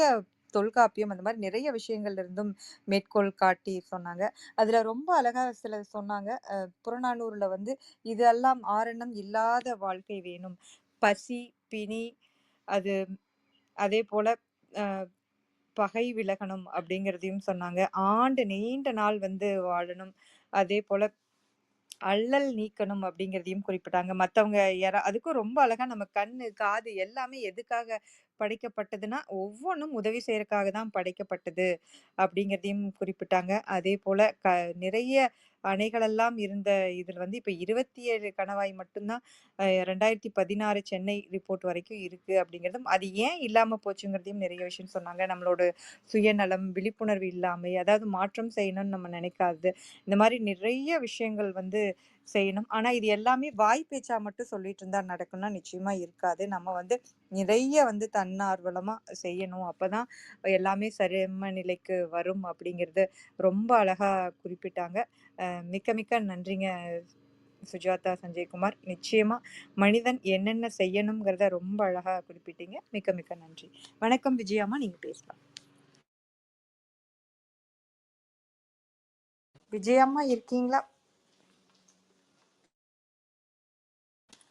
தொல்காப்பியம் அந்த மாரி நிறைய விஷயங்கள்ல இருந்தும் மேற்கோள் காட்டி சொன்னாங்க. அதுல ரொம்ப அழகா சிலர் சொன்னாங்க. புறநானூறுல வந்து இதெல்லாம் ஆரணம் இல்லாத வாழ்க்கை வேணும். பசி, பிணி அது அதேபோல அ பகை விலகணும் அப்படிங்கிறதையும் சொன்னாங்க. நீண்ட நாள் வந்து வாழணும். அதேபோல அல்லல் நீக்கணும் அப்படிங்கிறதையும் குறிப்பிட்டாங்க. மத்தவங்க அதுக்கும் ரொம்ப அழகா நம்ம கண்ணு, காது எல்லாமே எதுக்காக படைக்கப்பட்டதுன்னா, ஒவ்வொன்னும் உதவி செய்யறதுக்காக தான் படைக்கப்பட்டது அப்படிங்கிறதையும் குறிப்பிட்டாங்க. அதேபோல நிறைய அணைகளெல்லாம் இருந்த இதுல வந்து இப்ப 27 கணவாய் மட்டும் தான் 2016 சென்னை ரிப்போர்ட் வரைக்கும் இருக்கு அப்படிங்கிறதும், அது ஏன் இல்லாம போச்சுங்கிறதையும் நிறைய விஷயம் சொன்னாங்க. நம்மளோட சுயநலம், விழிப்புணர்வு இல்லாமை, அதாவது மாற்றம் செய்யணும்னு நம்ம நினைக்காதது. இந்த மாரி நிறைய விஷயங்கள் வந்து செய்யணும். ஆனா இது எல்லாமே வாய் பேச்சா மட்டும் சொல்லிட்டு இருந்தா நடக்கும்னா நிச்சயமா இருக்காது. நம்ம வந்து நிறைய வந்து தன்னார்வலமா செய்யணும். அப்பதான் எல்லாமே சமநிலைக்கு வரும் அப்படிங்கிறது ரொம்ப அழகா குறிப்பிட்டாங்க. மிக்க மிக்க நன்றிங்க சுஜாதா சஞ்சய்குமார். நிச்சயமா மனிதன் என்னென்ன செய்யணுங்கிறத ரொம்ப அழகா குறிப்பிட்டீங்க. மிக்க மிக்க நன்றி. வணக்கம் விஜயாம்மா, நீங்க பேசலாம். விஜயாம்மா இருக்கீங்களா?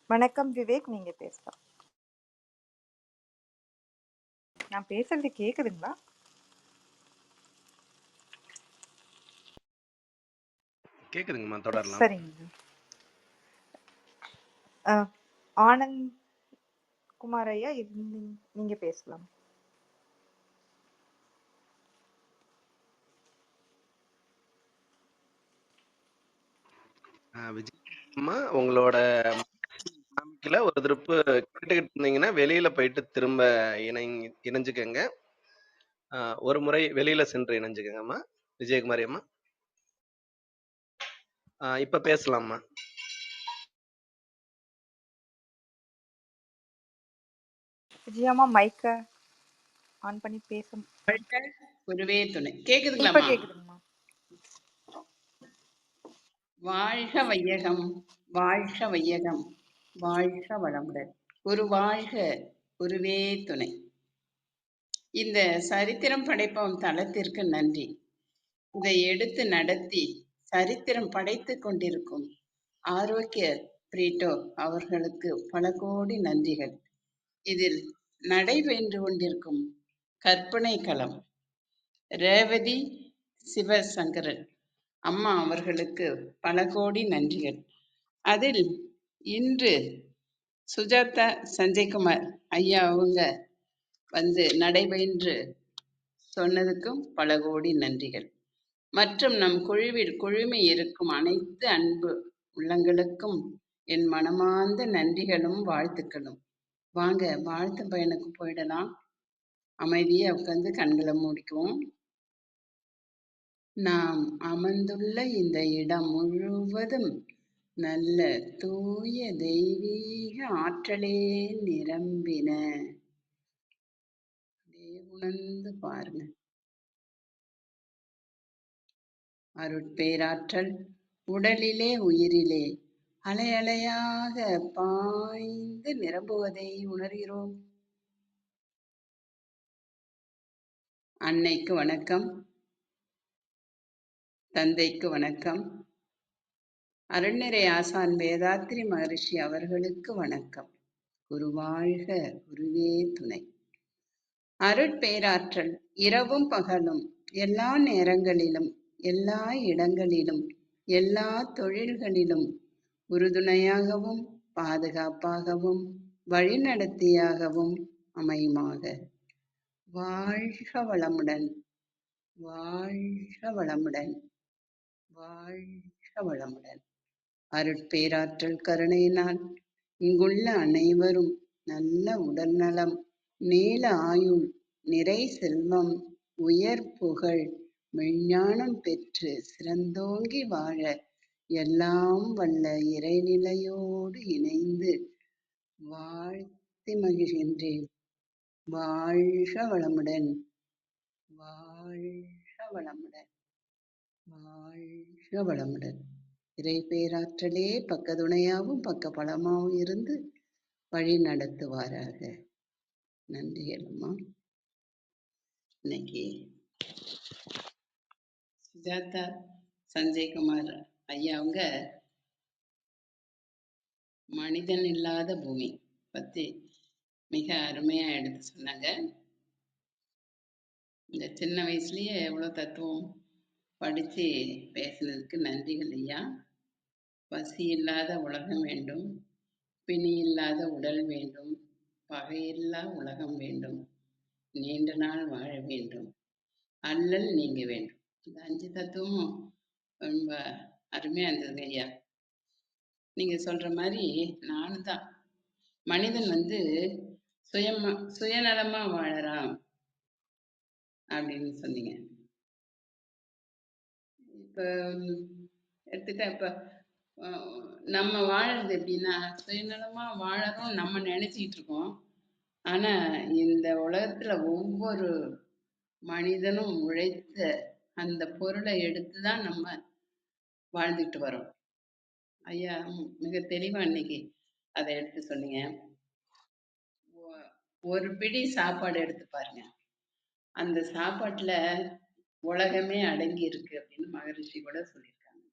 வணக்கம் விவேக், நீங்க பேசலாம். நான் பேசுறது கேக்குதுங்களா? கேக்குதுங்கம்மா, தொடரலாம். சரிங்க. ஆனந்த் குமார் ஐயா, நீங்க பேசலாம். விஜயம்மா, உங்களோட காமிக்கல ஒரு திருப்பு கேட்டுக்கிட்டு இருந்தீங்கன்னா வெளியில போயிட்டு திரும்ப இணைஞ்சுக்கங்க. ஒரு முறை வெளியில சென்று இணைஞ்சுக்கங்கம்மா. விஜயகுமாரி அம்மா, இப்ப பேசலாம்மா. விஜயாம்மா மைக்க ஆன் பண்ணி பேசும். குருவே துணை. இப்ப கேக்குதுங்களாம்மா? கேக்குதுங்கம்மா. வாழ்க வையகம், வாழ்க வையகம், வாழ்க வளமுடன். குரு வாழ்க, குருவே துணை. இந்த சரித்திரம் படைப்போம் தளத்திற்கு நன்றி. இதை எடுத்து நடத்தி சரித்திரம் படைத்து கொண்டிருக்கும் ஆரோக்கிய பிரீட்டோ அவர்களுக்கு பல கோடி நன்றிகள். இதில் நடைபெற்று கொண்டிருக்கும் கற்பனை களம் ரேவதி சிவசங்கரன் அம்மா அவர்களுக்கு பல கோடி நன்றிகள். அதில் இன்று சுஜாதா சஞ்சய்குமார் ஐயா அவங்க வந்து நடைபெற்று சொன்னதுக்கும் பல கோடி நன்றிகள். மற்றும் நம் குழுவில் குழுமி இருக்கும் அனைத்து அன்பு உள்ளங்களுக்கும் என் மனமார்ந்த நன்றிகளும் வாழ்த்துக்களும். வாங்க வாழ்த்து பயனுக்கு போயிடலாம். அமைதியா உட்கார்ந்து கண்களை மூடிக்குவோம். நாம் அமர்ந்துள்ள இந்த இடம் முழுவதும் நல்ல தூய தெய்வீக ஆற்றலே நிரம்பின. உணர்ந்து பாருங்க. அருட்பேராற்றல் உடலிலே உயிரிலே அலை அலையாக பாய்ந்து நிரம்புவதை உணர்கிறோம். அன்னைக்கு வணக்கம், தந்தைக்கு வணக்கம், அருள்நிறை ஆசான் வேதாத்ரி மகரிஷி அவர்களுக்கு வணக்கம். குருவாழ்க, குருவே துணை. அருட்பேராற்றல் இரவும் பகலும் எல்லா நேரங்களிலும் எல்லா இடங்களிலும் எல்லா தொழில்களிலும் உறுதுணையாகவும் பாதுகாப்பாகவும் வழிநடத்தியாகவும் அமையுமாக. வாழ்க வளமுடன், வாழ்க வளமுடன், வாழ்க வளமுடன். அருட்பேராற்றல் கருணையினால் இங்குள்ள அனைவரும் நல்ல உடல்நலம், நீள ஆயுள், நிறை செல்வம், உயர் புகழ், மெஞ்ஞானம் பெற்று சிறந்தோங்கி வாழ எல்லாம் வல்ல இறைநிலையோடு இணைந்து வாழ்த்தி மகிழ்கின்றேன். வாழ்க வளமுடன், வாழ்க வளமுடன், வாழ்க வளமுடன். இறை பேராற்றலே பக்கத்துணையாகவும் பக்க பலமாகவும் இருந்து வழி நடத்துவாராக. நன்றிகள் அம்மா. இன்னைக்கு சுஜாதா சஞ்சய்குமார் ஐயா அவங்க மனிதன் இல்லாத பூமி பத்தி மிக அருமையா எடுத்து சொன்னாங்க. இந்த சின்ன வயசுலயே எவ்வளவு தத்துவம் படிச்சு பேசுனதுக்கு நன்றிகள் ஐயா. பசி இல்லாத உலகம் வேண்டும், பிணி இல்லாத உடல் வேண்டும், பகையில்லா உலகம் வேண்டும், நீண்ட நாள் வாழ வேண்டும், அல்லல் நீங்க வேண்டும். இந்த 5 தத்துவமும் ரொம்ப அருமையா இருந்தது ஐயா. நீங்க சொல்ற மாதிரி நானும் தான். மனிதன் சுயநலமா வாழறான் அப்படின்னு சொன்னீங்க. இப்ப எடுத்துட்டா இப்ப நம்ம வாழறது எப்படின்னா சுயநலமா வாழறோம் நம்ம நினைச்சிட்டு இருக்கோம். ஆனா இந்த உலகத்துல ஒவ்வொரு மனிதனும் உழைத்த அந்த பொருளை எடுத்துதான் நம்ம வாழ்ந்துட்டு வரோம். ஐயா மிக தெளிவா இன்னைக்கு அதை எடுத்து சொன்னீங்க. ஒரு பிடி சாப்பாடு எடுத்து பாருங்க, அந்த சாப்பாட்டுல உலகமே அடங்கி இருக்கு அப்படின்னு மகரிஷி கூட சொல்லியிருக்காங்க.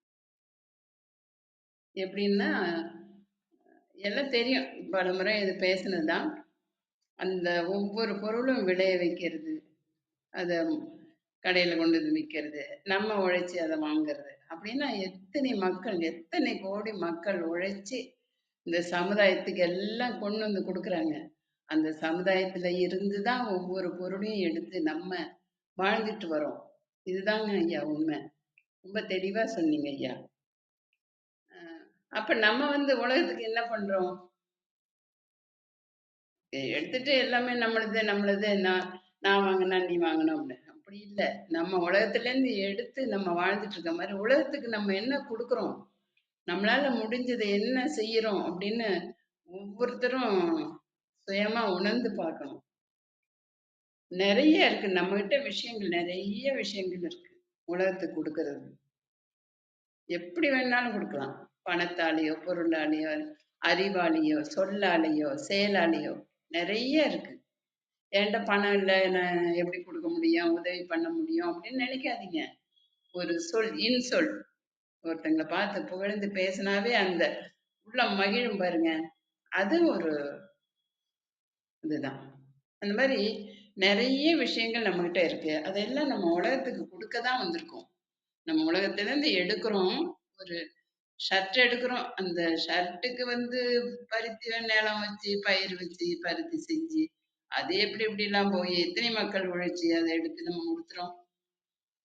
எப்படின்னா எல்லாம் தெரியும், பல முறை இது பேசுனதுதான். அந்த ஒவ்வொரு பொருளும் விளைய வைக்கிறது, அதை கடையில கொண்டு வந்து விற்கிறது, நம்ம உழைச்சி அதை வாங்குறது அப்படின்னா எத்தனை கோடி மக்கள் உழைச்சி இந்த சமுதாயத்துக்கு எல்லாம் கொண்டு வந்து கொடுக்குறாங்க. அந்த சமுதாயத்துல இருந்துதான் ஒவ்வொரு பொருளையும் எடுத்து நம்ம வாழ்ந்துட்டு வரோம். இதுதாங்க ஐயா உண்மை. ரொம்ப தெளிவா சொன்னீங்க ஐயா. அப்ப நம்ம உலகத்துக்கு என்ன பண்றோம்? எடுத்துட்டு எல்லாமே நம்மளது நான் வாங்கினா நீ வாங்கணும் அப்படின்னு அப்படி இல்லை. நம்ம உலகத்துல இருந்து எடுத்து நம்ம வாழ்ந்துட்டு இருக்க மாதிரி உலகத்துக்கு நம்ம என்ன கொடுக்குறோம், நம்மளால முடிஞ்சதை என்ன செய்யறோம் அப்படின்னு ஒவ்வொருத்தரும் சுயமா உணர்ந்து பார்க்கணும். நிறைய இருக்கு நம்ம கிட்ட விஷயங்கள், நிறைய விஷயங்கள் இருக்கு உலகத்துக்கு கொடுக்கறது. எப்படி வேணாலும் கொடுக்கலாம், பணத்தாலேயோ பொருளாலேயோ அறிவாலேயோ சொல்லாலேயோ செயலாலேயோ நிறைய இருக்கு. என்கிட்ட பணம் இல்லை, நான் எப்படி கொடுக்க முடியும், உதவி பண்ண முடியும் அப்படின்னு நினைக்காதீங்க. ஒரு இன்சொல் ஒருத்தங்களை பார்த்து புகழ்ந்து பேசினாவே அந்த உள்ள மகிழும் பாருங்க, அது ஒரு இதுதான். அந்த மாதிரி நிறைய விஷயங்கள் நம்ம கிட்ட இருக்கு. அதெல்லாம் நம்ம உலகத்துக்கு கொடுக்கதான் வந்திருக்கோம். நம்ம உலகத்துல இருந்து எடுக்கிறோம், ஒரு ஷர்ட் எடுக்கிறோம், அந்த ஷர்ட்டுக்கு பருத்தி நிலம் வச்சு பயிர் வச்சு பருத்தி செஞ்சு அது எப்படி எல்லாம் போய் எத்தனை மக்கள் உழைச்சி அதை எடுத்து நம்ம உடுத்துறோம்.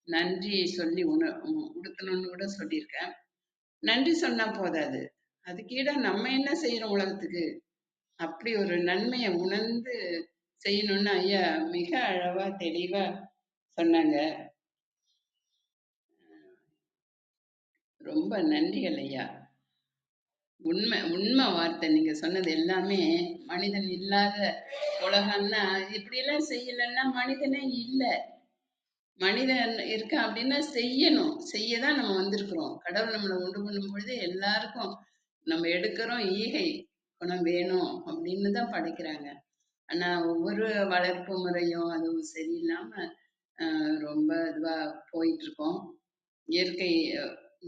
நன்றி சொல்லி உடுத்தணும்னு கூட சொல்லியிருக்கேன். நன்றி சொன்னா போதாது, அதுக்கீட நம்ம என்ன செய்யறோம் உலகத்துக்கு, அப்படி ஒரு நன்மையை உணர்ந்து செய்யணும்னு ஐயா மிக அழகா தெளிவா சொன்னாங்க. ரொம்ப நன்றிகள் ஐயா. உண்மை வார்த்தை நீங்க சொன்னது எல்லாமே. மனிதன் இல்லாத உலகம்னா இப்படியெல்லாம் செய்யலைன்னா மனிதனே இல்லை. மனிதன் இருக்கான் அப்படின்னா செய்யணும், செய்யதான் நம்ம வந்திருக்கிறோம். கடவுள் நம்மளை உண்டு பண்ணும் பொழுது எல்லாருக்கும் நம்ம எடுக்கிறோம் ஈகை குணம் வேணும் அப்படின்னு தான் படைக்கிறாங்க. ஆனா ஒவ்வொரு வளர்ப்பு முறையும் அதுவும் சரியில்லாம ரொம்ப இதுவா போயிட்டு இருக்கோம்.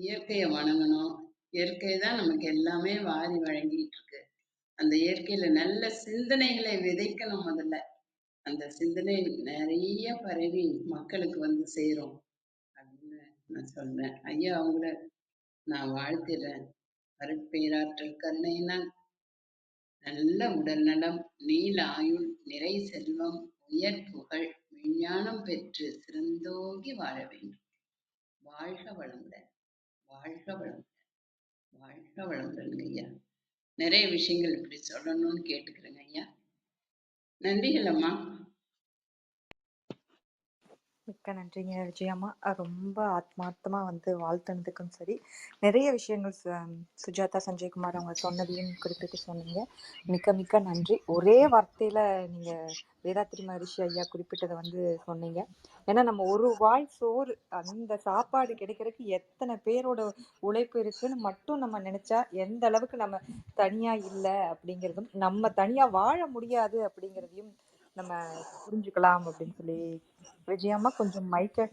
இயற்கையை வணங்கணும். இயற்கை தான் நமக்கு எல்லாமே வாரி வழங்கிட்டு இருக்கு. அந்த இயற்கையில நல்ல சிந்தனைகளை விதைக்கணும் முதல்ல. அந்த சிந்தனை நிறைய பரவி மக்களுக்கு சேரும் அப்படின்னு நான் சொல்றேன். ஐயா அவங்கள நான் வாழ்த்துறேன். அருட்பேராற்றல் கருணையினால் நல்ல உடல் நலம், நீல ஆயுள், நிறை செல்வம், உயர் புகழ், விஞ்ஞானம் பெற்று சிறந்தோங்கி வாழ வேண்டும். வாழ்க வளமுடன், வாழ்க வளமுடன், வாழ்க வளமுடன் ஐயா. நிறைய விஷயங்கள் இப்படி சொல்லணும்னு கேட்டுக்கிறேங்க ஐயா. நன்றிகள் அம்மா. மிக்க நன்றிங்க விஜயம்மா. ரொம்ப ஆத்மார்த்தமா வந்து வாழ்த்துனதுக்கும் சரி, நிறைய விஷயங்கள் சுஜாதா சஞ்சய்குமார் அவங்க சொன்னதையும் குறிப்பிட்டு சொன்னீங்க. மிக்க மிக்க நன்றி. ஒரே வார்த்தையில நீங்க வேதாத்திரி மகரிஷி ஐயா குறிப்பிட்டதை வந்து சொன்னீங்க. ஏன்னா நம்ம ஒரு வாய் சோறு, அந்த சாப்பாடு கிடைக்கிறதுக்கு எத்தனை பேரோட உழைப்பு இருக்குன்னு மட்டும் நம்ம நினைச்சா எந்த அளவுக்கு நம்ம தனியா இல்லை அப்படிங்கிறதும், நம்ம தனியா வாழ முடியாது அப்படிங்கிறதையும் நம்ம புரிஞ்சுக்கலாம் அப்படின்னு சொல்லி. விஜயம்மா கொஞ்சம் மைக்கை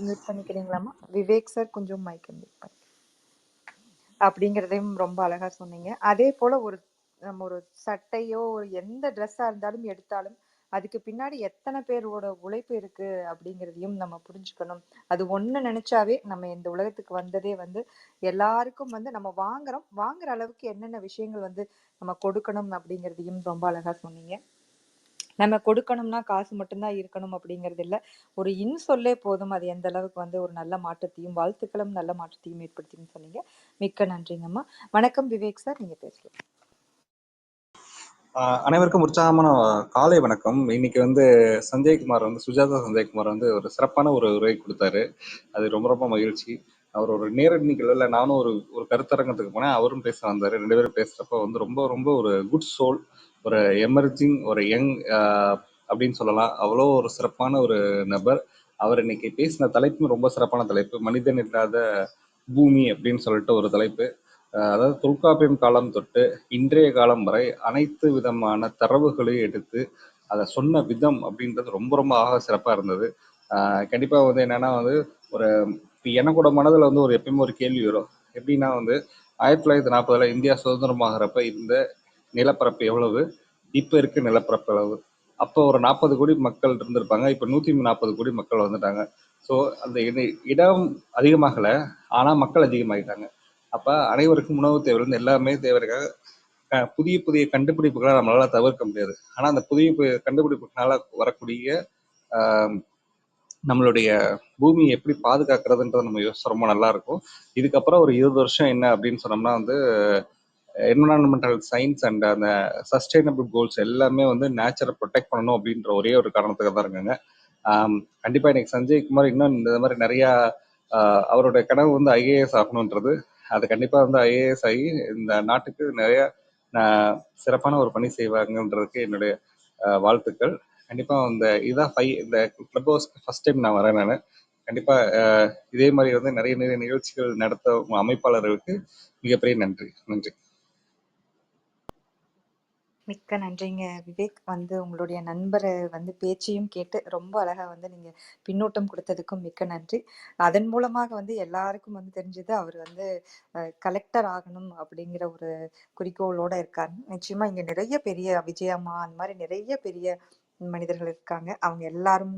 மியூட் பண்ணிக்கிறீங்களாம்மா? விவேக் சார் கொஞ்சம் மைக்கை மியூட் பண்ணி அப்படிங்கிறதையும் ரொம்ப அழகா சொன்னீங்க. அதே போல நம்ம ஒரு சட்டையோ ஒரு எந்த ட்ரெஸ்ஸா இருந்தாலும் எடுத்தாலும் அதுக்கு பின்னாடி எத்தனை பேரோட உழைப்பு இருக்கு அப்படிங்கிறதையும் நம்ம புரிஞ்சுக்கணும். அது ஒண்ணு நினைச்சாவே நம்ம இந்த உலகத்துக்கு வந்ததே வந்து எல்லாருக்கும் வந்து நம்ம வாங்குற அளவுக்கு என்னென்ன விஷயங்கள் வந்து நம்ம கொடுக்கணும் அப்படிங்கிறதையும் ரொம்ப அழகா சொன்னீங்க. நம்ம கொடுக்கணும்னா காசு மட்டும்தான் இருக்கணும் அப்படிங்கிறது இல்ல. ஒரு சொல்லே போதும். அது எந்த அளவுக்கு வந்து ஒரு நல்ல மாற்றத்தையும் வாழ்த்துக்களும் நல்ல மாற்றத்தையும் ஏற்படுத்தின்னு சொன்னீங்க. மிக்க நன்றிங்கம்மா. வணக்கம் விவேக் சார், நீங்க பேசலாம். அனைவருக்கும் உற்சாகமான காலை வணக்கம். இன்னைக்கு வந்து சஞ்சய்குமார் வந்து சுஜாதா சஞ்சய்குமார் வந்து ஒரு சிறப்பான ஒரு உரை கொடுத்தாரு. அது ரொம்ப ரொம்ப மகிழ்ச்சி. அவர் ஒரு நேரடி நிகழ்வில் நானும் ஒரு ஒரு கருத்தரங்கத்துக்கு போனேன், அவரும் பேச வந்தார். 2 பேரும் பேசுகிறப்ப வந்து ரொம்ப ரொம்ப ஒரு குட் சோல், ஒரு எமர்ஜிங், ஒரு யங் அப்படின்னு சொல்லலாம். அவ்வளோ ஒரு சிறப்பான ஒரு நபர். அவர் இன்னைக்கு பேசின தலைப்பும் ரொம்ப சிறப்பான தலைப்பு, மனிதன் இல்லாத பூமி அப்படின்னு சொல்லிட்டு ஒரு தலைப்பு. அதாவது தொல்காப்பியம் காலம் தொட்டு இன்றைய காலம் வரை அனைத்து விதமான தரவுகளையும் எடுத்து அதை சொன்ன விதம் அப்படின்றது ரொம்ப ரொம்ப சிறப்பாக இருந்தது. கண்டிப்பாக வந்து என்னன்னா வந்து ஒரு எனக்கூட மனதில் வந்து ஒரு எப்பயுமே ஒரு கேள்வி வரும். எப்படின்னா வந்து 1940 இந்தியா சுதந்திரமாகிறப்ப இந்த நிலப்பரப்பு எவ்வளவு, இப்போ இருக்க நிலப்பரப்பு எவ்வளவு, அப்போ ஒரு 40 கோடி மக்கள் இருந்திருப்பாங்க, இப்போ 140 கோடி மக்கள் வந்துட்டாங்க. ஸோ அந்த இடம் அதிகமாகலை, ஆனால் மக்கள் அதிகமாகிட்டாங்க. அப்போ அனைவருக்கும் உணவு தேவையிலிருந்து எல்லாமே தேவைக்காக புதிய புதிய கண்டுபிடிப்புகளை நம்மளால தவிர்க்க முடியாது. ஆனால் அந்த புதிய கண்டுபிடிப்புகளால வரக்கூடிய நம்மளுடைய பூமியை எப்படி பாதுகாக்கிறதுன்றது நம்ம யோசிச்சு ரொம்ப நல்லா இருக்கும். இதுக்கப்புறம் ஒரு 20 வருஷம் என்ன அப்படின்னு சொன்னோம்னா வந்து என்விரான்மெண்டல் சயின்ஸ் அண்ட் அந்த சஸ்டைனபிள் கோல்ஸ் எல்லாமே வந்து நேச்சரை ப்ரொடெக்ட் பண்ணணும் அப்படின்ற ஒரே ஒரு காரணத்துக்காக தான் இருக்காங்க. கண்டிப்பாக இன்னைக்கு சஞ்சய்குமார் இன்னும் இந்த மாதிரி நிறையா அவருடைய கனவு வந்து ஐஏஎஸ் ஆகணுன்றது, அது கண்டிப்பாக வந்து ஐஏஎஸ் ஆகி இந்த நாட்டுக்கு நிறைய சிறப்பான ஒரு பணி செய்வாங்கன்றதுக்கு என்னுடைய வாழ்த்துக்கள். கண்டிப்பாக இந்த கிளப் ஹவுஸ்க்கு ஃபர்ஸ்ட் டைம் நான் வரேன். நான் கண்டிப்பாக இதே மாதிரி வந்து நிறைய நிறைய நிகழ்ச்சிகள் நடத்த அமைப்பாளர்களுக்கு மிகப்பெரிய நன்றி. மிக்க நன்றிங்க விவேக். வந்து உங்களுடைய நண்பரை வந்து பேச்சையும் கேட்டு ரொம்ப அழகா வந்து நீங்க பின்னூட்டம் கொடுத்ததுக்கும் மிக்க நன்றி. அதன் மூலமாக வந்து எல்லாருக்கும் வந்து தெரிஞ்சது அவர் வந்து கலெக்டர் ஆகணும் அப்படிங்கிற ஒரு குறிக்கோளோட இருக்காரு. நிச்சயமா இங்க நிறைய பெரிய விஜயம்மா அந்த மாதிரி நிறைய பெரிய மனிதர்கள் இருக்காங்க. அவங்க எல்லாரும்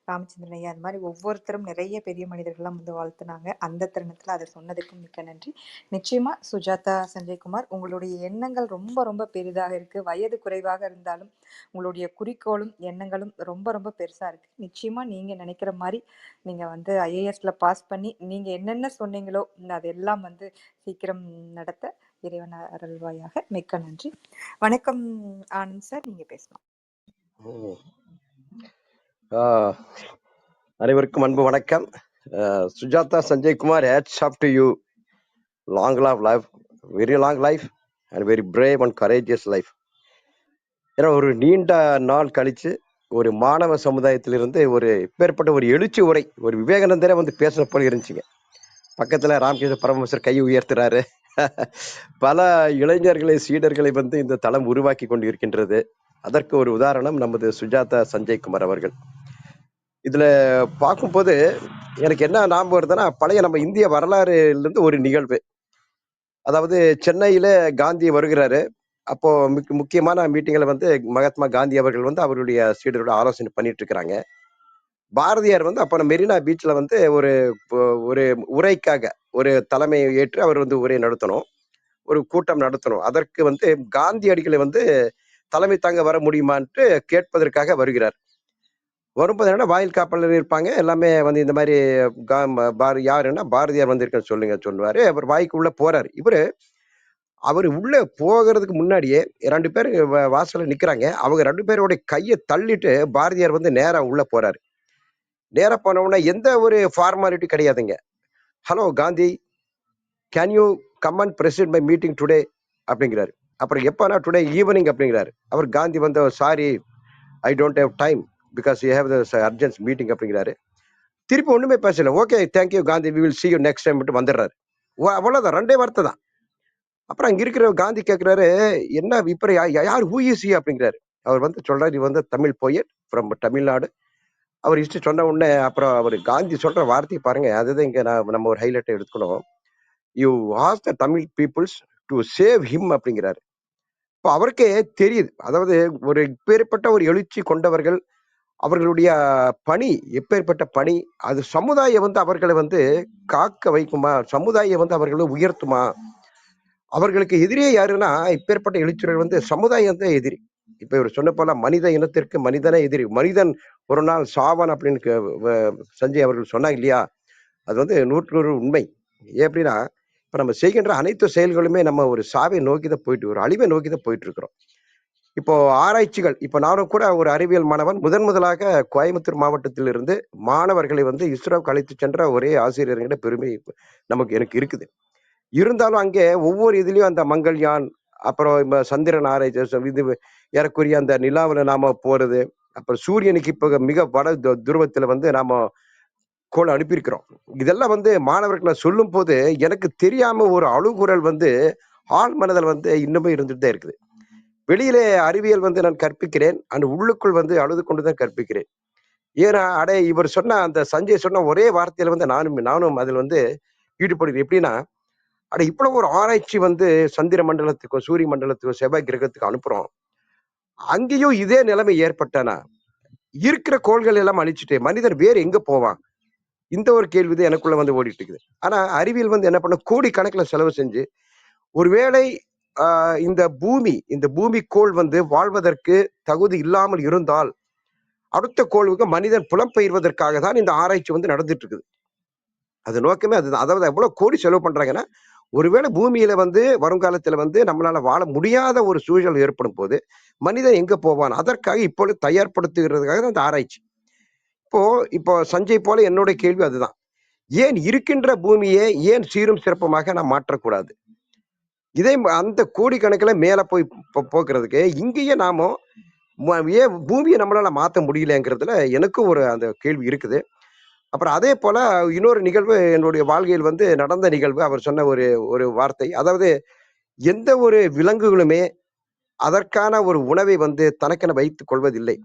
ராமச்சந்திரன் ஐயா அந்த மாதிரி ஒவ்வொருத்தரும் நிறைய பெரிய மனிதர்கள்லாம் வந்து வாழ்த்துனாங்க. அந்த தருணத்துல அதை சொன்னதுக்கும் மிக்க நன்றி. நிச்சயமா சுஜாதா சஞ்சய்குமார், உங்களுடைய எண்ணங்கள் ரொம்ப ரொம்ப பெரிதாக இருக்கு. வயது குறைவாக இருந்தாலும் உங்களுடைய குறிக்கோளும் எண்ணங்களும் ரொம்ப ரொம்ப பெருசா இருக்கு. நிச்சயமா நீங்க நினைக்கிற மாதிரி நீங்க வந்து ஐஏஎஸ்ல பாஸ் பண்ணி நீங்க என்னென்ன சொன்னீங்களோ அதெல்லாம் வந்து சீக்கிரம் நடத்த இறைவன் அருள்வாயாக. மிக்க நன்றி. வணக்கம் ஆனந்த் சார், நீங்க பேசலாம். அனைவருக்கும் அன்பு வணக்கம். Sujatha Sanjaykumar, hats off to you. Long life, very long life and very brave and courageous life. ஏன்னா ஒரு நீண்ட நாள் கழிச்சு ஒரு மாணவ சமுதாயத்திலிருந்து ஒரு இப்பேற்பட்ட ஒரு எழுச்சி உரை, ஒரு விவேகானந்தரே வந்து பேசுற போல இருந்துச்சுங்க. பக்கத்துல ராமகிருஷ்ண பரமஹம்சர் கை உயர்த்துறாரு. பல இளைஞர்களை சீடர்களை வந்து இந்த தளம் உருவாக்கி கொண்டு இருக்கின்றது. அதற்கு ஒரு உதாரணம் நமது சுஜாதா சஞ்சய்குமார் அவர்கள். இதுல பார்க்கும்போது எனக்கு என்ன ஞாபகம் வருதுன்னா, பழைய நம்ம இந்திய வரலாறுலேருந்து ஒரு நிகழ்வு. அதாவது சென்னையில காந்தி வருகிறாரு. அப்போ முக்கியமான மீட்டிங்ல வந்து மகாத்மா காந்தி அவர்கள் வந்து அவருடைய சீடரோட ஆலோசனை பண்ணிட்டு இருக்கிறாங்க. பாரதியார் வந்து அப்ப மெரினா பீச்ல வந்து ஒரு உரைக்காக ஒரு தலைமை ஏற்று அவர் வந்து உரை நடத்தணும், ஒரு கூட்டம் நடத்தணும். அதற்கு வந்து காந்தியடிகளை வந்து தலைமை தாங்க வர முடியுமான்ட்டு கேட்பதற்காக வருகிறார். வரும்போது என்னன்னா வாயில் காப்பாளர் இருப்பாங்க, எல்லாமே வந்து இந்த மாதிரி யாருன்னா பாரதியார் வந்திருக்கேன்னு சொல்லுங்க சொல்லுவாரு. அவர் வாய்க்குள்ள போறாரு. இவரு அவர் உள்ள போகிறதுக்கு முன்னாடியே 2 பேர் வாசல்ல நிக்கிறாங்க. அவங்க 2 பேரோட கையை தள்ளிட்டு பாரதியார் வந்து நேரா உள்ள போறாரு. நேரா போன உடனே எந்த ஒரு ஃபார்மாலிட்டி கிடையாதுங்க. Hello Gandhi, can you come and preside my meeting today அப்படிங்கிறாரு. அப்புறம் எப்பனா டுடே ஈவினிங் அப்படிங்கிறாரு. அவர் காந்தி வந்து sorry, I don't have time because you have urgent meeting அப்படிங்கிறாரு. திருப்பி ஒண்ணுமே பேசல. Okay thank you Gandhi, we will see you next time மட்டும் வந்துடுறாரு. அவ்வளவுதான், 2 வார்த்தை தான். அப்புறம் அங்க இருக்கிற காந்தி கேட்கிறாரு, என்ன இப்ப யார் ஹூ இஸ் அப்படிங்கிறாரு. அவர் வந்து சொல்றாரு, இது வந்து Tamil poet from Tamil Nadu. Our history சொன்ன உடனே அப்புறம் அவர் காந்தி சொல்ற வார்த்தையை பாருங்க, அதுதான் இங்க நம்ம ஒரு ஹைலைட்டை எடுத்துக்கணும். You ask the Tamil peoples to save him அப்படிங்கிறாரு. இப்போ அவருக்கே தெரியுது, அதாவது ஒரு இப்பேற்பட்ட ஒரு எழுச்சி கொண்டவர்கள், அவர்களுடைய பணி எப்பேற்பட்ட பணி, அது சமுதாயம் வந்து அவர்களை வந்து காக்க வைக்குமா, சமுதாயம் வந்து அவர்களை உயர்த்துமா. அவர்களுக்கு எதிரியே யாருன்னா இப்பேற்பட்ட எழுச்சியர்கள் வந்து சமுதாயம் தான் எதிரி. இப்ப இவர் சொன்ன போல மனித இனத்திற்கு மனிதனே எதிரி, மனிதன் ஒரு நாள் சாவான் அப்படின்னு சஞ்சய் அவர்கள் சொன்னாங்க இல்லையா, அது வந்து 100% உண்மை. ஏன் அப்படின்னா இப்ப நம்ம செய்கின்ற அனைத்து செயல்களுமே நம்ம ஒரு சாவை நோக்கி தான் போயிட்டு, ஒரு அழிவை நோக்கி தான் போயிட்டு இருக்கிறோம். இப்போ ஆராய்ச்சிகள், இப்ப நானும் கூட ஒரு அறிவியல் மாணவன், முதலாக கோயம்புத்தூர் மாவட்டத்தில் இருந்து மாணவர்களை வந்து இஸ்ரோவுக்கு அழைத்து சென்ற ஒரே ஆசிரியர்கிட்ட பெருமை எனக்கு இருக்குது. இருந்தாலும் அங்கே ஒவ்வொரு இதுலயும் அந்த மங்கள்யான், அப்புறம் சந்திரன் ஆராய்ச்சி, இது ஏறக்குரிய அந்த நிலாவுல நாம போறது, அப்புறம் சூரியனுக்கு இப்ப மிக வட துருவத்துல வந்து நாம கோள் அனுப்பியிருக்கிறோம். இதெல்லாம் வந்து மாணவர்கள் நான் சொல்லும் போது எனக்கு தெரியாம ஒரு அழுகுரல் வந்து ஆழ் மனதில் வந்து இன்னுமே இருந்துட்டு தான் இருக்குது. வெளியிலே அறிவியல் வந்து நான் கற்பிக்கிறேன், அந்த உள்ளுக்குள் வந்து அழுது கொண்டுதான் கற்பிக்கிறேன். ஏன்னா இவர் சொன்ன அந்த சஞ்சய் சொன்ன ஒரே வார்த்தையில வந்து நானும் அதில் வந்து ஈடுபடுது. எப்படின்னா, இவ்வளவு ஒரு ஆராய்ச்சி வந்து சந்திர மண்டலத்துக்கோ சூரிய மண்டலத்துக்கோ செவ்வாய் கிரகத்துக்கு அனுப்புறோம், அங்கேயும் இதே நிலைமை ஏற்பட்டானா இருக்கிற கோள்கள் எல்லாம் அழிச்சுட்டு மனிதன் வேறு எங்க போவான்? இந்த ஒரு கேள்வி தான் எனக்குள்ள வந்து ஓடிட்டு இருக்குது. ஆனா அறிவியல் வந்து என்ன பண்ண, கோடி கணக்கில் செலவு செஞ்சு ஒருவேளை இந்த பூமி கோள் வந்து வாழ்வதற்கு தகுதி இல்லாமல் இருந்தால் அடுத்த கோளுக்கு மனிதன் புலம்பெயர்வதற்காக தான் இந்த ஆராய்ச்சி வந்து நடந்துட்டு இருக்குது. அது நோக்கமே அதுதான். அதாவது எவ்வளவு கோடி செலவு பண்றாங்கன்னா, ஒருவேளை பூமியில வந்து வருங்காலத்துல வந்து நம்மளால வாழ முடியாத ஒரு சூழல் ஏற்படும் போது மனிதன் எங்க போவான், அதற்காக இப்பொழுது தயார்படுத்துகிறதுக்காக தான் இந்த ஆராய்ச்சி. இப்போ சஞ்சய் போல என்னுடைய கேள்வி அதுதான், ஏன் இருக்கின்ற பூமியை ஏன் சீரும் சிறப்புமாக நாம் மாற்றக்கூடாது? இதே அந்த கோடிக்கணக்கில் மேல போய் போக்குறதுக்கு இங்கேயே நாம ஏன் பூமியை நம்மளால மாற்ற முடியலங்கிறதுல எனக்கும் ஒரு அந்த கேள்வி இருக்குது. அப்புறம் அதே போல இன்னொரு நிகழ்வு என்னுடைய வாழ்க்கையில் வந்து நடந்த நிகழ்வு, அவர் சொன்ன ஒரு ஒரு வார்த்தை, அதாவது எந்த ஒரு விலங்குகளுமே அதற்கான ஒரு உணவை வந்து தனக்கென வைத்துக் கொள்வதில்லை.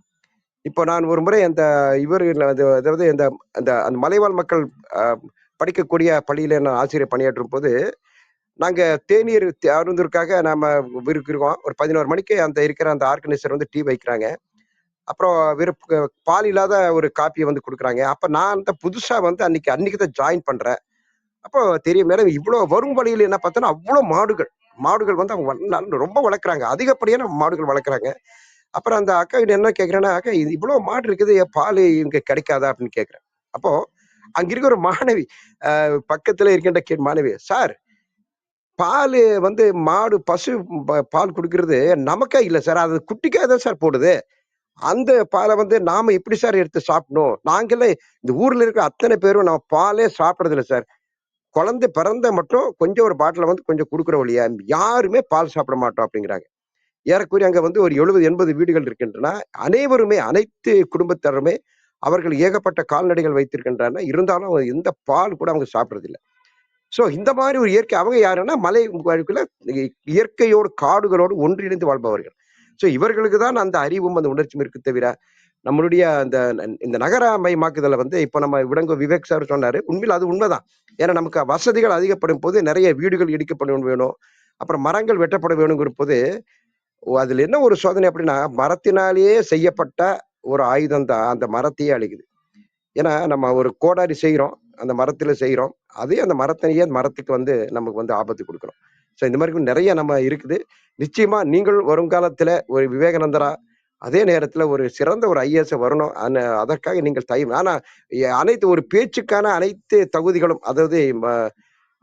இப்போ நான் ஒரு முறை அந்த அதாவது அந்த அந்த மலைவாழ் மக்கள் படிக்கக்கூடிய பள்ளியில நான் ஆசிரியர் பணியாற்றும் போது, நாங்க தேநீர் அருந்ததற்காக நாம இருக்கோம். ஒரு 11 மணிக்கு அந்த இருக்கிற அந்த ஆர்கனைசர் வந்து டீ வைக்கிறாங்க. அப்புறம் பால் இல்லாத ஒரு காப்பியை வந்து கொடுக்குறாங்க. அப்ப நான் தான் புதுசா வந்து அன்னைக்கு தான் ஜாயின் பண்றேன். அப்போ தெரியும் மேடம், இவ்வளவு வரும் வழியில் என்ன பார்த்தோன்னா அவ்வளவு மாடுகள் வந்து அவங்க ரொம்ப வளர்க்குறாங்க, அதிகப்படியான மாடுகள் வளர்க்குறாங்க. அப்புறம் அந்த அக்கா கிட்ட என்ன கேட்குறேன்னா, அக்கா இது இவ்வளவு மாடு இருக்குது, பால் இங்க கிடைக்காதா அப்படின்னு கேட்குறேன். அப்போ அங்க இருக்க ஒரு மாணவி, பக்கத்துல இருக்கின்ற மாணவி, சார் பால் வந்து மாடு பசு பால் குடுக்கறது நமக்கே இல்ல சார், அது குட்டிக்காக தான் சார் போடுது. அந்த பாலை வந்து நாம எப்படி சார் எடுத்து சாப்பிடணும்? நாங்களே இந்த ஊர்ல இருக்கிற அத்தனை பேரும் நம்ம பாலே சாப்பிடறது இல்லை சார். குழந்தை பிறந்த மட்டும் கொஞ்சம் ஒரு பாட்டில வந்து கொஞ்சம் குடுக்குற வழியா யாருமே பால் சாப்பிட மாட்டோம் அப்படிங்கிறாங்க. ஏறக்குறைய அங்க வந்து ஒரு 70-80 வீடுகள் இருக்கின்றன. அனைத்து குடும்பத்தாருமே அவர்கள் ஏகப்பட்ட கால்நடைகள் வைத்திருக்கின்றன. இருந்தாலும் எந்த பால் கூட அவங்க சாப்பிடுறது இல்லை. சோ இந்த மாதிரி ஒரு இயற்கை, அவங்க யாருன்னா மலை இயற்கையோடு காடுகளோடு ஒன்றிணைந்து வாழ்பவர்கள். சோ இவர்களுக்கு தான் அந்த அறிவும் அந்த உணர்ச்சியும் இருக்கு தவிர, நம்மளுடைய இந்த நகரமயமாக்குதலை வந்து இப்ப நம்ம விவேக் சார் சொன்னாரு, உண்மையில் அது உண்மைதான். ஏன்னா நமக்கு வசதிகள் அதிகப்படும் போது நிறைய வீடுகள் இடிக்கப்பட வேணும், அப்புறம் மரங்கள் வெட்டப்பட வேணுங்கிற போது அதுல என்ன ஒரு சோதனை அப்படின்னா, மரத்தினாலேயே செய்யப்பட்ட ஒரு ஆயுதம் தான் அந்த மரத்தையே அழிக்குது. ஏன்னா நம்ம ஒரு கோடாரி செய்கிறோம், அந்த மரத்துல செய்கிறோம், அதே அந்த மரத்துக்கு வந்து நமக்கு வந்து ஆபத்து கொடுக்குறோம். ஸோ இந்த மாதிரி நிறைய நம்ம இருக்குது. நிச்சயமா நீங்கள் வருங்காலத்துல ஒரு விவேகானந்தரா, அதே நேரத்துல ஒரு சிறந்த ஒரு ஐஏஎஸ் வரணும். அதற்காக நீங்கள் ஆனா அனைத்து ஒரு பேச்சுக்கான அனைத்து தகுதிகளும், அதாவது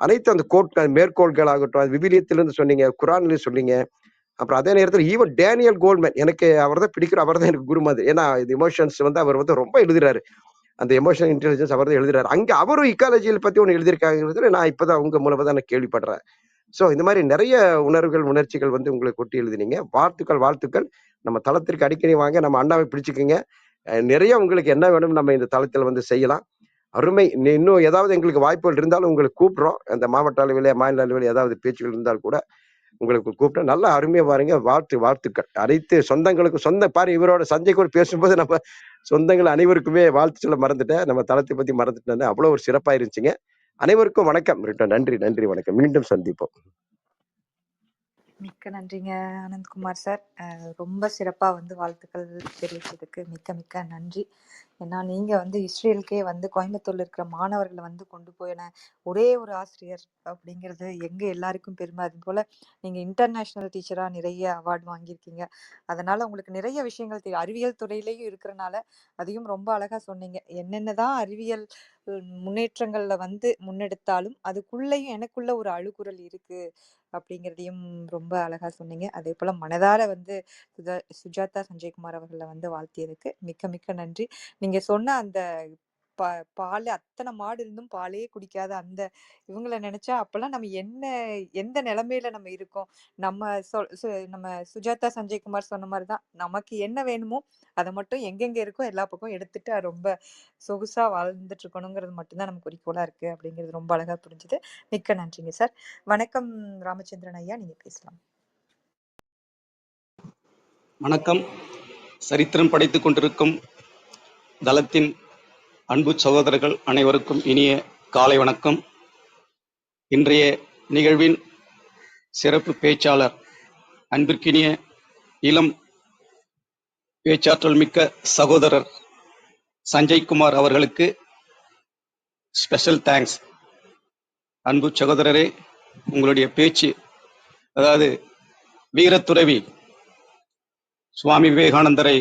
அனைத்து அந்த மேற்கோள்கள் ஆகட்டும், அது விவிலியத்திலிருந்து சொன்னீங்க, குரான்ல சொன்னீங்க. அப்புறம் அதே நேரத்தில் ஈவன் டேனியல் கோல்மேன், எனக்கு அவர் தான் பிடிக்கும், அவர் தான் எனக்கு குரு மாதிரி. ஏன்னா இது எமோஷன்ஸ் வந்து அவர் வந்து ரொம்ப எழுதுறாரு. அந்த எமோஷனல் இன்டெலிஜென்ஸ் அவர் தான் எழுதுறாரு. அங்க அவரும் இக்காலஜியில் பத்தி ஒன்று எழுதியிருக்காங்கிறது நான் இப்பதான் உங்க மூலமா தான் நான் கேள்விப்படுறேன். ஸோ இந்த மாதிரி நிறைய உணர்வுகள், உணர்ச்சிகள் வந்து உங்களை கொட்டி எழுதினீங்க. வாழ்த்துக்கள், வாழ்த்துக்கள். நம்ம தளத்திற்கு அடிக்கடி வாங்க, நம்ம அண்ணாவை பிடிச்சுக்குங்க. நிறைய உங்களுக்கு என்ன வேணும் நம்ம இந்த தளத்தில் வந்து செய்யலாம். அருமை. இன்னும் ஏதாவது எங்களுக்கு வாய்ப்புகள் இருந்தாலும் உங்களுக்கு கூப்பிடுறோம். அந்த மாவட்ட அளவில், மாநில அளவில் ஏதாவது பேச்சுகள் இருந்தால் கூட உங்களுக்கு கூப்பிட்டேன். நல்லா அருமையா பாருங்க. வாழ்த்துக்கள். அனைத்து சொந்தங்களுக்கும் பாரு, இவரோட சஞ்சய் கூட பேசும்போது நம்ம சொந்தங்கள் அனைவருக்குமே வாழ்த்து சொல்ல மறந்துட்டேன். நம்ம தளத்தை பத்தி மறந்துட்டேன். அவ்வளவு ஒரு சிறப்பா இருந்துச்சுங்க. அனைவருக்கும் வணக்கம். நன்றி, நன்றி, வணக்கம். மீண்டும் சந்திப்போம். மிக்க நன்றிங்க ஆனந்த்குமார் சார். ரொம்ப சிறப்பா வந்து வாழ்த்துக்கள் தெரிவித்ததுக்கு மிக்க மிக்க நன்றி. ஏன்னா நீங்க வந்து இஸ்ரேலுக்கே வந்து கோயம்புத்தூர்ல இருக்கிற மாணவர்களை வந்து கொண்டு போயின ஒரே ஒரு ஆசிரியர் அப்படிங்கிறது எங்க எல்லாருக்கும் பெருமை. அது போல நீங்க இன்டர்நேஷனல் டீச்சரா நிறைய அவார்டு வாங்கியிருக்கீங்க. அதனால உங்களுக்கு நிறைய விஷயங்கள் தெரியும். அறிவியல் துறையிலையும் இருக்கிறனால அதையும் ரொம்ப அழகா சொன்னீங்க. என்னென்னதான் அறிவியல் முன்னேற்றங்கள்ல வந்து முன்னெடுத்தாலும் அதுக்குள்ளேயும் எனக்குள்ள ஒரு அழுகுரல் இருக்கு அப்படிங்கிறதையும் ரொம்ப அழகா சொன்னீங்க. அதே போல மனதார வந்து சுஜாதா சஞ்சய்குமார் அவர்களை வந்து வாழ்த்தியதுக்கு மிக்க மிக்க நன்றி. நீங்க சொன்ன அந்த பால் அத்தனை மாடு இருந்தும் பாலே குடிக்காத அந்த இவங்களை நினைச்சா அப்பெல்லாம் நம்ம எந்த நிலைமையில நம்ம இருக்கோம். நம்ம சுஜாதா சஞ்சய்குமார் சொன்ன மாதிரிதான் நமக்கு என்ன வேணுமோ அதை மட்டும் எங்கெங்க இருக்கோ எல்லா பக்கம் எடுத்துட்டு ரொம்ப சொகுசா வாழ்ந்துட்டு இருக்கணுங்கிறது மட்டும்தான் நமக்கு குறிக்கோளா இருக்கு அப்படிங்கிறது ரொம்ப அழகா புரிஞ்சுது. மிக்க நன்றிங்க சார். வணக்கம் ராமச்சந்திரன் ஐயா, நீங்க பேசலாம். வணக்கம். சரித்திரம் படைத்துக் கொண்டிருக்கும் தளத்தின் அன்பு சகோதரர்கள் அனைவருக்கும் இனிய காலை வணக்கம். இன்றைய நிகழ்வின் சிறப்பு பேச்சாளர் அன்பிற்கினிய இளம் பேச்சாற்றல் மிக்க சகோதரர் சஞ்சய்குமார் அவர்களுக்கு ஸ்பெஷல் தேங்க்ஸ். அன்பு சகோதரரே, உங்களுடைய பேச்சு, அதாவது வீரத்துறவி சுவாமி விவேகானந்தரை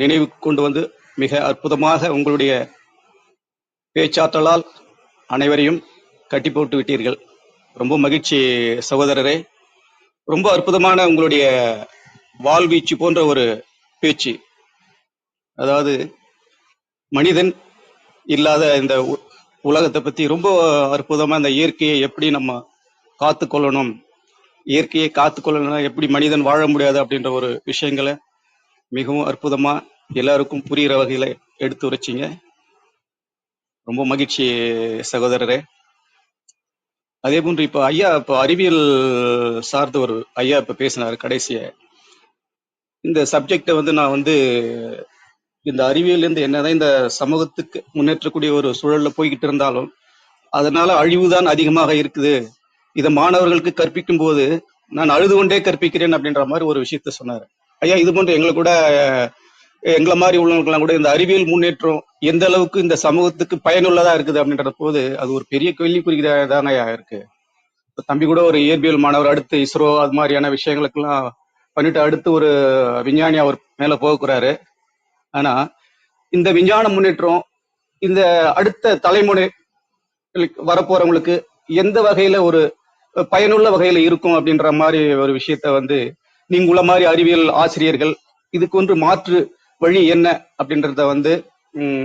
நினைவு கொண்டு வந்து மிக அற்புதமாக உங்களுடைய பேச்சாற்றலால் அனைவரையும் கட்டி போட்டு விட்டீர்கள். ரொம்ப மகிழ்ச்சி சகோதரரே. ரொம்ப அற்புதமான உங்களுடைய வாழ்வீச்சு போன்ற ஒரு பேச்சு. அதாவது மனிதன் இல்லாத இந்த உலகத்தை பத்தி ரொம்ப அற்புதமா இந்த இயற்கையை எப்படி நம்ம காத்துக்கொள்ளணும், இயற்கையை காத்துக்கொள்ளணும், எப்படி மனிதன் வாழ முடியாது அப்படின்ற ஒரு விஷயங்களை மிகவும் அற்புதமா எல்லாருக்கும் புரிகிற வகையில எடுத்து வச்சிங்க. ரொம்ப மகிழ்ச்சி சகோதரரே. அதே போன்று இப்போ ஐயா அறிவியல் சார்ந்த ஒரு ஐயா இப்ப பேசினாரு கடைசிய. இந்த சப்ஜெக்டை வந்து நான் இந்த அறிவியல் இருந்து என்னதான் இந்த சமூகத்துக்கு முன்னேற்றக்கூடிய ஒரு சூழல்ல போய்கிட்டு இருந்தாலும் அதனால அழிவுதான் அதிகமாக இருக்குது. இதை மாணவர்களுக்கு கற்பிக்கும் போது நான் அழுது கொண்டே கற்பிக்கிறேன் அப்படின்ற மாதிரி ஒரு விஷயத்த சொன்னாரு ஐயா. இது போன்று எங்களை மாதிரி உள்ளவங்கலாம் கூட இந்த அறிவியல் முன்னேற்றம் எந்த அளவுக்கு இந்த சமூகத்துக்கு பயனுள்ளதா இருக்குது அப்படின்ற போது அது ஒரு பெரிய கேள்விக்குறிதாங்க இருக்கு. தம்பி கூட ஒரு இயற்பியல் மாணவர், அடுத்து இஸ்ரோ அது மாதிரியான விஷயங்களுக்கெல்லாம் பண்ணிட்டு அடுத்து ஒரு விஞ்ஞானி அவர் மேல போகிறாரு. ஆனா இந்த விஞ்ஞான முன்னேற்றம் இந்த அடுத்த தலைமுறை வரப்போறவங்களுக்கு எந்த வகையில ஒரு பயனுள்ள வகையில இருக்கும் அப்படின்ற மாதிரி ஒரு விஷயத்த நீங்க உள்ள மாதிரி அறிவியல் ஆசிரியர்கள் இதுக்கு ஒன்று மாற்று வழி என்ன அப்படின்றத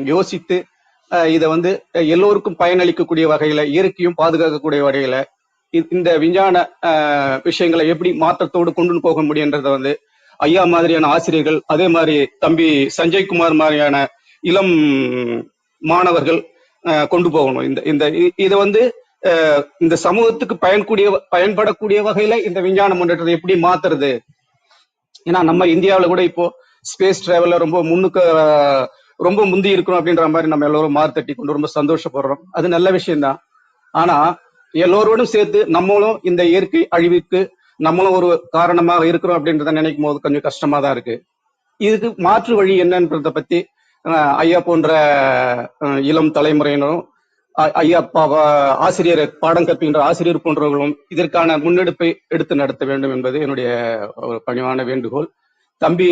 யோசித்து இதை எல்லோருக்கும் பயனளிக்கக்கூடிய வகையில, இயற்கையும் பாதுகாக்கக்கூடிய வகையில இந்த விஞ்ஞான விஷயங்களை எப்படி மாற்றத்தோடு கொண்டு போக முடியுன்றத ஐயா மாதிரியான ஆசிரியர்கள், அதே மாதிரி தம்பி சஞ்சய்குமார் மாதிரியான இளம் மாணவர்கள் கொண்டு போகணும். இதை இந்த சமூகத்துக்கு பயன்படக்கூடிய வகையில இந்த விஞ்ஞான முன்னேற்றத்தை எப்படி மாத்துறது. ஏன்னா நம்ம இந்தியாவில கூட இப்போ ஸ்பேஸ் டிராவல்ல ரொம்ப முந்தி இருக்கணும் அப்படின்ற மாதிரி நம்ம எல்லோரும் மார்த்தட்டி கொண்டு ரொம்ப சந்தோஷப்படுறோம். அது நல்ல விஷயம்தான். ஆனா எல்லோரோடும் சேர்த்து நம்மளும் இந்த இயற்கை அழிவுக்கு நம்மளும் ஒரு காரணமாக இருக்கிறோம் அப்படின்றத நினைக்கும் போது கொஞ்சம் கஷ்டமா தான் இருக்கு. இதுக்கு மாற்று வழி என்னன்றத பத்தி ஐயா போன்ற இளம் தலைமுறையினரும், ஐயா ஆசிரியர் பாடம் கற்பிக்கின்ற ஆசிரியர் போன்றவர்களும் இதற்கான முன்னெடுப்பை எடுத்து நடத்த வேண்டும் என்பது என்னுடைய ஒரு பணிவான வேண்டுகோள். தம்பி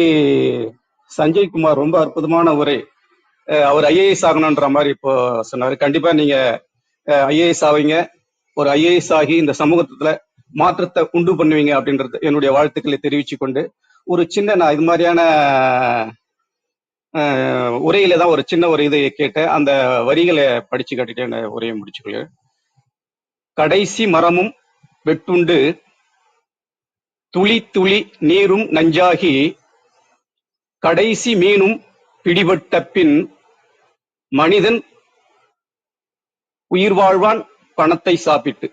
சஞ்சய்குமார் ரொம்ப அற்புதமான உரை. அவர் ஐஏஎஸ் ஆகணும்ன்ற மாதிரி இப்போ சொன்னாரு. கண்டிப்பா நீங்க ஐஏஎஸ் ஆவீங்க. ஒரு ஐஏஎஸ் ஆகி இந்த சமூகத்துல மாற்றத்தை உண்டு பண்ணுவீங்க அப்படின்றது என்னுடைய வாழ்த்துக்களை தெரிவிச்சு கொண்டு ஒரு சின்ன நான் இது மாதிரியான உரையில தான் ஒரு சின்ன ஒரு இதை கேட்டேன். அந்த வரிகளை படிச்சு காட்டிட்டு என்ன உரையை முடிச்சுக்கொள்ள. கடைசி மரமும் வெட்டுண்டு துளி துளி நீரும் நஞ்சாகி கடைசி மீனும் பிடிபட்ட பின் மனிதன் உயிர் வாழ்வான் பணத்தை சாப்பிட்டு.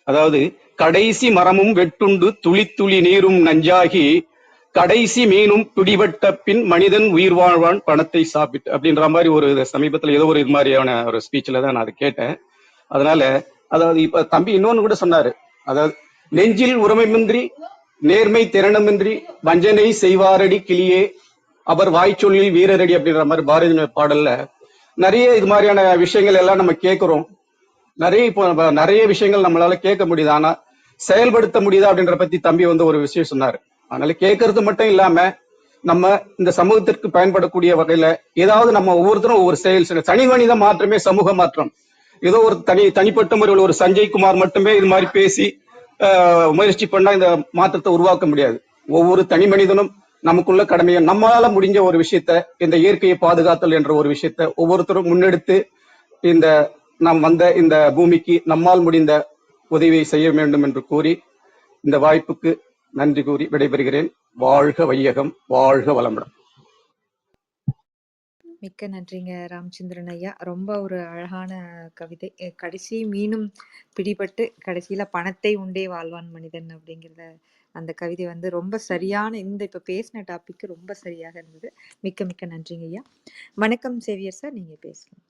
அதாவது கடைசி மரமும் வெட்டுண்டு துளி துளி நீரும் நஞ்சாகி கடைசி மீனும் பிடிபட்ட பின் மனிதன் உயிர் வாழ்வான் பணத்தை சாப்பிட்டு அப்படின்ற மாதிரி ஒரு சமீபத்துல ஏதோ ஒரு இது மாதிரியான ஒரு ஸ்பீச்ல தான் நான் அதை கேட்டேன். அதனால அதாவது இப்ப தம்பி இன்னொன்னு கூட சொன்னாரு, அதாவது நெஞ்சில் உரிமைமின்றி நேர்மை திறனமின்றி வஞ்சனை செய்வாரடி கிளியே அவர் வாய்ச்சொல்லில் வீரரடி அப்படின்ற மாதிரி பாரதி பாடல்ல நிறைய இது மாதிரியான விஷயங்கள் எல்லாம் நம்ம கேட்கிறோம். நிறைய விஷயங்கள் நம்மளால கேட்க முடியுது, ஆனா செயல்படுத்த முடியுதா அப்படின்ற பத்தி தம்பி ஒரு விஷயம் சொன்னாரு. அதனால கேட்கறது மட்டும் இல்லாம நம்ம இந்த சமூகத்திற்கு பயன்படக்கூடிய வகையில ஏதாவது நம்ம ஒவ்வொருத்தரும் ஒவ்வொரு செயல் தனி மனித மாற்றமே சமூக மாற்றம். ஏதோ ஒரு தனிப்பட்ட முறையில் ஒரு சஞ்சய் குமார் மட்டுமே இது மாதிரி பேசி முயற்சி பண்ணா இந்த மாற்றத்தை உருவாக்க முடியாது. ஒவ்வொரு தனி மனிதனும் நமக்குள்ள கடமையை நம்மளால முடிஞ்ச ஒரு விஷயத்த, இந்த இயற்கையை பாதுகாத்தல் என்ற ஒரு விஷயத்த ஒவ்வொருத்தரும் முன்னெடுத்து இந்த நாம் வந்த இந்த பூமிக்கு நம்மால் முடிந்த உதவியை செய்ய வேண்டும் என்று கூறி இந்த வாய்ப்புக்கு நன்றி கூறி விடைபெறுகிறேன். வாழ்க வையகம், வாழ்க வளமுடன். மிக்க நன்றிங்க ராமச்சந்திரன் ஐயா. ரொம்ப ஒரு அழகான கவிதை. கடைசி மீனும் பிடிபட்டு கடைசியில பணத்தை உண்டே வாழ்வான் மனிதன் அப்படிங்கிறத அந்த கவிதை ரொம்ப சரியான இந்த இப்ப பேசின டாபிக் ரொம்ப சரியாக இருந்தது. மிக்க மிக்க நன்றிங்க ஐயா. வணக்கம் சேவியர் சார், நீங்க பேசலாம்.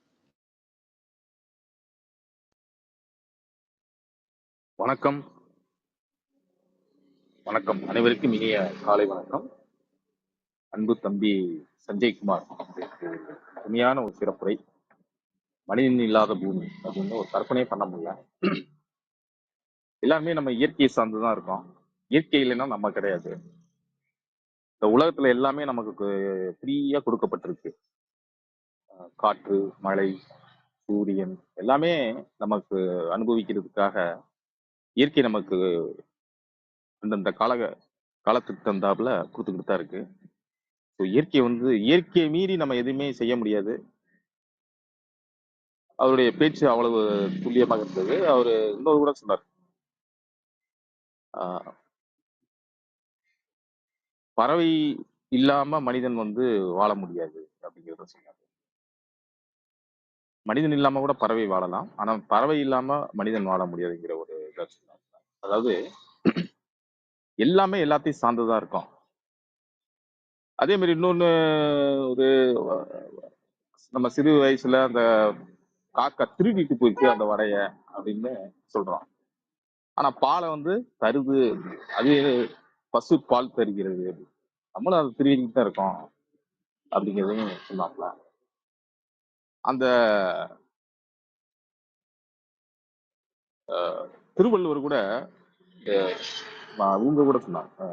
வணக்கம் வணக்கம் அனைவருக்கும் இனிய காலை வணக்கம். அன்பு தம்பி சஞ்சய்குமார் உண்மையான ஒரு சிறப்புரை. மனிதன் இல்லாத பூமி அப்படின்னு ஒரு கற்பனையே பண்ண முடியல. எல்லாருமே நம்ம இயற்கையை சார்ந்துதான் இருக்கோம். இயற்கை இல்லைன்னா நம்ம கிடையாது. இந்த உலகத்துல எல்லாமே நமக்கு ஃப்ரீயா கொடுக்கப்பட்டிருக்கு. காற்று, மழை, சூரியன் எல்லாமே நமக்கு அனுபவிக்கிறதுக்காக இயற்கை நமக்கு அந்தந்த காலத்துக்கு தந்தாப்புல கொடுத்துக்கிட்டு தான் இருக்கு. இயற்கை இயற்கையை மீறி நம்ம எதுவுமே செய்ய முடியாது. அவருடைய பேச்சு அவ்வளவு துல்லியமாக இருந்தது. அவரு இன்னொரு கூட சொன்னார், பறவை இல்லாம மனிதன் வாழ முடியாது அப்படிங்கிறத சொன்னார். மனிதன் இல்லாம கூட பறவை வாழலாம், ஆனா பறவை இல்லாம மனிதன் வாழ முடியாதுங்கிற ஒரு இதை சொன்னார். அதாவது எல்லாமே எல்லாத்தையும் சார்ந்துதான் இருக்கும். அதே மாதிரி இன்னொன்னு, ஒரு நம்ம சிறு வயசுல அந்த காக்கா திருடிட்டு போயிருக்கு அந்த வடைய அப்படின்னு சொல்றோம். ஆனா பாலை தருது, அது பசு பால் தருகிறது, நம்மளும் அதை திருடிட்டு தான் இருக்கோம் அப்படிங்கிறதையும் சொன்னாப்ல. அந்த திருவள்ளுவர் கூட இவங்க கூட சொன்னாங்க,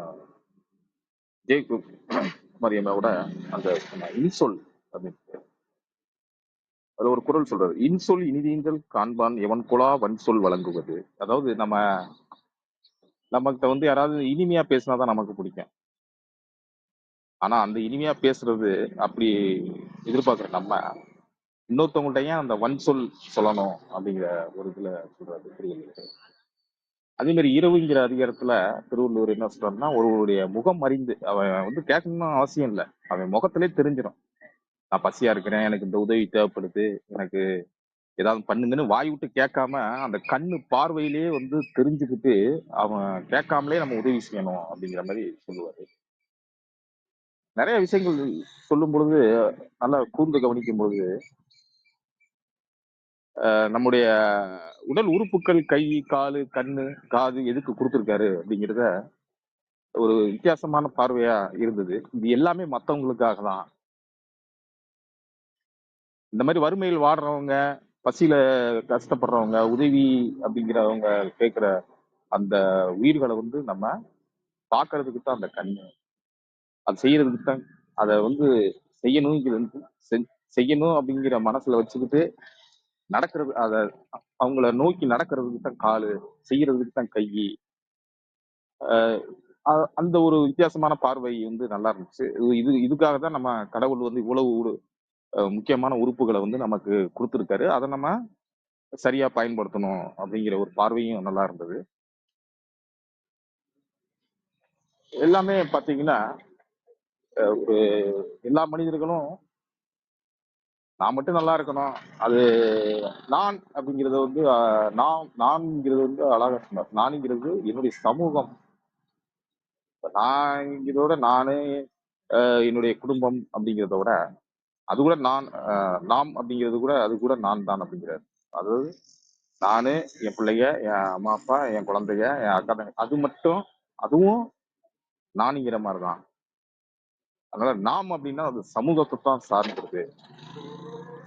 ஜெயகுப் மரியம்மாவோட அந்த இன்சொல் அப்படின்னு அது ஒரு குறள் சொல்றாரு, இன்சொல் இனிதீங்கள் காண்பான் எவன் கொலா வன்சொல் வழங்குவது. அதாவது நம்மகிட்ட யாராவது இனிமையா பேசினாதான் நமக்கு பிடிக்கும். ஆனா அந்த இனிமையா பேசுறது அப்படி எதிர்பார்க்கிற நம்ம இன்னொருத்தவங்கள்ட்ட ஏன் அந்த வன்சொல் சொல்லணும் அப்படிங்கிற ஒரு இதுல சொல்றாரு திருவள்ளுவர். அதே மாதிரி இரவுங்கிற அதிகாரத்துல திருவள்ளுவர் என்ன சொல்றாருன்னா, ஒருவருடைய முகம் அறிந்து, அவன் கேட்கணும்னு அவசியம் இல்லை, அவன் முகத்திலே தெரிஞ்சிடும். நான் பசியா இருக்கிறேன், எனக்கு இந்த உதவி தேவைப்படுது, எனக்கு ஏதாவது பண்ணுங்கன்னு வாய் விட்டு கேட்காம அந்த கண்ணு பார்வையிலேயே தெரிஞ்சுக்கிட்டு அவன் கேட்காமலே நம்ம உதவி செய்யணும் அப்படிங்கிற மாதிரி சொல்லுவாரு. நிறைய விஷயங்கள் சொல்லும் பொழுது நல்லா கூர்ந்து கவனிக்கும் பொழுது நம்முடைய உடல் உறுப்புகள், கை, காலு, கண்ணு, காது எதுக்கு கொடுத்துருக்காரு அப்படிங்கிறத ஒரு வித்தியாசமான பார்வையா இருந்தது. இது எல்லாமே மற்றவங்களுக்காக தான். இந்த மாதிரி வறுமையில் வாடுறவங்க, பசியில கஷ்டப்படுறவங்க, உதவி அப்படிங்கிறவங்க கேட்கிற அந்த உயிர்களை நம்ம பார்க்கறதுக்கு தான் அந்த கண்ணு, அது செய்யறதுக்கு தான், அதை செய்யணும் அப்படிங்கிற மனசுல வச்சுக்கிட்டு நடக்கிறது அதை அவங்கள நோக்கி நடக்கிறதுக்கு தான் காலு, செய்யறதுக்கு தான் கை. அந்த ஒரு வித்தியாசமான பார்வை வந்து நல்லா இருந்துச்சு. இதுக்காக தான் நம்ம கடவுள் வந்து இவ்வளவு முக்கியமான உறுப்புகளை வந்து நமக்கு கொடுத்துருக்காரு. அதை நம்ம சரியா பயன்படுத்தணும் அப்படிங்கிற ஒரு பார்வையும் நல்லா இருந்தது. எல்லாமே பாத்தீங்கன்னா ஒரு எல்லா மனிதர்களும் நான் மட்டும் நல்லா இருக்கணும், அது நான் அப்படிங்கிறத வந்து நான்ங்கிறது வந்து அழகா சொன்னார். நான்ங்கிறது என்னுடைய சமூகம். நான்ங்கிறதோட நானு என்னுடைய குடும்பம் அப்படிங்கிறத விட அது கூட நாம் அப்படிங்கிறது கூட அது கூட நான் தான் அப்படிங்கிறாரு. அதாவது நானு, என் பிள்ளைங்க, என் அம்மா அப்பா, என் குழந்தைங்க, என் அக்கா தங்கச்சி, அது மட்டும் அதுவும் நானுங்கிற மாதிரிதான். அதனால நாம் அப்படின்னா அது சமூகத்தை தான் சார்ந்தது.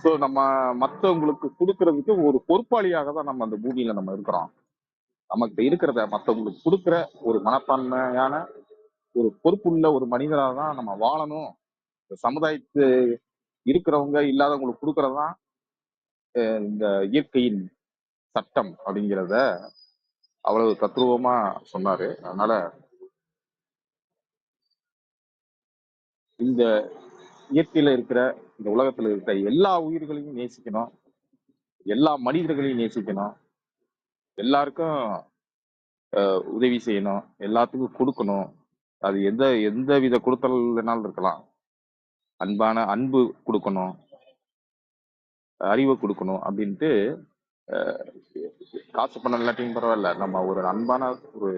ஸோ நம்ம மற்றவங்களுக்கு கொடுக்கறதுக்கு ஒரு பொறுப்பாளியாக தான் நம்ம அந்த பூமியில நம்ம இருக்கிறோம். நமக்கு இருக்கிறத மற்றவங்களுக்கு கொடுக்குற ஒரு மனப்பான்மையான ஒரு பொறுப்புள்ள ஒரு மனிதராக தான் நம்ம வாழணும். சமுதாயத்து இருக்கிறவங்க இல்லாதவங்களுக்கு கொடுக்கறதுதான் இந்த இயற்கையின் சட்டம் அப்படிங்கிறத அவ்வளவு தத்ரூபமா சொன்னாரு. அதனால இந்த இயற்கையில இருக்கிற இந்த உலகத்துல இருக்கிற எல்லா உயிர்களையும் நேசிக்கணும், எல்லா மனிதர்களையும் நேசிக்கணும், எல்லாருக்கும் உதவி செய்யணும், எல்லாத்துக்கும் கொடுக்கணும். அது எந்த வித கொடுத்தல் வேணாலும் இருக்கலாம். அன்பு கொடுக்கணும், அறிவை கொடுக்கணும் அப்படின்ட்டு காசு பணம் இல்லாட்டியும் பரவாயில்ல, நம்ம ஒரு அன்பான ஒரு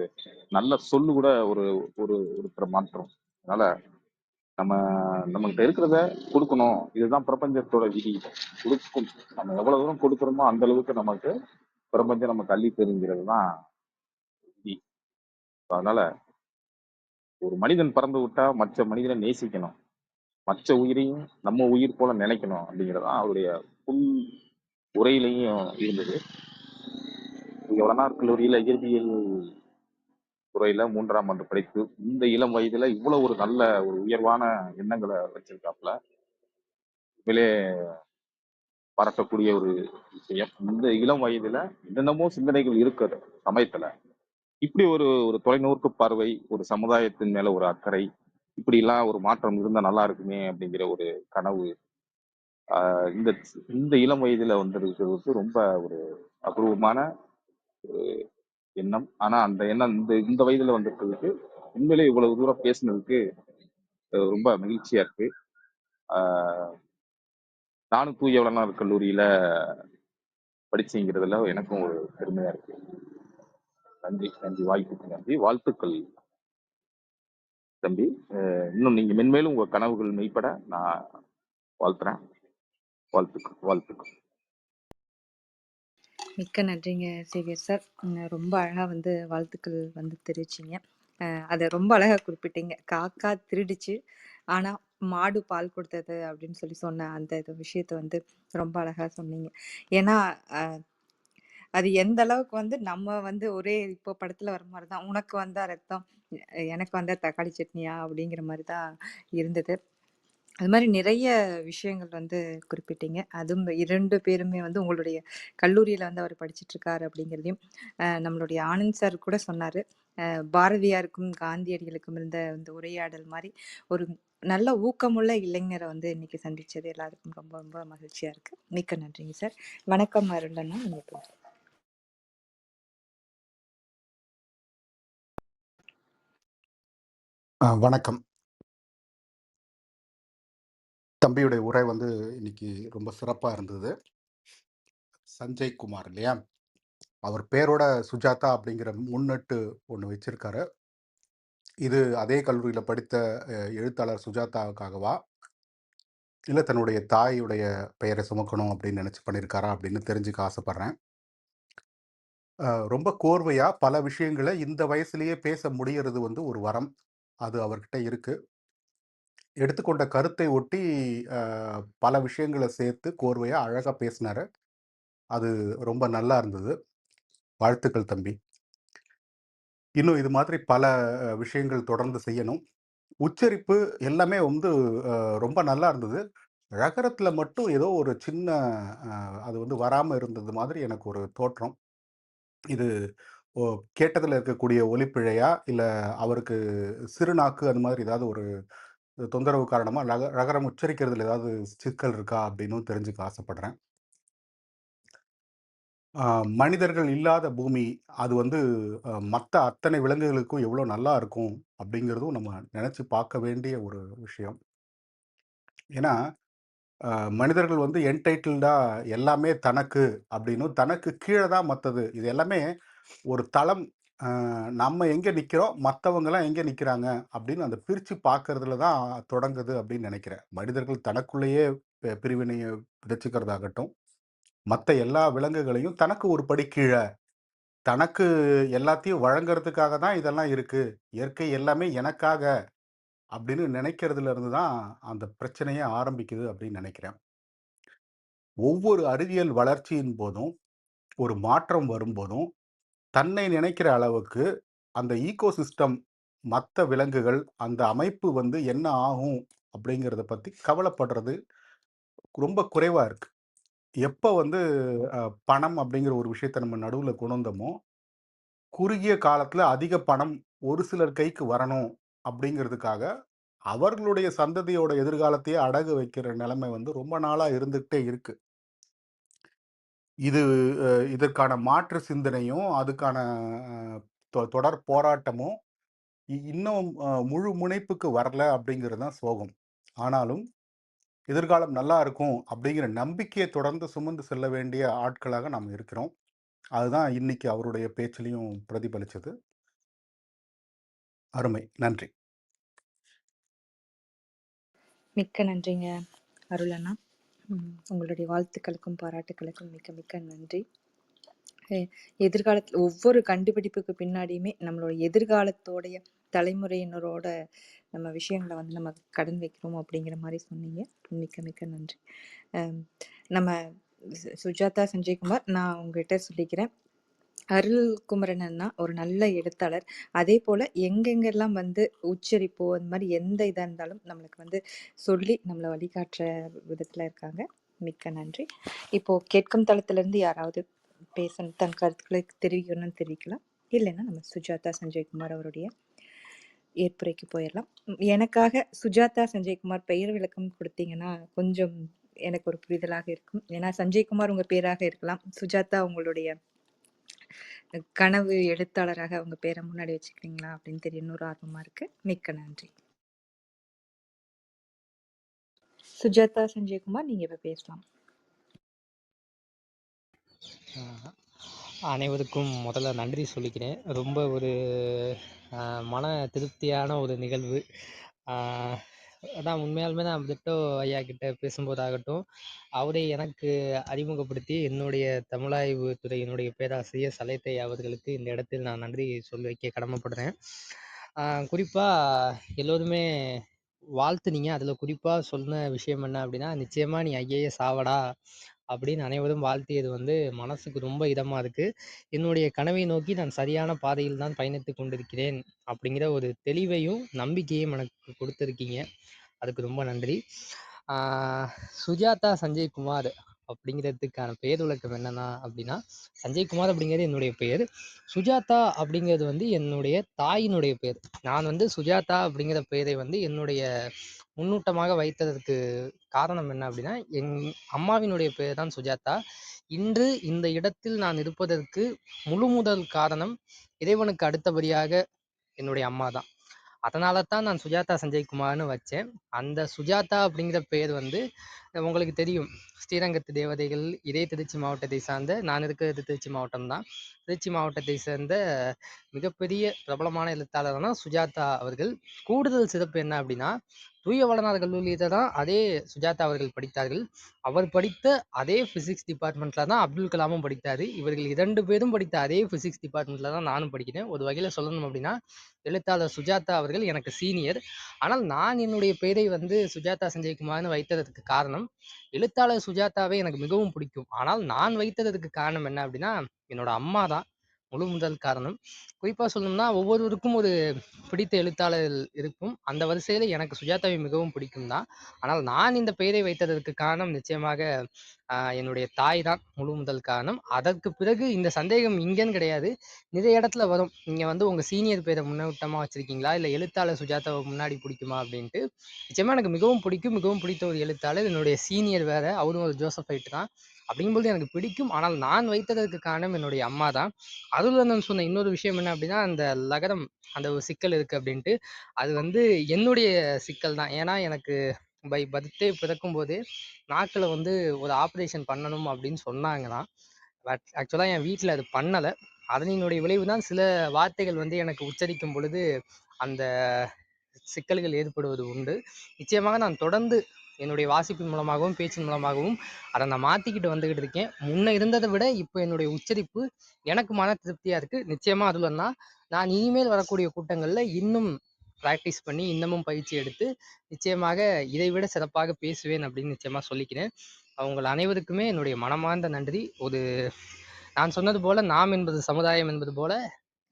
நல்ல சொல்லு கூட ஒரு ஒரு ஒருத்தரை மாற்றம். அதனால நம்மகிட்ட இருக்கிறத கொடுக்கணும். இதுதான் பிரபஞ்சத்தோட விதி. கொடுக்கும் நம்ம எவ்வளவு தூரம் கொடுக்குறோமோ அந்த அளவுக்கு நமக்கு பிரபஞ்சம் நமக்கு அள்ளி தெரிஞ்சுக்கிறது தான் விதி. அதனால ஒரு மனிதன் பறந்து விட்டா மற்ற மனிதனை நேசிக்கணும், மற்ற உயிரையும் நம்ம உயிர் போல நினைக்கணும் அப்படிங்கிறதான் அவருடைய புல் உரையிலையும் இருந்தது. வளனார் கல்லூரியில இயற்பியல் துறையில 3ஆம் ஆண்டு படிப்பு, இந்த இளம் வயதுல இவ்வளவு ஒரு நல்ல ஒரு உயர்வான எண்ணங்களை வச்சிருக்காப்புல. உண்மையிலே பாராட்டக்கூடிய ஒரு விஷயம். இந்த இளம் வயதுல என்னென்னமோ சிந்தனைகள் இருக்கிற சமயத்துல இப்படி ஒரு ஒரு தொலைநோக்கு பார்வை, ஒரு சமுதாயத்தின் மேல ஒரு அக்கறை, இப்படி எல்லாம் ஒரு மாற்றம் இருந்தா நல்லா இருக்குமே அப்படிங்கிற ஒரு கனவு இந்த இந்த இளம் வயதுல வந்திருக்கிறது ரொம்ப ஒரு அபூர்வமான ஒரு எண்ணம். ஆனா அந்த எண்ணம் இந்த வயதுல வந்திருக்கிறதுக்கு உண்மையிலே இவ்வளவு தூரம் பேசுனதுக்கு ரொம்ப மகிழ்ச்சியா இருக்கு. நானும் தூய வளனார் கல்லூரியில படிச்சுங்கிறதுல எனக்கும் ஒரு பெருமையா இருக்கு. நன்றி நன்றி, வாய்ப்புக்கு நன்றி, வாழ்த்துக்கள் தம்பி. இன்னும் நீங்க மென்மேலும் உங்க கனவுகள் மெய்ப்பட நான் வாழ்த்துறேன். வாழ்த்துக்கள் வாழ்த்துக்கள். மிக்க நன்றிங்க சேவியர் சார். ரொம்ப அழகாக வந்து வாழ்த்துக்கள் வந்து தெரிவிச்சிங்க. அதை ரொம்ப அழகாக குறிப்பிட்டீங்க. காக்கா திருடிச்சு ஆனால் மாடு பால் கொடுத்தது அப்படின்னு சொல்லி சொன்ன அந்த விஷயத்த வந்து ரொம்ப அழகாக சொன்னீங்க. ஏன்னா அது எந்த அளவுக்கு வந்து நம்ம வந்து ஒரே இப்போ படத்தில் வர மாதிரி தான், உனக்கு வந்தால் ரத்தம் எனக்கு வந்தால் தக்காளி சட்னியா அப்படிங்கிற மாதிரி தான் இருந்தது. அது மாதிரி நிறைய விஷயங்கள் வந்து குறிப்பிட்டீங்க. அதுவும் 2 பேருமே வந்து உங்களுடைய கல்லூரியில் வந்து அவர் படிச்சுட்டு இருக்காரு அப்படிங்கிறதையும் நம்மளுடைய ஆனந்த் சார் கூட சொன்னார். பாரதியாருக்கும் காந்தியடிகளுக்கும் இருந்த இந்த உரையாடல் மாதிரி ஒரு நல்ல ஊக்கமுள்ள இளைஞரை வந்து இன்னைக்கு சந்திச்சது எல்லாருக்கும் ரொம்ப ரொம்ப மகிழ்ச்சியா இருக்கு. மிக்க நன்றிங்க சார். வணக்கம் அருளண்ணா. உங்களுக்கு வணக்கம். தம்பியுடைய உரை வந்து இன்னைக்கு ரொம்ப சிறப்பாக இருந்தது. சஞ்சய் குமார் இல்லையா, அவர் பேரோட சுஜாதா அப்படிங்கிற முன்னெட்டு ஒன்று வச்சிருக்காரு. இது அதே கல்லூரியில் படித்த எழுத்தாளர் சுஜாதாவுக்காகவா இல்லை தன்னுடைய தாயுடைய பெயரை சுமக்கணும் அப்படின்னு நினச்சி பண்ணியிருக்காரா அப்படின்னு தெரிஞ்சுக்க ஆசைப்பட்றேன். ரொம்ப கோர்வையாக பல விஷயங்களை இந்த வயசுலேயே பேச முடியறது வந்து ஒரு வரம். அது அவர்கிட்ட இருக்கு. எடுத்துக்கொண்ட கருத்தை ஒட்டி பல விஷயங்களை சேர்த்து கோர்வையாக அழகாக பேசினார். அது ரொம்ப நல்லா இருந்தது. வாழ்த்துக்கள் தம்பி. இன்னும் இது மாதிரி பல விஷயங்கள் தொடர்ந்து செய்யணும். உச்சரிப்பு எல்லாமே வந்து ரொம்ப நல்லா இருந்தது. ழகரத்துல மட்டும் ஏதோ ஒரு சின்ன அது வந்து வராம இருந்தது மாதிரி எனக்கு ஒரு தோற்றம். இது கேட்டதுல இருக்கக்கூடிய ஒலிப்பிழையா? இல்ல அவருக்கு சிறுநாக்கு அது மாதிரி ஏதாவது ஒரு தொந்தரவு காரணமா ழகரம் உச்சரிக்கிறதுல ஏதாவது சிக்கல் இருக்கா? அப்படின்னும் தெரிஞ்சுக்க ஆசைப்படுறேன். மனிதர்கள் இல்லாத பூமி, அது வந்து மத்த அத்தனை விலங்குகளுக்கும் எவ்வளோ நல்லா இருக்கும் அப்படிங்கிறதும் நம்ம நெனச்சு பார்க்க வேண்டிய ஒரு விஷயம். ஏன்னா, மனிதர்கள் வந்து என்டைட்டில்டா எல்லாமே தனக்கு அப்படின்னும், தனக்கு கீழ தான் மத்தது. இது எல்லாமே ஒரு தளம். நம்ம எங்க நிக்கிறோம், மத்தவங்கலாம் எங்க நிக்கிறாங்க அப்படின்னு அந்த பிரிச்சு பார்க்கறதுல தான் தொடங்குது அப்படின்னு நெனைக்கிறேன். மனிதர்கள் தனக்குள்ளேயே பிரிவினைய விதைச்சுக்கிறதாகட்டும், மத்த எல்லா விலங்குகளையும் தனக்கு ஒரு படி கீழ, தனக்கு எல்லாத்தையும் வழங்குறதுக்காக தான் இதெல்லாம் இருக்கு. இயற்கை எல்லாமே எனக்காக அப்படின்னு நினைக்கிறதுல இருந்து தான் அந்த பிரச்சனையே ஆரம்பிக்குது அப்படின்னு நெனைக்கிறேன். ஒவ்வொரு அறிவியல் வளர்ச்சியின் போதும், ஒரு மாற்றம் வரும்போதும், தன்னை நினைக்கிற அளவுக்கு அந்த ஈகோசிஸ்டம், மத்த விலங்குகள், அந்த அமைப்பு வந்து என்ன ஆகும் அப்படிங்கிறத பத்தி கவலைப்படுறது ரொம்ப குறைவா இருக்கு. எப்ப வந்து பணம் அப்படிங்கிற ஒரு விஷயத்த நம்ம நடுவுல கொண்டு வந்தோமோ, குறுகிய காலத்துல அதிக பணம் ஒரு சிலர் கைக்கு வரணும் அப்படிங்கிறதுக்காக, அவர்களுடைய சந்ததியோட எதிர்காலத்தையே அடகு வைக்கிற நிலைமை வந்து ரொம்ப நாளா இருந்துகிட்டே இருக்கு. இது இதற்கான மாற்று சிந்தனையும், அதுக்கான தொடர் போராட்டமும் இன்னும் முழு முனைப்புக்கு வரல அப்படிங்கிறது தான் சோகம். ஆனாலும் எதிர்காலம் நல்லா இருக்கும் அப்படிங்கிற நம்பிக்கையை தொடர்ந்து சுமந்து செல்ல வேண்டிய ஆட்களாக நாம் இருக்கிறோம். அதுதான் இன்னைக்கு அவருடைய பேச்சிலையும் பிரதிபலிச்சது. அருமை. நன்றி. மிக்க நன்றிங்க அருள் அண்ணா. உங்களுடைய வாழ்த்துக்களுக்கும் பாராட்டுக்களுக்கும் மிக்க மிக்க நன்றி. எதிர்காலத்தில் ஒவ்வொரு கண்டுபிடிப்புக்கு பின்னாடியுமே நம்மளோட எதிர்காலத்தோடைய தலைமுறையினரோட நம்ம விஷயங்களை வந்து நம்ம கடன் வைக்கிறோம் அப்படிங்கிற மாதிரி சொன்னீங்க. மிக்க மிக்க நன்றி. நம்ம சுஜாதா சஞ்சய்குமார், நான் உங்ககிட்ட சொல்லிக்கிறேன், அருள் குமரன் அண்ணா ஒரு நல்ல எழுத்தாளர். அதே போல எங்கெங்கெல்லாம் வந்து உச்சரிப்போ அந்த மாதிரி எந்த இதாக இருந்தாலும் நம்மளுக்கு வந்து சொல்லி நம்மளை வழிகாட்டுற விதத்துல இருக்காங்க. மிக்க நன்றி. இப்போ கேட்கும் தளத்திலிருந்து யாராவது பேசணும், தன் கருத்துக்களை தெரிவிக்கணும்னு தெரிவிக்கலாம். இல்லைன்னா நம்ம சுஜாதா சஞ்சய்குமார் அவருடைய ஏற்புரைக்கு போயிடலாம். எனக்காக சுஜாதா சஞ்சய்குமார் பெயர் விளக்கம் கொடுத்தீங்கன்னா கொஞ்சம் எனக்கு ஒரு புரிதலாக இருக்கும். ஏன்னா சஞ்சய்குமார் உங்க பேராக இருக்கலாம், சுஜாதா உங்களுடைய கனவு எழுத்தாளராக உங்க பேரை முன்னாடி வச்சுக்கிறீங்களா அப்படின்னு தெரியணும், ஒரு ஆர்வமா இருக்கு. மிக்க நன்றி. சுஜாதா சஞ்சய்குமார், நீங்க இப்ப பேசலாம். அனைவருக்கும் முதல்ல நன்றி சொல்லிக்கிறேன். ரொம்ப ஒரு மன திருப்தியான ஒரு நிகழ்வு. அதான் உண்மையாலுமே நான் பிட்டோ ஐயா கிட்ட பேசும்போதாகட்டும், அவரை எனக்கு அறிமுகப்படுத்தி என்னுடைய தமிழாய்வு துறையினுடைய பேராசிரியர் சலேத்தை அவர்களுக்கு இந்த இடத்தில் நான் நன்றி சொல்லி வைக்க கடமைப்படுறேன். குறிப்பாக எல்லோருமே வாழ்த்துனீங்க. அதில் குறிப்பாக சொன்ன விஷயம் என்ன அப்படின்னா, நிச்சயமா நீ ஐஏஎஸ் ஆவடா அப்படின்னு அனைவரும் வாழ்த்தியது வந்து மனசுக்கு ரொம்ப இதமாக இருக்குது. என்னுடைய கனவை நோக்கி நான் சரியான பாதையில் தான் பயணித்து கொண்டிருக்கிறேன் அப்படிங்கிற ஒரு தெளிவையும் நம்பிக்கையும் எனக்கு கொடுத்துருக்கீங்க. அதுக்கு ரொம்ப நன்றி. சுஜாதா சஞ்சய்குமார் அப்படிங்கிறதுக்கான பெயர் விளக்கம் என்னன்னா அப்படின்னா, சஞ்சய்குமார் அப்படிங்கிறது என்னுடைய பெயர். சுஜாதா அப்படிங்கிறது வந்து என்னுடைய தாயினுடைய பெயர். நான் வந்து சுஜாதா அப்படிங்கிற பெயரை வந்து என்னுடைய முன்னூட்டமாக வைத்ததற்கு காரணம் என்ன அப்படின்னா, என் அம்மாவினுடைய பெயர் தான் சுஜாதா. இன்று இந்த இடத்தில் நான் இருப்பதற்கு முழு முதல் காரணம் இறைவனுக்கு அடுத்தபடியாக என்னுடைய அம்மா தான். அதனால தான் நான் சுஜாதா சஞ்சய்குமார்னு வச்சேன். அந்த சுஜாதா அப்படிங்கிற பெயர் வந்து உங்களுக்கு தெரியும், ஸ்ரீரங்கத்து தேவதைகள் இதே திருச்சி மாவட்டத்தை சார்ந்த, நான் இருக்கிறது திருச்சி மாவட்டம் தான், திருச்சி மாவட்டத்தை சேர்ந்த மிகப்பெரிய பிரபலமான எழுத்தாளரான சுஜாதா அவர்கள். கூடுதல் சிறப்பு என்ன அப்படின்னா, தூய வளனார் கல்லூரியில தான் அதே சுஜாதா அவர்கள் படித்தார்கள். அவர் படித்த அதே பிசிக்ஸ் டிபார்ட்மெண்ட்ல தான் அப்துல் கலாமும் படித்தார். இவர்கள் 2 பேரும் படித்த அதே பிசிக்ஸ் டிபார்ட்மெண்ட்ல தான் நானும் படிக்கிறேன். ஒரு வகையில் சொல்லணும் அப்படின்னா, எழுத்தாளர் சுஜாதா அவர்கள் எனக்கு சீனியர். ஆனால் நான் என்னுடைய பெயரை வந்து சுஜாதா சஞ்சய்குமார்னு வைத்ததற்கு காரணம், எழுத்தாளர் சுஜாதாவை எனக்கு மிகவும் பிடிக்கும். ஆனால் நான் வைத்ததற்கு காரணம் என்ன அப்படின்னா, என்னோட அம்மா தான். முழு முதல் காரணம். குறிப்பா சொல்லணும்னா ஒவ்வொருவருக்கும் ஒரு பிடித்த எழுத்தாளர் இருக்கும். அந்த வரிசையில எனக்கு சுஜாதாவை மிகவும் பிடிக்கும் தான். ஆனால் நான் இந்த பெயரை வைத்ததற்கு காரணம் நிச்சயமாக என்னுடைய தாய் தான் முழு முதல் காரணம். அதற்கு பிறகு இந்த சந்தேகம் இங்கேன்னு கிடையாது. நிறைய இடத்துல வரும். நீங்க வந்து உங்க சீனியர் பேரை முன்னோட்டமா வச்சிருக்கீங்களா? இல்ல எழுத்தாளர் சுஜாதாவை முன்னாடி பிடிக்குமா? அப்படின்ட்டு. நிச்சயமா எனக்கு மிகவும் பிடிக்கும். மிகவும் பிடித்த ஒரு எழுத்தாளர். என்னுடைய சீனியர் வேற. அவரும் ஒரு ஜோசஃபைட் தான். அப்படிங்கும்போது எனக்கு பிடிக்கும். ஆனால் நான் வைத்ததற்கு காரணம் என்னுடைய அம்மா தான். அதுல நான் சொன்ன இன்னொரு விஷயம் என்ன அப்படின்னா, அந்த லகரம் அந்த ஒரு சிக்கல் இருக்கு அப்படின்ட்டு. அது வந்து என்னுடைய சிக்கல் தான். ஏன்னா எனக்கு பை பர்த்டே பிறக்கும் போதே நாக்குல வந்து ஒரு ஆப்ரேஷன் பண்ணணும் அப்படின்னு சொன்னாங்களாம். பட் ஆக்சுவலா என் வீட்ல அது பண்ணல. அதனினுடைய விளைவு தான் சில வார்த்தைகள் வந்து எனக்கு உச்சரிக்கும் பொழுது அந்த சிக்கல்கள் ஏற்படுவது உண்டு. நிச்சயமாக நான் தொடர்ந்து என்னுடைய வாசிப்பின் மூலமாகவும் பேச்சின் மூலமாகவும் அதை நான் மாத்திக்கிட்டு வந்துகிட்டு இருக்கேன். முன்ன இருந்ததை விட இப்போ என்னுடைய உச்சரிப்பு எனக்கு மன திருப்தியா இருக்கு. நிச்சயமா அதுல நான் இனிமேல் வரக்கூடிய கூட்டங்கள்ல இன்னும் பிராக்டிஸ் பண்ணி இன்னமும் பயிற்சி எடுத்து நிச்சயமாக இதை விட சிறப்பாக பேசுவேன் அப்படின்னு நிச்சயமா சொல்லிக்கிறேன். உங்கள் அனைவருக்குமே என்னுடைய மனமார்ந்த நன்றி. நான் சொன்னது போல நாம் என்பது சமுதாயம் என்பது போல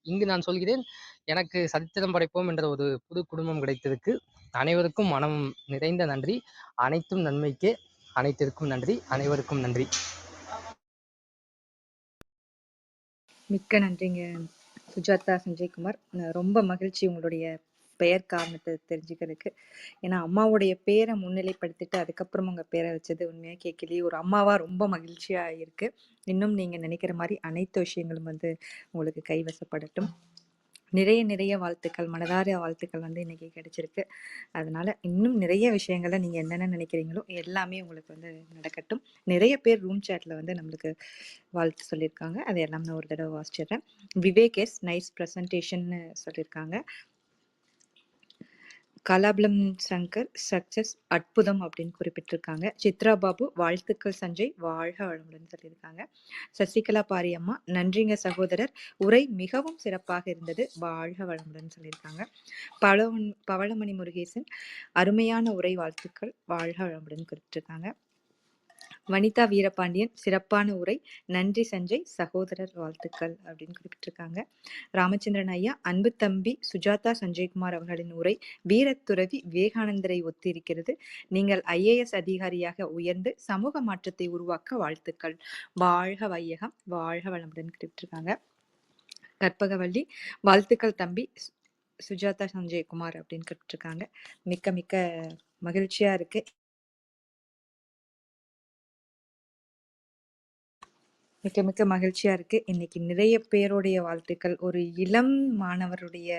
இங்கு நான் சொல்கிறேன், எனக்கு சரித்திரம் படைப்போம் என்ற ஒரு புது குடும்பம் கிடைத்ததுக்கு அனைவருக்கும் மனம் நிறைந்த நன்றி. அனைத்தும் நன்மைக்கே. அனைத்திற்கும் நன்றி. அனைவருக்கும் நன்றி. மிக்க நன்றிங்க சுஜாதா சஞ்சய்குமார். ரொம்ப மகிழ்ச்சி உங்களுடைய பெயர் காரணத்தை தெரிஞ்சுக்கிறதுக்கு. ஏன்னா அம்மாவுடைய பேரை முன்னிலைப்படுத்திட்டு அதுக்கப்புறம் உங்கள் பேரை வச்சது உண்மையாக கேட்கலையே ஒரு அம்மாவா ரொம்ப மகிழ்ச்சியாக இருக்கு. இன்னும் நீங்கள் நினைக்கிற மாதிரி அனைத்து விஷயங்களும் வந்து உங்களுக்கு கைவசப்படட்டும். நிறைய வாழ்த்துக்கள், மனதார வாழ்த்துக்கள் வந்து இன்னைக்கு கிடைச்சிருக்கு. அதனால இன்னும் நிறைய விஷயங்களை நீங்க என்னென்ன நினைக்கிறீங்களோ எல்லாமே உங்களுக்கு வந்து நடக்கட்டும். நிறைய பேர் ரூம் சாட்ல வந்து நம்மளுக்கு வாழ்த்து சொல்லியிருக்காங்க. அதையெல்லாம் நான் ஒரு தடவை வாசிச்சிடுறேன். விவேக் எஸ் நைஸ் ப்ரெசன்டேஷன்னு சொல்லியிருக்காங்க. கலாபலம் சங்கர் சக்சஸ் அற்புதம் அப்படின்னு குறிப்பிட்டிருக்காங்க. சித்ரா பாபு வாழ்த்துக்கள் சஞ்சய் வாழ்க வளமுடன் சொல்லியிருக்காங்க. சசிகலா பாரியம்மா நன்றிங்க சகோதரர், உரை மிகவும் சிறப்பாக இருந்தது, வாழ்க வளமுடன் சொல்லியிருக்காங்க. பவளமணி முருகேசன் அருமையான உரை வாழ்த்துக்கள், வாழ்க வளமுடன் குறிப்பிட்டிருக்காங்க. வனிதா வீரபாண்டியன் சிறப்பான உரை, நன்றி சஞ்சய் சகோதரர் வாழ்த்துக்கள் அப்படின்னு குறிப்பிட்டிருக்காங்க. ராமச்சந்திரன் ஐயா அன்பு தம்பி சுஜாதா சஞ்சய்குமார் அவர்களின் உரை வீரத்துறவி விவேகானந்தரை ஒத்திருக்கிறது. நீங்கள் IAS அதிகாரியாக உயர்ந்து சமூக மாற்றத்தை உருவாக்க வாழ்த்துக்கள், வாழ்க வையகம், வாழ்க வளமுடன் குறிப்பிட்டிருக்காங்க. கற்பகவள்ளி வாழ்த்துக்கள் தம்பி சுஜாதா சஞ்சய்குமார் அப்படின்னு குறிப்பிட்டிருக்காங்க. மிக்க மிக்க மகிழ்ச்சியா இருக்கு. மிக்க மிக்க மகிழ்ச்சியா இருக்கு. இன்னைக்கு நிறைய பேருடைய வாழ்த்துக்கள். ஒரு இளம் மாணவருடைய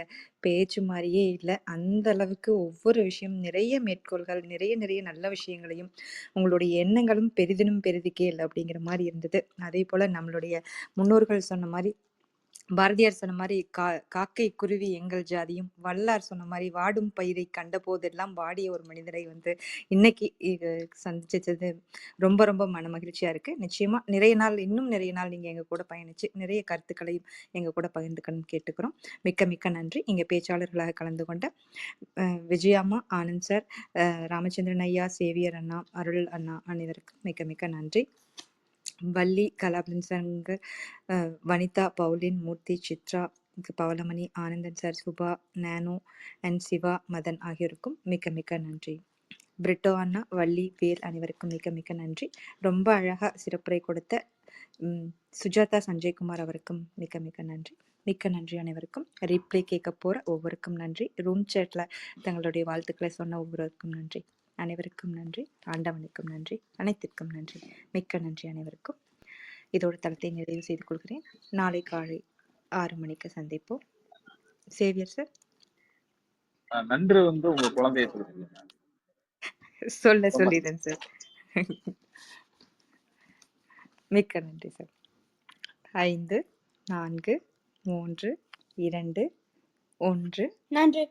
பேச்சு மாதிரியே இல்லை. அந்த அளவுக்கு ஒவ்வொரு விஷயம் நிறைய மேற்கோள்கள், நிறைய நல்ல விஷயங்களையும் உங்களுடைய எண்ணங்களும் பெரிதினும் பெரிதுக்கே இல்லை அப்படிங்கிற மாதிரி இருந்தது. அதே போல நம்மளுடைய முன்னோர்கள் சொன்ன மாதிரி, பாரதியார் சொன்ன மாதிரி காக்கை குருவி எங்கள் ஜாதியும், வல்லார் சொன்ன மாதிரி வாடும் பயிரை கண்ட போதெல்லாம் வாடிய ஒரு மனிதரை வந்து இன்னைக்கு சந்திச்சது ரொம்ப ரொம்ப மன மகிழ்ச்சியா இருக்கு. நிச்சயமா இன்னும் நிறைய நாள் நீங்க எங்க கூட பயணிச்சு நிறைய கருத்துக்களையும் எங்க கூட பகிர்ந்துக்கணும் கேட்டுக்கிறோம். மிக்க மிக்க நன்றி. இங்க பேச்சாளர்களாக கலந்து கொண்ட விஜயாம்மா, ஆனந்த் சார், ராமச்சந்திரன் ஐயா, சேவியர் அண்ணா, அருள் அண்ணா அனைவருக்கும் மிக்க மிக்க நன்றி. வள்ளி, கலாபலன் சங்கர், வனிதா, பவுலின், மூர்த்தி, சித்ரா, பவளமணி, ஆனந்தன் சார், சுபா, நானோ அண்ட் சிவா, மதன் ஆகியோருக்கும் மிக்க மிக்க நன்றி. பிரிட்டோ அண்ணா, வள்ளி, வேல் அனைவருக்கும் மிக்க மிக்க நன்றி. ரொம்ப அழகா சிறப்புரை கொடுத்த சுஜாதா சஞ்சய்குமார் அவருக்கும் மிக்க மிக்க நன்றி. மிக்க நன்றி அனைவருக்கும். ரீப்ளே கேட்க போற ஒவ்வொருக்கும் நன்றி. ரூம் சேட்ல தங்களுடைய வாழ்த்துக்களை சொன்ன ஒவ்வொருவருக்கும் நன்றி. அனைவருக்கும் நன்றி. ஆண்டவனுக்கும் நன்றி. அனைத்திற்கும் நன்றி. மிக்க நன்றி அனைவருக்கும். இதோட தளத்தை நிறைவு செய்து கொள்கிறேன். நாளை காலை 6 மணிக்கு சந்திப்போம். சேவியர் சார் நன்று வந்து உங்க குழந்தைய சொல்லுங்க. சொல்லிடுறேன் சார். மிக்க நன்றி சார். 5 4 3 2 1 நன்றி.